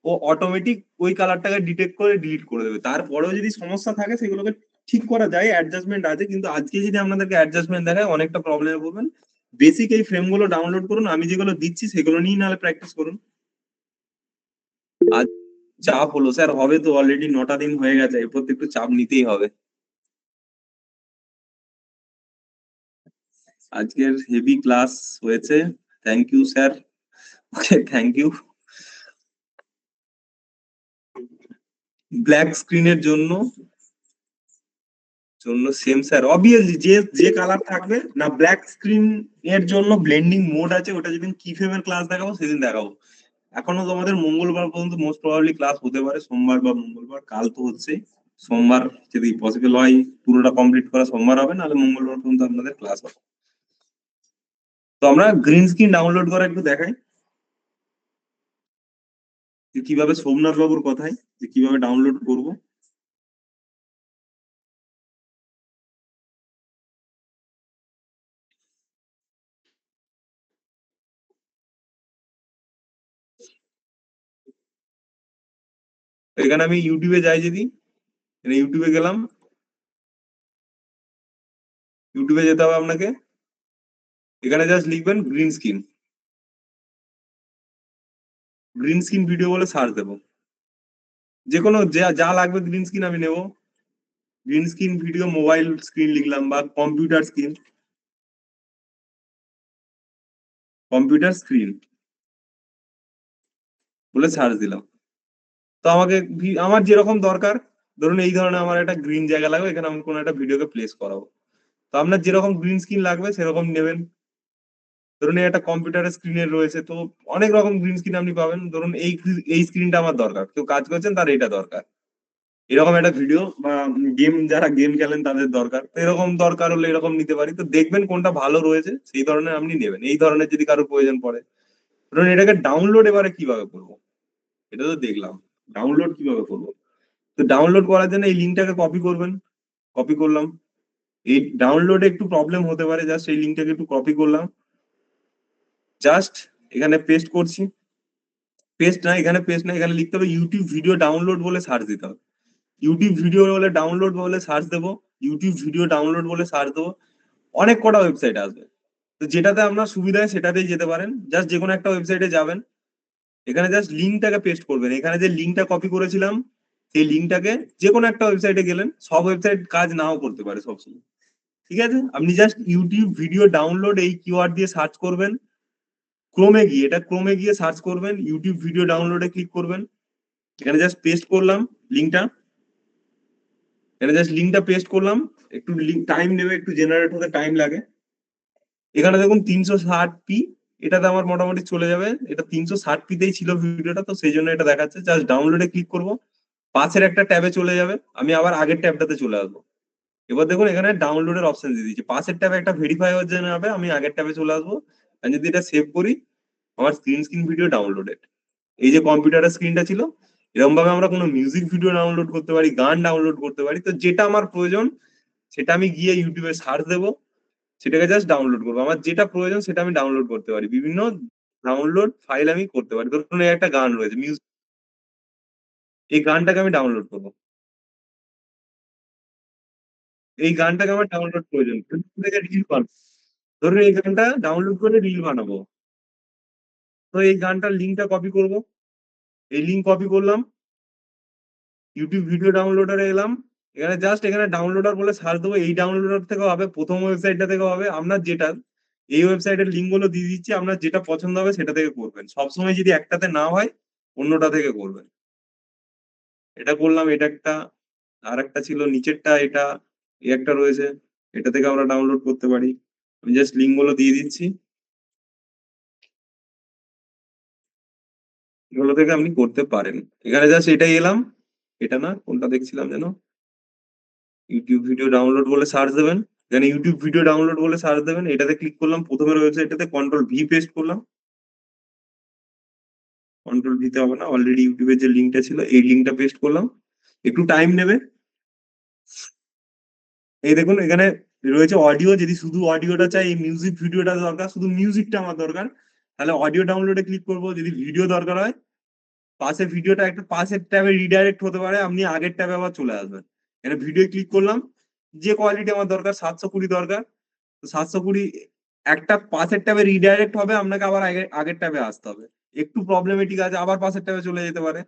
Speaker 1: ও অটোমেটিক ওই কালারটাকে ডিটেক্ট করে ডিলিট করে দেবে। তারপরেও যদি সমস্যা থাকে সেগুলোকে ঠিক করা যায়, অ্যাডজাস্টমেন্ট আছে, কিন্তু আজকে যদি আপনাদেরকে অ্যাডজাস্টমেন্ট দেখায় অনেকটা প্রবলেমে পড়বেন। বেসিক এই ফ্রেম গুলো ডাউনলোড করুন, আমি যেগুলো দিচ্ছি সেগুলো নিয়ে নাহলে প্র্যাকটিস করুন। আজ চাপ হলো স্যার, হবে তো, অলরেডি 9টা দিন হয়ে গেছে, এরপর তো একটু চাপ নিতেই হবে। আজকের হেভি ক্লাস হয়েছে। Thank you sir. Okay, thank you. Black স্ক্রিনের জন্য জন্য সেম স্যার, অবভিয়াসলি যে যে কালার থাকবে না, ব্ল্যাক স্ক্রিন এর জন্য ব্লেন্ডিং মোড আছে, ওটা যেদিন কি ফ্রেমের ক্লাস দেখাবো সেদিন দেখাবো। এখনো তোমাদের মঙ্গলবার পর্যন্ত মোস্ট প্রবাবলি ক্লাস হতে পারে, সোমবার বা মঙ্গলবার, কাল তো হচ্ছে। সোমবার যদি পসিবল হয় পুরোটা কমপ্লিট করা, সোমবার হবে, নাহলে মঙ্গলবার পর্যন্ত আপনাদের ক্লাস হবে। তো আমরা গ্রিন স্ক্রিন ডাউনলোড করা একটু দেখাই যে কিভাবে, সোমনাথ বাবুর কথায় যে কিভাবে ডাউনলোড করব। এখানে আমি ইউটিউবে যাই, যদি ইউটিউবে গেলাম, ইউটিউবে যেতে হবে আপনাকে। এখানে জাস্ট লিখবেন green screen, green screen video বলে সার্চ দেবো। যে কোনো যা যা লাগবে গ্রিন স্ক্রিন আমি নেবো। Green screen video mobile screen লিখলাম, বা কম্পিউটার স্ক্রিন, কম্পিউটার স্ক্রিন বলে সার্চ দিলাম। তো আমাকে আমার যেরকম দরকার, ধরুন এই ধরনের আমার একটা গ্রিন জায়গা লাগবে, এখানে আমি কোনো একটা ভিডিওকে প্লেস করাবো। তো আপনার যেরকম গ্রিন স্ক্রিন লাগবে সেরকম নেবেন। ধরুন এই একটা কম্পিউটারের স্ক্রিনের রয়েছে, তো অনেক রকম গ্রিন স্ক্রিন আপনি পাবেন। ধরুন এই স্ক্রিনটা আমার দরকার, কেউ কাজ করছেন তার এটা দরকার, এরকম একটা ভিডিও, বা গেম, যারা গেম খেলেন তাদের দরকার, তো এরকম দরকার হলে এরকম নিতে পারি। তো দেখবেন কোনটা ভালো রয়েছে সেই ধরনের আপনি নেবেন। এই ধরনের যদি কারো প্রয়োজন পড়ে, ধরুন এটাকে ডাউনলোড এবারে কিভাবে করবো, এটা তো দেখলাম। ডাউনলোড কিভাবে করবো? তো ডাউনলোড করার জন্য এই লিঙ্কটাকে কপি করবেন। কপি করলাম। এই ডাউনলোডে একটু প্রবলেম হতে পারে, জাস্ট এই লিঙ্কটাকে একটু কপি করলাম, জাস্ট এখানে পেস্ট করছি। পেস্ট না, এখানে পেস্ট না, এখানে লিখতে হবে ইউটিউব ভিডিও ডাউনলোড বলে সার্চ দিতে হবে। ইউটিউব ভিডিও বলে ডাউনলোড বলে সার্চ দেবো, ইউটিউব ভিডিও ডাউনলোড বলে সার্চ দেবো, অনেক কটা ওয়েবসাইট আসবে। তো যেটাতে আপনার সুবিধা হয় সেটাতেই যেতে পারেন, জাস্ট যে কোনো একটা ওয়েবসাইটে যাবেন, এখানে জাস্ট লিঙ্কটাকে পেস্ট করবেন। এখানে যে লিঙ্কটা কপি করেছিলাম সেই লিঙ্কটাকে, যে কোনো একটা ওয়েবসাইটে গেলেন, সব ওয়েবসাইট কাজ নাও করতে পারে সবসময়। ঠিক আছে? আপনি জাস্ট ইউটিউব ভিডিও ডাউনলোড এই কিওয়ার্ড দিয়ে সার্চ করবেন, ক্রোমে গিয়ে, এটা ক্রোমে গিয়ে সার্চ করবেন, ইউটিউব ভিডিও ডাউনলোডে ক্লিক করবেন। এখানে জাস্ট পেস্ট করলাম লিঙ্কটা, এখানে জাস্ট লিঙ্কটা পেস্ট করলাম। একটু টাইম নেবে, একটু জেনারেট হতে টাইম লাগে। এখানে দেখুন 360p, এটাতে আমার মোটামুটি চলে যাবে। এটা 360p তেই ছিল ভিডিওটা, তো সেই জন্য এটা দেখাচ্ছে। জাস্ট ডাউনলোডে ক্লিক করব, পাশের একটা ট্যাবে চলে যাবে, আমি আবার আগের ট্যাবটাতে চলে আসবো। এবার দেখুন এখানে ডাউনলোডের অপশন দিয়ে দিচ্ছি, পাশের ট্যাবে একটা ভেরিফাই হওয়ার জন্য হবে, আমি আগের ট্যাবে চলে আসবো। আমি যদি এটা সেভ করি, আমার স্ক্রিন ভিডিও ডাউনলোডেড। এই যে কম্পিউটারের স্ক্রিনটা ছিল, এরকম ভাবে আমরা কোনো মিউজিক ভিডিও ডাউনলোড করতে পারি, গান ডাউনলোড করতে পারি। তো যেটা আমার প্রয়োজন সেটা আমি গিয়ে ইউটিউবে সার্চ দেবো, সেটাকে জাস্ট ডাউনলোড করবো। আমার যেটা প্রয়োজন সেটা আমি ডাউনলোড করতে পারি, বিভিন্ন ডাউনলোড ফাইল আমি করতে পারি। ধরুন এই একটা গান রয়েছে মিউজিক, এই গানটাকে আমি ডাউনলোড করবো, এই গানটাকে আমার ডাউনলোড প্রয়োজন, থেকে রিল বানাবো। ধরুন এই গানটা ডাউনলোড করে রিল বানাবো, তো এই গানটার লিঙ্কটা কপি করব। এই লিঙ্ক কপি করলাম, ইউটিউব ভিডিও ডাউনলোডারে এলাম, এখানে জাস্ট এখানে ডাউনলোডার বলে সার্চ দেবো। এই ডাউনলোডার থেকে হবে, প্রথম ওয়েবসাইটটা থেকে হবে, আপনার যেটা এই ওয়েবসাইটের লিঙ্ক গুলো দিয়ে দিচ্ছি, আপনার যেটা পছন্দ হবে সেটা থেকে করবেন। সবসময় যদি একটাতে না হয় অন্যটা থেকে করবেন। এটা করলাম, এটা একটা, আর একটা ছিল নিচেরটা, এটা এই একটা রয়েছে, এটা থেকে আমরা ডাউনলোড করতে পারি। আমি জাস্ট লিঙ্ক গুলো দিয়ে দিচ্ছি, এগুলো থেকে আপনি করতে পারেন। এখানে জাস্ট এটাই এলাম, এটা না কোনটা দেখছিলাম যেন, ইউটিউব ভিডিও ডাউনলোড বলে সার্চ দেবেন। এখানে ইউটিউব ভিডিও ডাউনলোড বলে সার্চ দেবেন, এটাতে ক্লিক করলাম, প্রথমে রয়েছে এটাতে কন্ট্রোল ভি পেস্ট করলাম। কন্ট্রোল ভিতে হবে না, অলরেডি ইউটিউবের যে লিঙ্কটা ছিল এই লিঙ্কটা পেস্ট করলাম, একটু টাইম নেবে। এই দেখুন এখানে রয়েছে অডিও, যদি শুধু অডিওটা চাই, এই মিউজিক ভিডিওটা দরকার, শুধু মিউজিকটা আমার দরকার, তাহলে অডিও ডাউনলোডে ক্লিক করবো। যদি ভিডিও দরকার হয়, পাশে ভিডিওটা একটা পাশের ট্যাবে রিডাইরেক্ট হতে পারে, আপনি আগের ট্যাবে আবার চলে আসবেন। এখানে ভিডিও ক্লিক করলাম, যে কোয়ালিটি আমার দরকার 720 দরকার, তো 720 একটা পাশের ট্যাবে রিডাইরেক্ট হবে, আপনাকে আবার আগের ট্যাবে আসতে হবে। একটু প্রবলেমেটিক আছে, আবার পাশের ট্যাবে চলে যেতে পারে।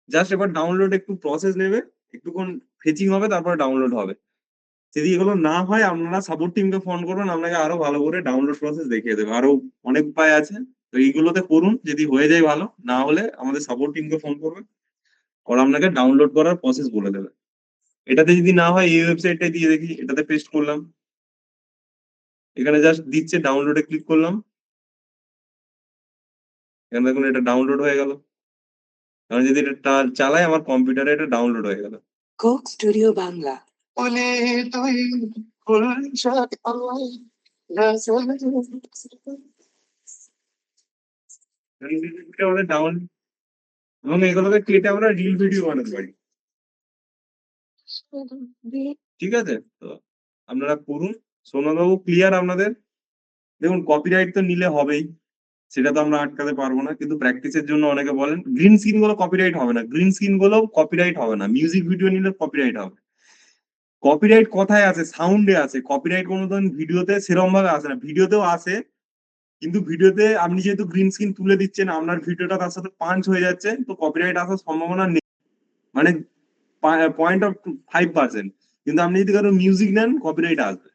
Speaker 1: জাস্ট এবার ডাউনলোড একটু প্রসেস নেবে, একটুক্ষণ ফেচিং হবে, তারপরে ডাউনলোড হবে। যদি এগুলো না হয় আপনারা সাপোর্ট টিমকে ফোন করবেন, আপনাকে আরো ভালো করে ডাউনলোড প্রসেস দেখিয়ে দেবে। আরো অনেক উপায় আছে, তো এইগুলোতে করুন, যদি হয়ে যায় ভালো, না হলে আমাদের সাপোর্ট টিমকে ফোন করবেন, ওরা আপনাকে ডাউনলোড করার প্রসেস বলে দেবে। এটাতে যদি না হয় এই ওয়েবসাইটটা দিয়ে দেখি, এটাতে পেস্ট করলাম, এখানে জাস্ট দিচ্ছে, ডাউনলোডে ক্লিক করলাম, এখানে দেখুন এটা ডাউনলোড হয়ে গেল। আমি যদি এটা চালাই, আমার কম্পিউটারে এটা ডাউনলোড হয়ে গেল।
Speaker 2: Coke studio Bangla.
Speaker 1: আমাদের ডাউন, এবং এগুলোকে কেটে আমরা রিল ভিডিও বানাতে পারি। ঠিক আছে, তো আপনারা করুন। সোনাবাবু ক্লিয়ার আপনাদের? দেখুন কপিরাইট তো নিলে হবেই, সেটা তো আমরা আটকাতে পারবো না, কিন্তু প্র্যাকটিসের জন্য অনেকে বলেন গ্রিন স্ক্রিন গুলো কপিরাইট হবে না, গ্রিন স্ক্রিন গুলো কপিরাইট হবে না, মিউজিক ভিডিও নিলে কপিরাইট হবে। কপিরাইট কথায় আছে, সাউন্ডে আছে, কপিরাইট কোনো দিন ভিডিওতে সেরকম ভাবে আসে না, ভিডিওতেও আসে, কিন্তু ভিডিওতে আপনি যেহেতু গ্রিন স্ক্রিন তুলে দিচ্ছেন, আপনার ভিডিওটা তার সাথে পাঞ্চ হয়ে যাচ্ছে, তো কপিরাইট আসার সম্ভাবনা নেই, মানে 0.5%। কিন্তু আপনি যদি কারো মিউজিক নেন, কপিরাইট আসবে।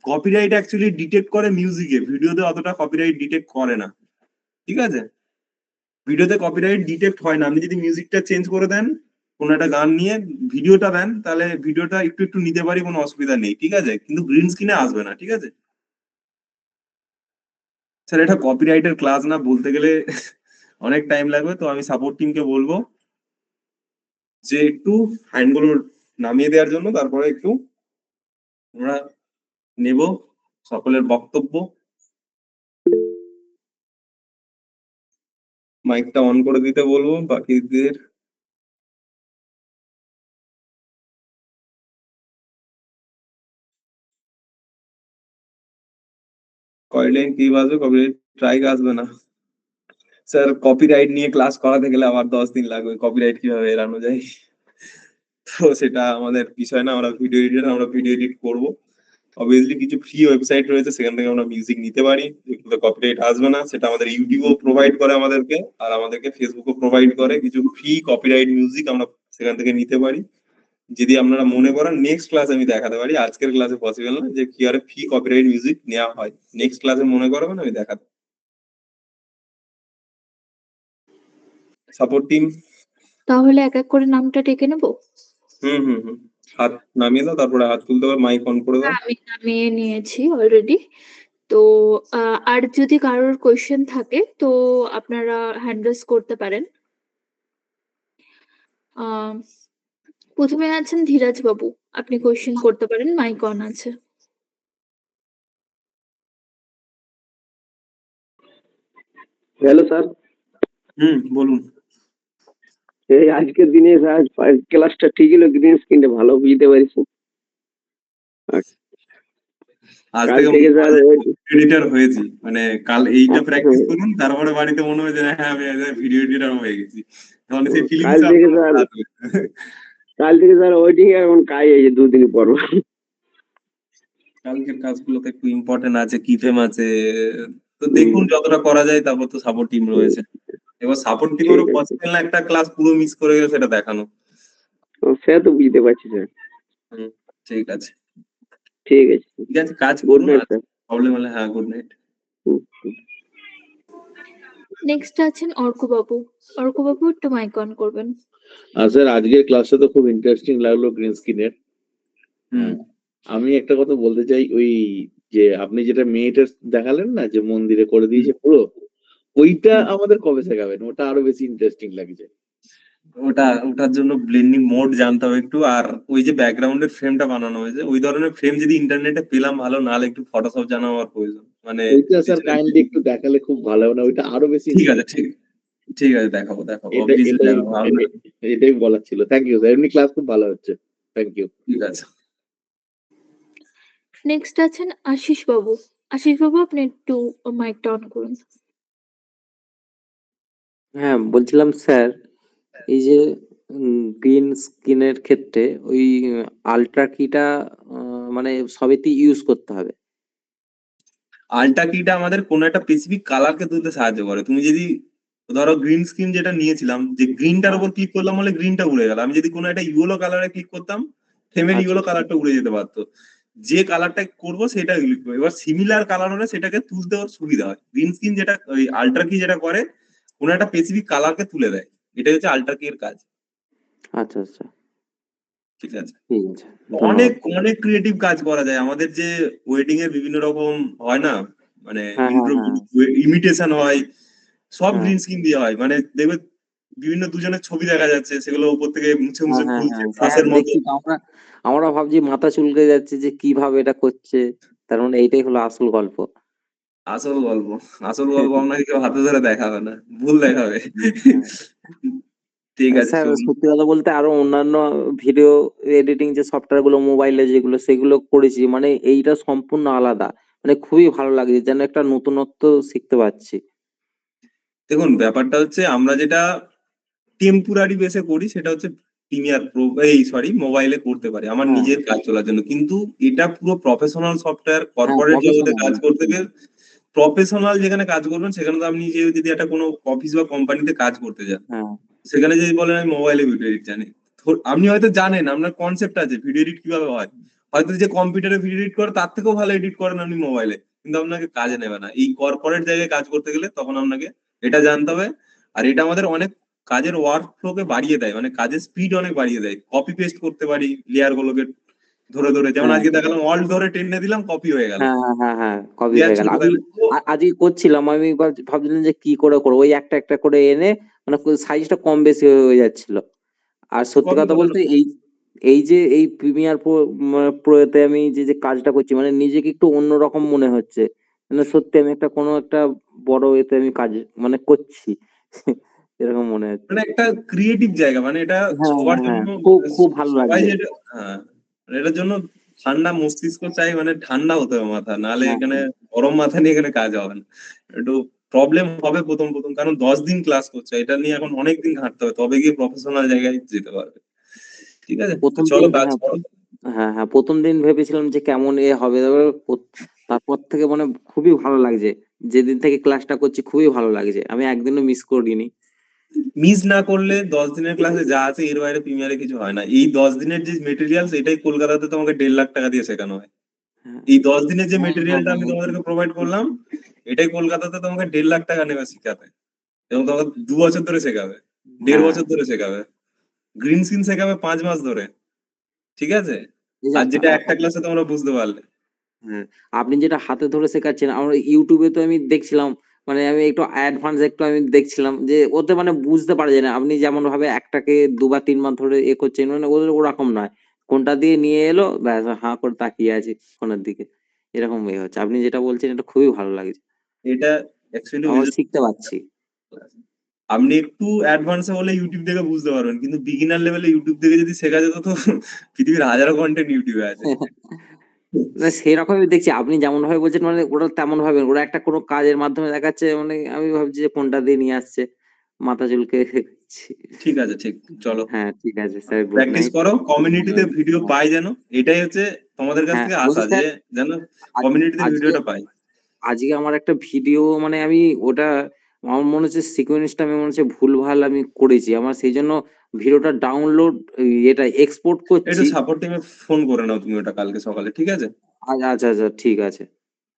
Speaker 1: কপিরাইট অ্যাকচুয়ালি ডিটেক্ট করে মিউজিকে, ভিডিওতে অতটা কপিরাইট ডিটেক্ট করে না। ঠিক আছে, ভিডিওতে কপিরাইট ডিটেক্ট হয় না। আপনি যদি মিউজিকটা চেঞ্জ করে দেন, কোনো একটা গান নিয়ে ভিডিওটা দেন, তাহলে ভিডিওটা একটু একটু নিতে পারি, কোনো অসুবিধা নেই। ঠিক আছে, কিন্তু গ্রিন স্ক্রিনে আসবে না। ঠিক আছে স্যার, এটা কপিরাইটের ক্লাস না, বলতে গেলে অনেক টাইম লাগবে, তো আমি সাপোর্ট টিমকে বলবো যে একটু হ্যান্ডগুলো নামিয়ে দেওয়ার জন্য, তারপরে একটু আমরা নেব সকলের বক্তব্য। মাইকটা অন করে দিতে বলবো বাকিদের। কয়লাইন কি বাজবে, কপিরাইট স্ট্রাইক আসবে না স্যার? কপিরাইট নিয়ে ক্লাস করাতে গেলে আবার 10 দিন লাগবে, কপিরাইট কিভাবে এড়ানো যায়। তো সেটা আমাদের বিষয় না, আমরা ভিডিও এডিটর, আমরা ভিডিও এডিট করবো। অবভিয়াসলি কিছু ফ্রি ওয়েবসাইট রয়েছে, সেখান থেকে আমরা মিউজিক নিতে পারি, যেগুলো কপিরাইট আসবে না। সেটা আমাদের ইউটিউবও প্রোভাইড করে আমাদেরকে, আর আমাদেরকে ফেসবুকও প্রোভাইড করে কিছু ফ্রি কপিরাইট মিউজিক, আমরা সেখান থেকে নিতে পারি। যদি আপনারা মনে করেন নেক্সট ক্লাসে আমি দেখাতে পারি, আজকের ক্লাসে পসিবল না যে কি আরে ফ্রি কপিরাইট মিউজিক নেওয়া হয়, নেক্সট ক্লাসে মনে করবেন আমি দেখাতে। সাপোর্ট টিম,
Speaker 3: তাহলে এক এক করে নামটা ডেকে নেব।
Speaker 1: হুম, হাত নামিয়ে দাও, তারপরে হাত তুলতে হবে, মাইক অন করে দাও।
Speaker 3: আমি নামিয়ে নিয়েছি অলরেডি। তো আর যদি কারোর কোয়েশ্চেন থাকে তো আপনারা হ্যান্ড রেজ করতে পারেন। প্রথমে আছেন ধীরাজ বাবু, আপনি কোয়েশ্চেন করতে পারেন, মাইক অন আছে।
Speaker 4: হ্যালো স্যার,
Speaker 1: বলুন।
Speaker 4: এই আজকের দিনে স্যার ক্লাসটা ঠিক হলো, গ্রিন স্ক্রিনটা ভালো বুঝতে পারছি।
Speaker 1: আজ
Speaker 4: কাল
Speaker 1: থেকে
Speaker 4: থেকে স্যার
Speaker 1: এডিটর হয়েছি, মানে কাল এইটা প্র্যাকটিস করুন, তারপরে বাড়িতে মনে হবে যে হ্যাঁ আমি ভিডিও এডিটর হয়ে গেছি, তাহলে সেই
Speaker 4: কাল
Speaker 1: ফিলিংস
Speaker 4: থেকে স্যার ওয়েটিং এ এখন কাজ আছে 2 দিন পর।
Speaker 1: কালকের কাজগুলোতে একটু ইম্পর্টেন্ট আছে, কি ফেম আছে, তো দেখুন যতটা করা যায়। তারপর তো সাপোর্ট টিম রয়েছে, এবার সাপোর্ট টিমেরও
Speaker 4: ঠিক আছে,
Speaker 1: পসিবল না একটা ক্লাস পুরো মিস করে গেলে সেটা দেখানো।
Speaker 4: সে তো বুঝতে পারছি স্যার।
Speaker 1: হুম, ঠিক আছে,
Speaker 4: ঠিক আছে,
Speaker 1: ঠিক আছে, কাজ
Speaker 4: গুড
Speaker 1: করুন।
Speaker 4: নাইট
Speaker 1: আর
Speaker 4: স্যার।
Speaker 1: প্রবলেম হলে হ্যাঁ, গুড নাইট।
Speaker 3: নেক্সট আছেন অর্কবাবু। অর্কবাবু একটু মাইক অন করবেন।
Speaker 5: স্যার আজকের ক্লাসটা তো খুব ইন্টারেস্টিং লাগলো গ্রিন স্কিনের।
Speaker 1: হুম।
Speaker 5: আমি একটা কথা বলতে চাই, ওই যে আপনি যেটা মেয়েটা দেখালেন না যে মন্দিরে করে দিয়েছে পুরো, ওইটা আমাদের কবে শেখাবেন? ওটা আরো বেশি ইন্টারেস্টিং লাগছে।
Speaker 1: ওটার জন্য ব্লেন্ডিং মোড জানতে হবে একটু, আর ওই যে ব্যাকগ্রাউন্ডের ফ্রেমটা বানানো হয়েছে ওই ধরনের ফ্রেম যদি ইন্টারনেটে পেলাম ভালো, নাহলে একটু ফটোশপ জানা আমার প্রয়োজন। মানে
Speaker 5: ওইটা স্যার কাইন্ডলি একটু দেখালে খুব ভালো হবে না? ওইটা আরো বেশি
Speaker 1: ঠিক আছে, ঠিক আছে, দেখাবো
Speaker 5: এটা
Speaker 1: obviously
Speaker 5: এটাই
Speaker 1: দেখাবো।
Speaker 5: এটাই বলার ছিল। থ্যাংক ইউ স্যার, এমনি ক্লাস খুব ভালো হচ্ছে। Thank you.
Speaker 1: ঠিক আছে।
Speaker 3: নেক্সট আছেন আশিস বাবু। আশিস বাবু আপনি একটু মাইকটা অন করুন।
Speaker 6: হ্যাঁ, বলছিলাম স্যার, এই যে গ্রিন স্কিনের ক্ষেত্রে ওই আল্ট্রা কিটা মানে সবেতেই ইউজ করতে হবে।
Speaker 1: আল্টা কিটা আমাদের কোনো একটা স্পেসিফিক কালারকে তুলতে সাহায্য করে। তুমি যদি ধরো গ্রিন স্ক্রিন যেটা নিয়েছিলাম, যে গ্রিনটার উপর ক্লিক করলাম বলে গ্রিনটা উড়ে গেল, আমি যদি কোনো একটা ইয়েলো কালারে ক্লিক করতাম ফ্রেমের
Speaker 6: আচ্ছা,
Speaker 1: ইয়েলো কালারটা উড়ে যেতে পারতো। যে কালারটা করবো সেটা ক্লিক করবো। এবার সিমিলার কালার হলে সেটাকে তুলতে ওর সুবিধা হয়। গ্রিন স্ক্রিন যেটা ওই আল্ট্রা কি যেটা করে, কোনো একটা স্পেসিফিক কালারকে তুলে দেয়। এটাই হচ্ছে আল্ট্রা কি এর কাজ।
Speaker 6: আচ্ছা, আচ্ছা,
Speaker 1: ঠিক আছে।
Speaker 6: ঠিক আছে,
Speaker 1: অনেক
Speaker 6: ধন্যবাদ।
Speaker 1: অনেক ক্রিয়েটিভ কাজ করা যায়। আমাদের যে ওয়েডিং এর বিভিন্ন রকম হয় না, মানে
Speaker 6: হ্যাঁ, হ্যাঁ,
Speaker 1: ইমিটেশন হয়, সব
Speaker 6: হ্যাঁ,
Speaker 1: গ্রিন স্ক্রিন দিয়ে হয়। মানে দেখবে বিভিন্ন দুজনের ছবি দেখা যাচ্ছে, সেগুলো উপর থেকে মুছে
Speaker 6: হ্যাঁ,
Speaker 1: মুছে
Speaker 6: হ্যাঁ,
Speaker 1: খুলছে
Speaker 6: হ্যাঁ, হ্যাঁ,
Speaker 1: ফাঁসের মতো।
Speaker 6: দেখছি তো আমরা ভাবছি মাথা চুলকে যাচ্ছে যে কিভাবে এটা করছে, তার মানে এইটাই হলো আসল গল্প।
Speaker 1: আসল গল্প, আসল গল্প আপনাকে কেউ হাতে ধরে দেখাবে না, ভুল দেখাবে।
Speaker 6: হ্যাঁ।
Speaker 1: ঠিক আছে,
Speaker 6: স্যার
Speaker 1: শোন।
Speaker 6: সত্যি কথা বলতে আরো অন্যান্য ভিডিও এডিটিং যে সফটওয়্যার গুলো মোবাইলে যেগুলো সেগুলো করেছি, মানে এইটা সম্পূর্ণ আলাদা। মানে খুবই ভালো লাগছে, যেন একটা নতুনত্ব শিখতে পারছি।
Speaker 1: দেখুন, ব্যাপারটা হচ্ছে আমরা যেটা টেম্পোরারি বেসে করি সেটা হচ্ছে প্রিমিয়ার প্রো, মোবাইলে করতে পারি আমার
Speaker 6: হ্যাঁ,
Speaker 1: নিজের কাজ চলার জন্য। কিন্তু এটা পুরো প্রফেশনাল সফটওয়্যার,
Speaker 6: হ্যাঁ,
Speaker 1: কর্পোরেট জগতে
Speaker 6: প্রফেশনাল।
Speaker 1: কাজ করতে গেলে প্রফেশনাল যেখানে কাজ করবেন সেখানে তো আপনি যদি একটা কোনো অফিস বা কোম্পানিতে কাজ করতে যান,
Speaker 6: হ্যাঁ,
Speaker 1: সেখানে যদি বলেন আমি মোবাইলে ভিডিও এডিট জানি, আপনি হয়তো জানেন, আপনার কনসেপ্ট আছে ভিডিও এডিট কিভাবে হয়, হয়তো যে কম্পিউটারে ভিডিও এডিট করে তার থেকেও ভালো এডিট করেন আপনি মোবাইলে, কিন্তু আপনাকে কাজে নেবে না। এই কর্পোরেট জায়গায় কাজ করতে গেলে তখন আপনাকে এটা জানতে হবে। আর এটা আমাদের অনেক কাজের ওয়ার্ক ফ্লোকে বাড়িয়ে দেয়, মানে কাজের স্পিড অনেক বাড়িয়ে দেয়। কপি পেস্ট করতে পারি লেয়ার গুলোকে ধরে ধরে, যেমন
Speaker 6: হ্যাঁ,
Speaker 1: আজকে দেখালাম অল্ট ধরে টেনে দিলাম, কপি হয়ে গেল।
Speaker 6: হ্যাঁ, হ্যাঁ, হ্যাঁ, হ্যাঁ, কপি
Speaker 1: লেয়ার
Speaker 6: হয়ে গেল।
Speaker 1: ছোট
Speaker 6: আমি
Speaker 1: থাকলে তো
Speaker 6: আজকে করছিলাম, আমি ভাবছিলাম যে কি করে করবো, ওই একটা একটা করে এনে মানে সাইজটা কম বেশি হয়ে যাচ্ছিল। আর সত্যি
Speaker 1: কপি
Speaker 6: কথা
Speaker 1: করার।
Speaker 6: বলতে এই এই যে এই প্রিমিয়ার প্রোতে আমি যে কাজটা করছি, মানে নিজেকে একটু অন্যরকম মনে হচ্ছে। মানে সত্যি আমি একটা কোনো একটা বড় এতে আমি কাজ মানে করছি। এরকম মনে হচ্ছে।
Speaker 1: মানে একটা ক্রিয়েটিভ জায়গা, মানে এটা
Speaker 6: হ্যাঁ,
Speaker 1: সবার
Speaker 6: হ্যাঁ, হ্যাঁ,
Speaker 1: জন্য।
Speaker 6: খুব খুব ভালো
Speaker 1: সবাই
Speaker 6: লাগছে।
Speaker 1: যেটা, হ্যাঁ, মানে এটার জন্য ঠান্ডা মস্তিষ্ক চাই, মানে ঠান্ডা হতে হবে মাথা, নাহলে
Speaker 6: হ্যাঁ,
Speaker 1: এখানে গরম মাথা নিয়ে এখানে কাজ হবে না। একটু প্রবলেম হবে প্রথম প্রথম, কারণ 10 দিন ক্লাস করছে, এটা নিয়ে এখন অনেক দিন ঘাঁটতে হবে, তবে গিয়ে প্রফেশনাল জায়গায় যেতে পারবে। ঠিক আছে, তো
Speaker 6: প্রথম
Speaker 1: চলো
Speaker 6: দিন,
Speaker 1: কাজ
Speaker 6: হ্যাঁ,
Speaker 1: করো।
Speaker 6: হ্যাঁ, হ্যাঁ, প্রথম দিন ভেবেছিলাম যে কেমন হবে, তারপর থেকে মানে খুবই ভালো লাগছে। যেদিন থেকে ক্লাসটা করছি খুবই ভালো লাগছে, আমি একদিনও মিস করিনি।
Speaker 1: মিস না করলে 10 দিনের ক্লাসে যা আছে এর বাইরে প্রিমিয়ারে কিছু হয় না। এই 10 দিনের যে মেটেরিয়াল, এটাই কলকাতাতে তোমাকে 1.5 লাখ টাকা দিয়ে শেখানো হয়।
Speaker 6: হ্যাঁ,
Speaker 1: এই 10 দিনের যে
Speaker 6: হ্যাঁ, হ্যাঁ,
Speaker 1: মেটেরিয়ালটা
Speaker 6: হ্যাঁ,
Speaker 1: আমি তোমাদেরকে প্রোভাইড করলাম, এটাই কলকাতাতে তোমাকে 1.5 লাখ টাকা নেবে শিখাতে, এবং তোমাকে 2 বছর ধরে শেখাবে,
Speaker 6: হ্যাঁ,
Speaker 1: 1.5 বছর ধরে শেখাবে। গ্রিন স্ক্রিন শেখাবে 5 মাস ধরে। ঠিক আছে,
Speaker 6: এই যে
Speaker 1: আর যেটা একটা ক্লাসে তোমরা বুঝতে পারলে।
Speaker 6: হ্যাঁ, আপনি যেটা হাতে ধরে শেখাচ্ছেন, আমরা ইউটিউবে তো আমি দেখছিলাম, মানে আমি একটু অ্যাডভান্স একটু আমি দেখছিলাম যে ওতে মানে বুঝতে পারা যায় না। আপনি যেমন ভাবে একটাকে 2 বা 3 বার ধরে করছেন, মানে ওদের ওরকম নয়। কোনটা দিয়ে নিয়ে এলো ব্যাস হাঁ করে তাকিয়ে আছি কোণের দিকে, এরকম হচ্ছে। আপনি যেটা বলছেন এটা খুবই ভালো লাগছে,
Speaker 1: এটা অ্যাকচুয়ালি ওই
Speaker 6: আমরা
Speaker 1: জন্য
Speaker 6: শিখতে পারছি।
Speaker 1: আপনি একটু অ্যাডভান্সে হলে ইউটিউব দেখে বুঝতে পারবেন, কিন্তু বিগিনার লেভেলে ইউটিউব দেখে যদি শেখা যেত তো পৃথিবীর হাজারো কন্টেন্ট ইউটিউবে আছে।
Speaker 6: না সেরকমই দেখছি, আপনি যেমন ভাবে বলছেন মানে ওরা তেমন ভাবে, ওরা একটা কোনো কাজের মাধ্যমে দেখাচ্ছে, মানে আমি ভাবছি যে কোনটা দিয়ে নিয়ে আসছে, মাথা চুলকে
Speaker 1: ঠিক আছে, ঠিক, চলো
Speaker 6: হ্যাঁ, ঠিক আছে স্যার, গুড
Speaker 1: প্র্যাকটিস
Speaker 6: নাইট।
Speaker 1: করো, কমিউনিটিতে ভিডিও পাই যেন, এটাই হচ্ছে তোমাদের কাছ
Speaker 6: হ্যাঁ,
Speaker 1: থেকে
Speaker 6: বলছি
Speaker 1: আশা, যে
Speaker 6: স্যার,
Speaker 1: যেন
Speaker 6: আজ
Speaker 1: কমিউনিটিতে
Speaker 6: আজকে
Speaker 1: ভিডিওটা পাই।
Speaker 6: আজকে আমার একটা ভিডিও মানে আমি ওটা আমার মনে হচ্ছে সিকোয়েন্সটা আমি মনে হচ্ছে ভুলভাল আমি করেছি। আমার সেইজন্য ভিডিওটা ডাউনলোড এটা এক্সপোর্ট
Speaker 1: একটু
Speaker 6: করছি।
Speaker 1: সাপোর্ট টিমে ফোন করে নাও তুমি ওটা কালকে সকালে, ঠিক আছে?
Speaker 6: আচ্ছা, আচ্ছা, আচ্ছা, ঠিক আছে।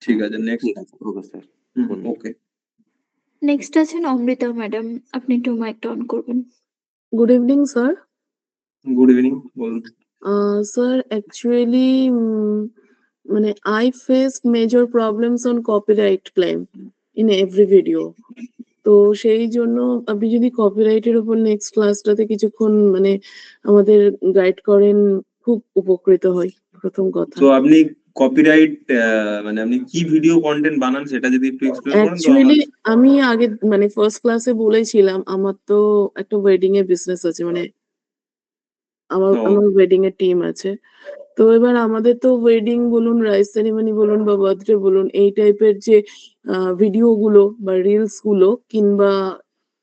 Speaker 1: ঠিক আছে, নেক্সট।
Speaker 6: ঠিক আছে, ওকে স্যার।
Speaker 1: ওকে।
Speaker 3: নেক্সট আছেন অমৃতা ম্যাডাম, আপনি একটু মাইকটা অন করবেন।
Speaker 7: Good evening, sir.
Speaker 1: Good evening, বলুন।
Speaker 7: Sir, actually, মানে I faced major problems on copyright claim in every video. তো সেই জন্য আপনি যদি কপিরাইটের উপর নেক্সট ক্লাসটাতে কিছুক্ষণ মানে আমাদের গাইড করেন, খুব উপকৃত হই প্রথম কথা।
Speaker 1: তো আপনি কপিরাইট মানে আপনি কি ভিডিও কন্টেন্ট বানান সেটা যদি একটু এক্সপ্লেইন করেন তো
Speaker 7: অ্যাকচুয়ালি আমি আগে মানে ফার্স্ট ক্লাসে বলেছিলাম আমার তো একটা ওয়েডিং এর বিজনেস আছে, মানে আমার
Speaker 1: ও।
Speaker 7: আমার ওয়েডিং এর টিম আছে। তো এবার আমাদের তো ওয়েডিং বলুন, রাইস সেরিমনি বলুন বা বার্থডে বলুন, এই টাইপের যে ভিডিও গুলো বা রিলস গুলো কিংবা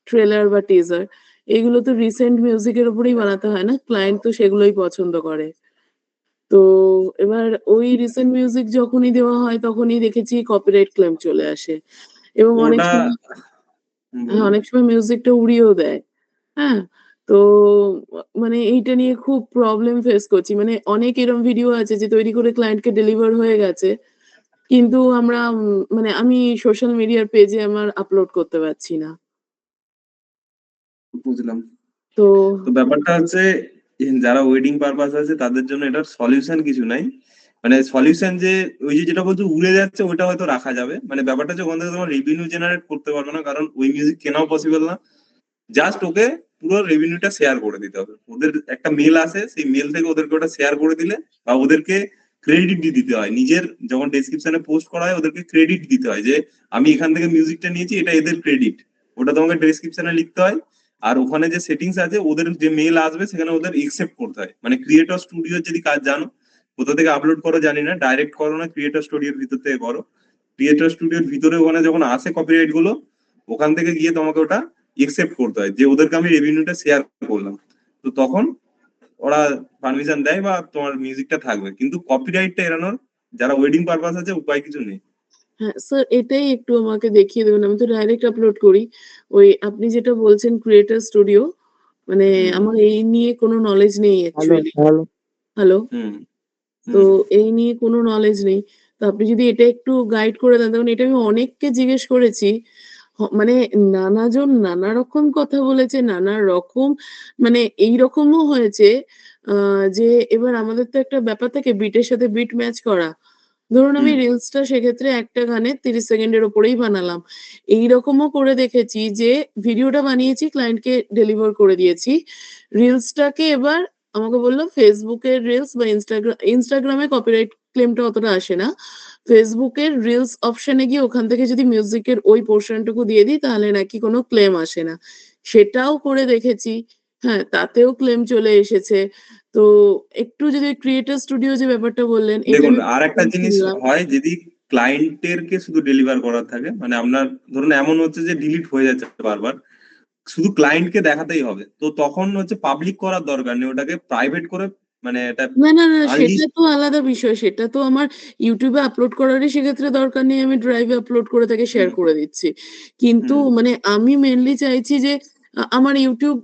Speaker 7: ট্রেলার বা টিজার, এগুলো তো রিসেন্ট মিউজিকের উপরেই বানাতে হয় না, ক্লায়েন্ট তো সেগুলোই পছন্দ করে। তো এবার ওই রিসেন্ট মিউজিক যখনই দেওয়া হয় তখনই দেখেছি কপিরাইট ক্লেম চলে আসে এবং অনেক
Speaker 1: ওটা
Speaker 7: সময় অনেক সময় মিউজিকটা উড়িয়েও দেয়। হ্যাঁ? তো মানে এইটা নিয়ে খুব প্রবলেম ফেস করছি। মানে অনেক এরকম ভিডিও আছে যে তৈরি করে ক্লায়েন্টকে ডেলিভার হয়ে গেছে। কিন্তু আমরা মানে আমি সোশ্যাল মিডিয়ার পেজে আমার আপলোড করতে পারছি না।
Speaker 1: বুঝলাম।
Speaker 7: তো
Speaker 1: তো ব্যাপারটা হচ্ছে যারা ওয়েডিং পারপাস আছে তাদের জন্য এটার সলিউশন কিছু নাই। মানে সলিউশন যে ওই যে যেটা বলছো উড়ে যাচ্ছে ওটা হয়তো রাখা যাবে। মানে ব্যাপারটা হচ্ছে ওখান থেকে তোমার রেভিনিউ জেনারেট করতে পারবে না, কারণ ওই মিউজিক কেনাও পসিবল না। জাস্ট ওকে পুরো রেভিনিউটা শেয়ার করে দিতে হবে। ওদের একটা মেল আসে, সেই মেল থেকে ওদেরকে ওটা শেয়ার করে দিলে বা ওদেরকে ক্রেডিট দিয়ে দিতে হয়। নিজের যখন ডেসক্রিপশনে পোস্ট করা হয় ওদেরকে ক্রেডিট দিতে হয় যে আমি এখান থেকে মিউজিকটা নিয়েছি, এটা এদের ক্রেডিট। ওটা তোমাকে ডেসক্রিপশনে লিখতে হয়। আর ওখানে যে সেটিংস আছে ওদের যে মেল আসবে সেখানে ওদের একসেপ্ট করতে হয়। মানে ক্রিয়েটর স্টুডিওর যদি কাজ জানো, কোথা থেকে আপলোড করো জানি না, ডাইরেক্ট করো না ক্রিয়েটর স্টুডিওর ভিতর থেকে করো। ক্রিয়েটর স্টুডিওর ভিতরে ওখানে যখন আসে কপিরাইট গুলো, ওখান থেকে গিয়ে তোমাকে ওটা একসেপ্ট করতে হয় যে ওদেরকে আমি রেভিনিউটা শেয়ার করলাম। তো তখন ওরা পারমিশন দেয় বা তোমার মিউজিকটা থাকবে। কিন্তু কপিরাইটটা এড়ানোর যারা ওয়েডিং পারপাস আছে উপায় কিছু নেই।
Speaker 7: হ্যাঁ, স্যার এটাই একটু আমাকে দেখিয়ে দেবেন। আমি তো ডাইরেক্ট আপলোড করি। ওই আপনি যেটা বলছেন ক্রিয়েটর স্টুডিও, মানে আমার এই নিয়ে কোনো নলেজ নেই অ্যাকচুয়ালি। হ্যালো?
Speaker 1: হুম।
Speaker 7: তো এই নিয়ে কোনো নলেজ নেই। তো আপনি যদি এটা একটু গাইড করে দেন, দেখুন এটা আমি অনেককে জিজ্ঞেস করেছি। মানে নানাজন নানা রকম কথা বলেছে, নানা রকম মানে এইরকমও হয়েছে যে এবার আমাদের তো একটা ব্যাপার থাকে বিটের সাথে বিট ম্যাচ করা। ধরুন আমি রিলসটা সেক্ষেত্রে একটা গানে ৩০ সেকেন্ডের উপরেই বানালাম। এইরকমও করে দেখেছি যে ভিডিওটা বানিয়েছি, ক্লায়েন্টকে ডেলিভার করে দিয়েছি। রিলসটাকে এবার আমাকে বলল Facebook এর রিলস বা Instagram এ কপিরাইট ক্লেমটা অতটা আসে না। Facebook এর রিলস অপশনে গিয়ে ওখান থেকে যদি মিউজিকের ওই পোরশন টুকু দিয়ে দিই তাহলে নাকি কোনো ক্লেম আসে না। সেটাও করে দেখেছি। হ্যাঁ, তাতেও ক্লেম চলে এসেছে। তো একটু যদি ক্রিয়েটর স্টুডিও যে ব্যাপারটা বললেন এটা
Speaker 1: দেখুন,
Speaker 7: আমি
Speaker 1: আর একটা জিনিস
Speaker 7: শুনলাম।
Speaker 1: হয় যদি ক্লায়েন্টের কে শুধু ডেলিভার করার থাকে, মানে আপনার ধরুন এমন হচ্ছে যে ডিলিট হয়ে যাচ্ছে বারবার, শুধু ক্লায়েন্টকে দেখাতেই হবে, তো তখন হচ্ছে পাবলিক করার দরকার নেই, ওটাকে প্রাইভেট করে মানে এটা
Speaker 7: না, সেটা
Speaker 1: আনলিস্ট।
Speaker 7: তো আলাদা বিষয়। সেটা তো আমার YouTube এ আপলোড করারই সেক্ষেত্রে দরকার নেই। আমি ড্রাইভে আপলোড করে তাকে শেয়ার করে দিচ্ছি। কিন্তু মানে আমি মেইনলি চাইছি যে আমার YouTube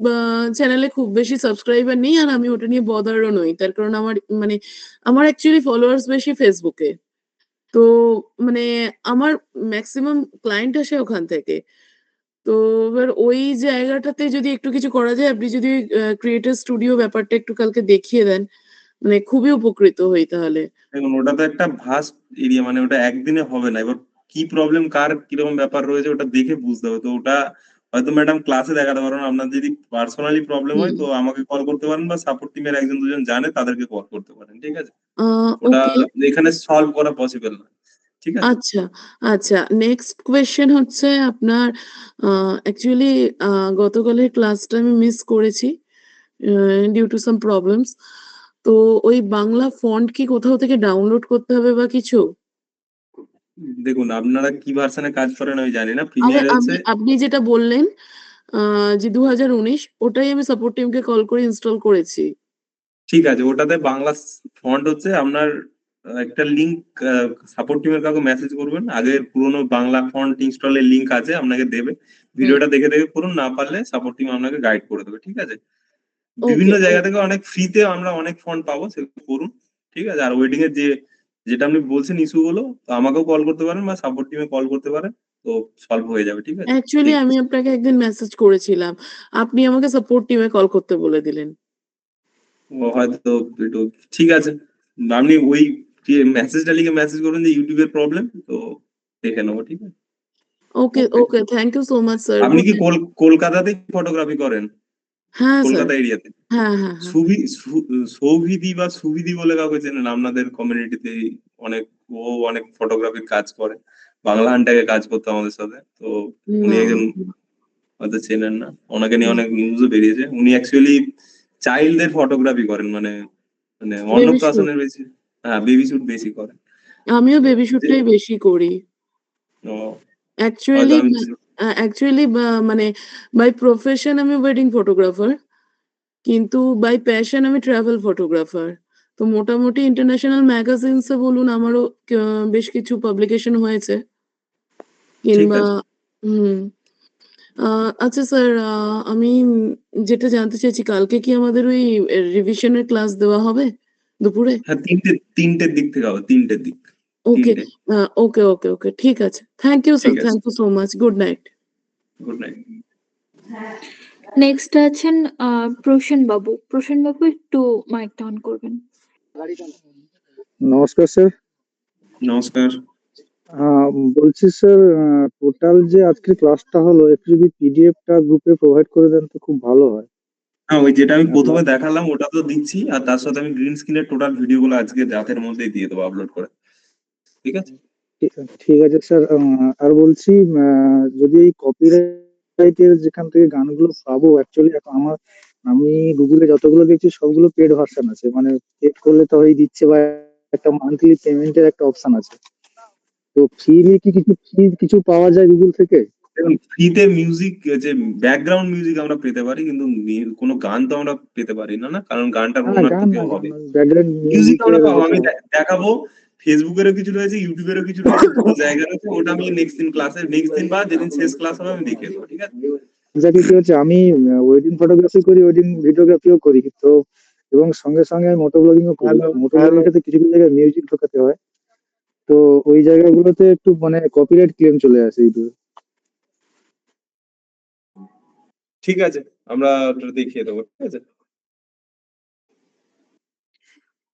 Speaker 7: চ্যানেলে খুব বেশি সাবস্ক্রাইবার নেই। আর আমি ওটা নিয়ে বদার ও নই। তার কারণ আমার মানে আমার অ্যাকচুয়ালি ফলোয়ার্স বেশি Facebook এ। তো মানে আমার মেক্সিমাম ক্লায়েন্ট আসে ওখান থেকে। তো এবার ওই জায়গাটাতে যদি একটু কিছু করা যায়, আপনি যদি ক্রিয়েটর স্টুডিও ব্যাপারটা একটু কালকে দেখিয়ে দেন, মানে খুবই উপকৃত হই তাহলে।
Speaker 1: দেখুন, ওটা তো একটা ভাস্ট এরিয়া, মানে ওটা একদিনে হবে না। এবার কি প্রবলেম কার কিরকম ব্যাপার রয়েছে ওটা দেখে বুঝতে হবে। তো ওটা হয়তো ম্যাডাম ক্লাসে দেখাতে পারবেন। আপনার যদি পার্সোনালি প্রবলেম হয় তো আমাকে কল করতে পারেন বা সাপোর্ট টিমের একজন দুজন জানে তাদেরকে কল করতে পারেন, ঠিক আছে?
Speaker 7: আ
Speaker 1: ওটা
Speaker 7: ওকে।
Speaker 1: এখানে সলভ করা পসিবল না, ঠিক আছে?
Speaker 7: আচ্ছা, আচ্ছা। নেক্সট কোয়েশ্চেন হচ্ছে আপনার আ অ্যাকচুয়ালি আ গতকালের ক্লাসটা আমি মিস করেছি আ ডিউ টু সাম প্রবলেমস। তো ওই বাংলা ফন্ট কি কোথাও থেকে ডাউনলোড করতে হবে বা কিছু?
Speaker 1: দেখুন, আপনারা কি ভার্সনে কাজ করেন আমি জানি না।
Speaker 7: আরে
Speaker 1: প্রিমিয়ার হচ্ছে
Speaker 7: আপনি যেটা বললেন আ যে ২০১৯ ওটাই আমি সাপোর্ট টিমকে কল করে ইনস্টল করেছি।
Speaker 1: ঠিক আছে, ওটাতে বাংলা ফন্ট হচ্ছে আপনার একটা লিংক সাপোর্ট টিমের কাউকে মেসেজ করবেন, আগের পুরোনো বাংলা ফন্ট ইনস্টলের লিংক আছে আপনাকে দেবে। ভিডিওটা দেখে দেখে করুন, না পারলে সাপোর্ট টিম আপনাকে গাইড করে দেবে, ঠিক আছে? বিভিন্ন
Speaker 7: ওকে,
Speaker 1: জায়গা থেকে অনেক ফ্রিতে আমরা অনেক ফন্ট পাবো, সেগুলো করুন, ঠিক আছে? আর ওয়েডিং এর যে যেটা আপনি বলছেন ইস্যু গুলো, তো আমাকেও কল করতে পারেন বা সাপোর্ট টিমে কল করতে পারেন, তো সলভ হয়ে যাবে, ঠিক আছে?
Speaker 7: অ্যাকচুয়ালি
Speaker 1: ঠিক
Speaker 7: আমি
Speaker 1: আছে।
Speaker 7: আপনাকে একদিন মেসেজ করেছিলাম। আপনি আমাকে সাপোর্ট টিমে কল করতে বলে দিলেন।
Speaker 1: ও হয়তো একটু ঠিক আছে, আপনি ওই মেসেজটা লিখে মেসেজ করবেন যে ইউটিউবের প্রবলেম, তো দেখে নেবো, ঠিক আছে?
Speaker 7: Okay,
Speaker 1: okay.
Speaker 7: Okay. Thank you so much sir.
Speaker 1: আপনি
Speaker 7: গুড
Speaker 1: কি
Speaker 7: নাইট।
Speaker 1: কলকাতাতেই ফটোগ্রাফি করেন?
Speaker 7: হ্যাঁ, স্যার।
Speaker 1: কলকাতা এরিয়াতে?
Speaker 7: হ্যাঁ, হ্যাঁ, হ্যাঁ।
Speaker 1: সৌভিদি বা সুবিধি বলে কাউকে চেনেন আপনাদের কমিউনিটিতে? অনেক, ও অনেক ফটোগ্রাফির কাজ করে, বাংলা হান্টাকে কাজ করতো আমাদের সাথে, তো উনি
Speaker 7: না।
Speaker 1: একজন, হয়তো চেনেন না, ওনাকে নিয়ে
Speaker 7: হুম।
Speaker 1: অনেক নিউজও বেরিয়েছে। উনি অ্যাকচুয়ালি চাইল্ডদের ফটোগ্রাফি করেন, মানে মানে
Speaker 7: বেবি শুট।
Speaker 1: অন্নপ্রাশনের বেশি, হ্যাঁ বেবি শুট বেশি করেন।
Speaker 7: আমিও
Speaker 1: তো
Speaker 7: বেবি শুটটাই বেশি করি।
Speaker 1: ও, হয়তো
Speaker 7: অ্যাকচুয়ালি
Speaker 1: আমি,
Speaker 7: অ্যাকচুয়ালি মানে বাই প্রফেশন আমি ওয়েডিং ফটোগ্রাফার। কিন্তু বাই প্যাশন আমি ট্রাভেল ফটোগ্রাফার। তো মোটামুটি ইন্টারন্যাশনাল ম্যাগাজিনসে বলুন আমারও বেশ কিছু পাবলিকেশন হয়েছে।
Speaker 1: ঠিক
Speaker 7: কিংবা
Speaker 1: আছে।
Speaker 7: হুম। আচ্ছা স্যার, আমি যেটা জানতে চাইছি কালকে কি আমাদের ওই রিভিশনের ক্লাস দেওয়া হবে দুপুরে?
Speaker 1: হ্যাঁ, তিনটের দিক থেকে হবে, তিনটের দিক,
Speaker 7: ওকে,
Speaker 1: তিনটে।
Speaker 7: ওকে, ওকে, ওকে। ঠিক আছে। Thank you sir.
Speaker 1: ঠিক আছে,
Speaker 7: thank you so much. Good night.
Speaker 1: Good night.
Speaker 3: Next আছেন প্রসেন বাবু। প্রসেন বাবু একটু মাইকটা অন করবেন।
Speaker 8: নমস্কার স্যার।
Speaker 1: নমস্কার।
Speaker 8: বলছি স্যার, টোটাল যে আজকে ক্লাসটা হলো একটু যদি পিডিএফটা গ্রুপে প্রোভাইড করে দেন তো খুব ভালো হয়।
Speaker 1: হ্যাঁ, ওই যেটা আমি প্রথমে
Speaker 8: আমার
Speaker 1: দেখালাম ওটা তো দিচ্ছি, আর তার সাথে আমি গ্রিন স্ক্রিনের টোটাল ভিডিও গুলো আজকে রাতের মধ্যেই দিয়ে দেবো আপলোড করে, ঠিক আছে?
Speaker 8: ঠিক আছে স্যার। আর বলছি, যদি এই কপিরাইটের যেখান থেকে গানগুলো পাবো, অ্যাকচুয়ালি আমি গুগলে যতগুলো দেখছি সবগুলো পেড ভার্সন আছে, মানে পেড করলে তো হয়ে দিচ্ছে, বা একটা মান্থলি পেমেন্টের একটা অপশন আছে। তো ফ্রি কি কিছু পাওয়া যায় গুগল থেকে?
Speaker 1: দেখুন, ফ্রিতে মিউজিক, যে ব্যাকগ্রাউন্ড মিউজিক আমরা পেতে পারি, কিন্তু কোনো গান তো আমরা পেতে পারি না, না, কারণ গানটার
Speaker 8: না,
Speaker 1: ওনার তো
Speaker 8: গান না,
Speaker 1: কেউ
Speaker 8: গান
Speaker 1: হবে।
Speaker 8: না, ব্যাকগ্রাউন্ড
Speaker 1: মিউজিক আমরা
Speaker 8: মিউজিকের
Speaker 1: পাবো,
Speaker 8: যেটা
Speaker 1: আমি দেখাবো। ফেসবুকেরও কিছু রয়েছে, ইউটিউবেরও কিছু রয়েছে, দুটো জায়গায় রয়েছে, ওটা আমি নেক্সট দিন বা যেদিন শেষ ক্লাস হবে আমি দেখিয়ে দেবো, ঠিক আছে?
Speaker 8: এক্স্যাক্টলি কি হচ্ছে, আমি ওয়েডিং ফটোগ্রাফি করি, ওয়েডিং ভিডিওগ্রাফিও করি তো, এবং সঙ্গে সঙ্গে মোটো ব্লগিংও করি। মোটো ব্লগিং ক্ষেত্রে কিছু কিছু জায়গায় মিউজিক ঢোকাতে হয়, তো ওই জায়গাগুলোতে একটু মানে কপিরাইট ক্লেম চলে আসে এই দূর।
Speaker 1: ঠিক আছে, আমরা ওটা দেখিয়ে দেবো, ঠিক আছে?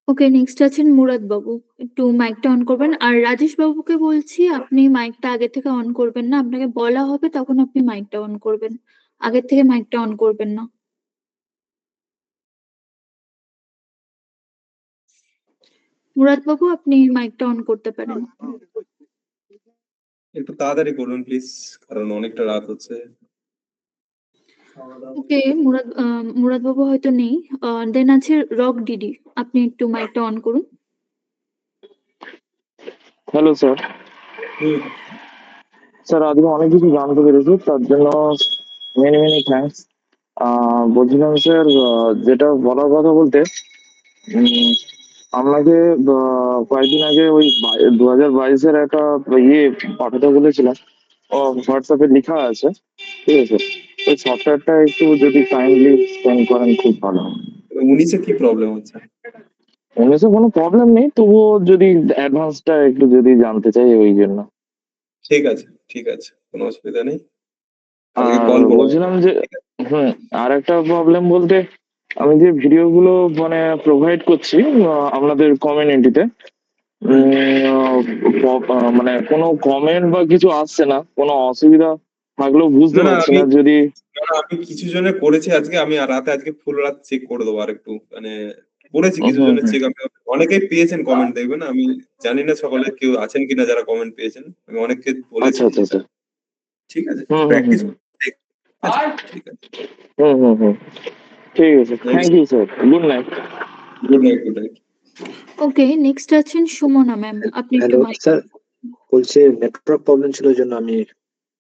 Speaker 3: ওকে, নেক্সট আছেন মুরাদ বাবু। একটু মাইকটা অন করবেন। আর রাজেশ বাবুকে বলছি আপনি মাইকটা আগে থেকে অন করবেন না, আপনাকে বলা হবে তখন আপনি মাইকটা অন করবেন, আগের থেকে মাইকটা অন করবেন না। মুরাদ বাবু আপনি মাইকটা অন করতে পারেন।
Speaker 1: একটু তাড়াতাড়ি করুন প্লিজ, কারণ অনেকটা রাত হচ্ছে।
Speaker 3: ওকে, মুরাদ বাবু হয়তো নেই। দেন আছে রক ডিডি। আপনি একটু মাইকটা অন করুন।
Speaker 9: Hello sir.
Speaker 1: হুম।
Speaker 9: স্যার আজকে অনেক কিছু জানতে পেরেছি, তার জন্য মেনি মেনি থ্যাঙ্কস। বলছিলাম স্যার, যেটা বলার কথা বলতে, উম, আপনাকে কয়েকদিন আগে ওই 2022-এর একটা ইয়ে পাঠাতে বলেছিলাম, হোয়াটসঅ্যাপে লেখা আছে, ঠিক আছে? ওই সফটওয়্যারটা একটু যদি কাইন্ডলি সেন্ড করেন খুব ভালো হয়।
Speaker 1: 19-এ কি প্রবলেম হচ্ছে?
Speaker 9: এমনিতে কোনো প্রবলেম নেই, তবুও যদি অ্যাডভান্সটা একটু যদি জানতে চাই ওই জন্য।
Speaker 1: ঠিক আছে, ঠিক আছে, কোনো অসুবিধা নেই, কালকে
Speaker 9: আর
Speaker 1: কল করবো।
Speaker 9: বলছিলাম যে,
Speaker 1: ঠিক আছে।
Speaker 9: আর একটা প্রবলেম বলতে, আমি যে ভিডিওগুলো মানে প্রোভাইড করছি আপনাদের কমিউনিটিতে,
Speaker 1: হুম।
Speaker 9: মানে কোনো কমেন্ট বা কিছু আসছে না, কোনো অসুবিধা থাকলেও বুঝতে
Speaker 1: না না,
Speaker 9: পারছি না যদি।
Speaker 1: আমি কিছু জনের করেছি আজকে, আমি রাতে আজকে ফুল রাত চেক করে দেবো আর একটু, মানে করেছি কিছু
Speaker 9: হুম
Speaker 1: জনের
Speaker 9: হুম
Speaker 1: চেক। আমি অনেকেই পেয়েছেন কমেন্ট, দেখবেন, আমি জানি না সকলে কেউ আছেন কিনা যারা কমেন্ট পেয়েছেন, আমি অনেককে বলেছি
Speaker 9: আচ্ছা আচ্ছা
Speaker 1: যে,
Speaker 9: আচ্ছা।
Speaker 1: ঠিক আছে,
Speaker 9: হুম হুম
Speaker 1: প্র্যাকটিস,
Speaker 9: হুম
Speaker 1: ঠিক আছে।
Speaker 9: হুম ঠিক আছে, thank you sir, good night.
Speaker 1: Good night, good night.
Speaker 3: Okay, next আছেন সুমনা ম্যাম। আপনি একটু
Speaker 2: হ্যালো
Speaker 3: মাইক।
Speaker 2: স্যার, বলছে নেটওয়ার্ক প্রবলেম ছিল জন্য আমি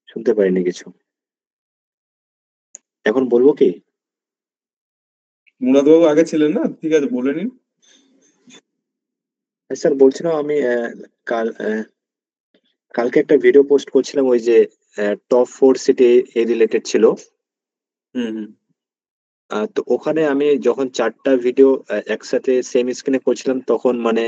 Speaker 2: শুনতে পারিনি কিছু। এখন বলবো কি?
Speaker 1: মুরাদবাবু আগে ছিলেন না, ঠিক আছে, বলে নিন।
Speaker 2: স্যার বলছিলাম আমি কাল কালকে একটা ভিডিও পোস্ট করছিলাম, ওই যে টপ 4 সিটি এ রিলেটেড ছিল।
Speaker 1: হুম হুম।
Speaker 2: তো ওখানে আমি যখন 4টা ভিডিও একসাথে সেম স্ক্রিনে করছিলাম, তখন মানে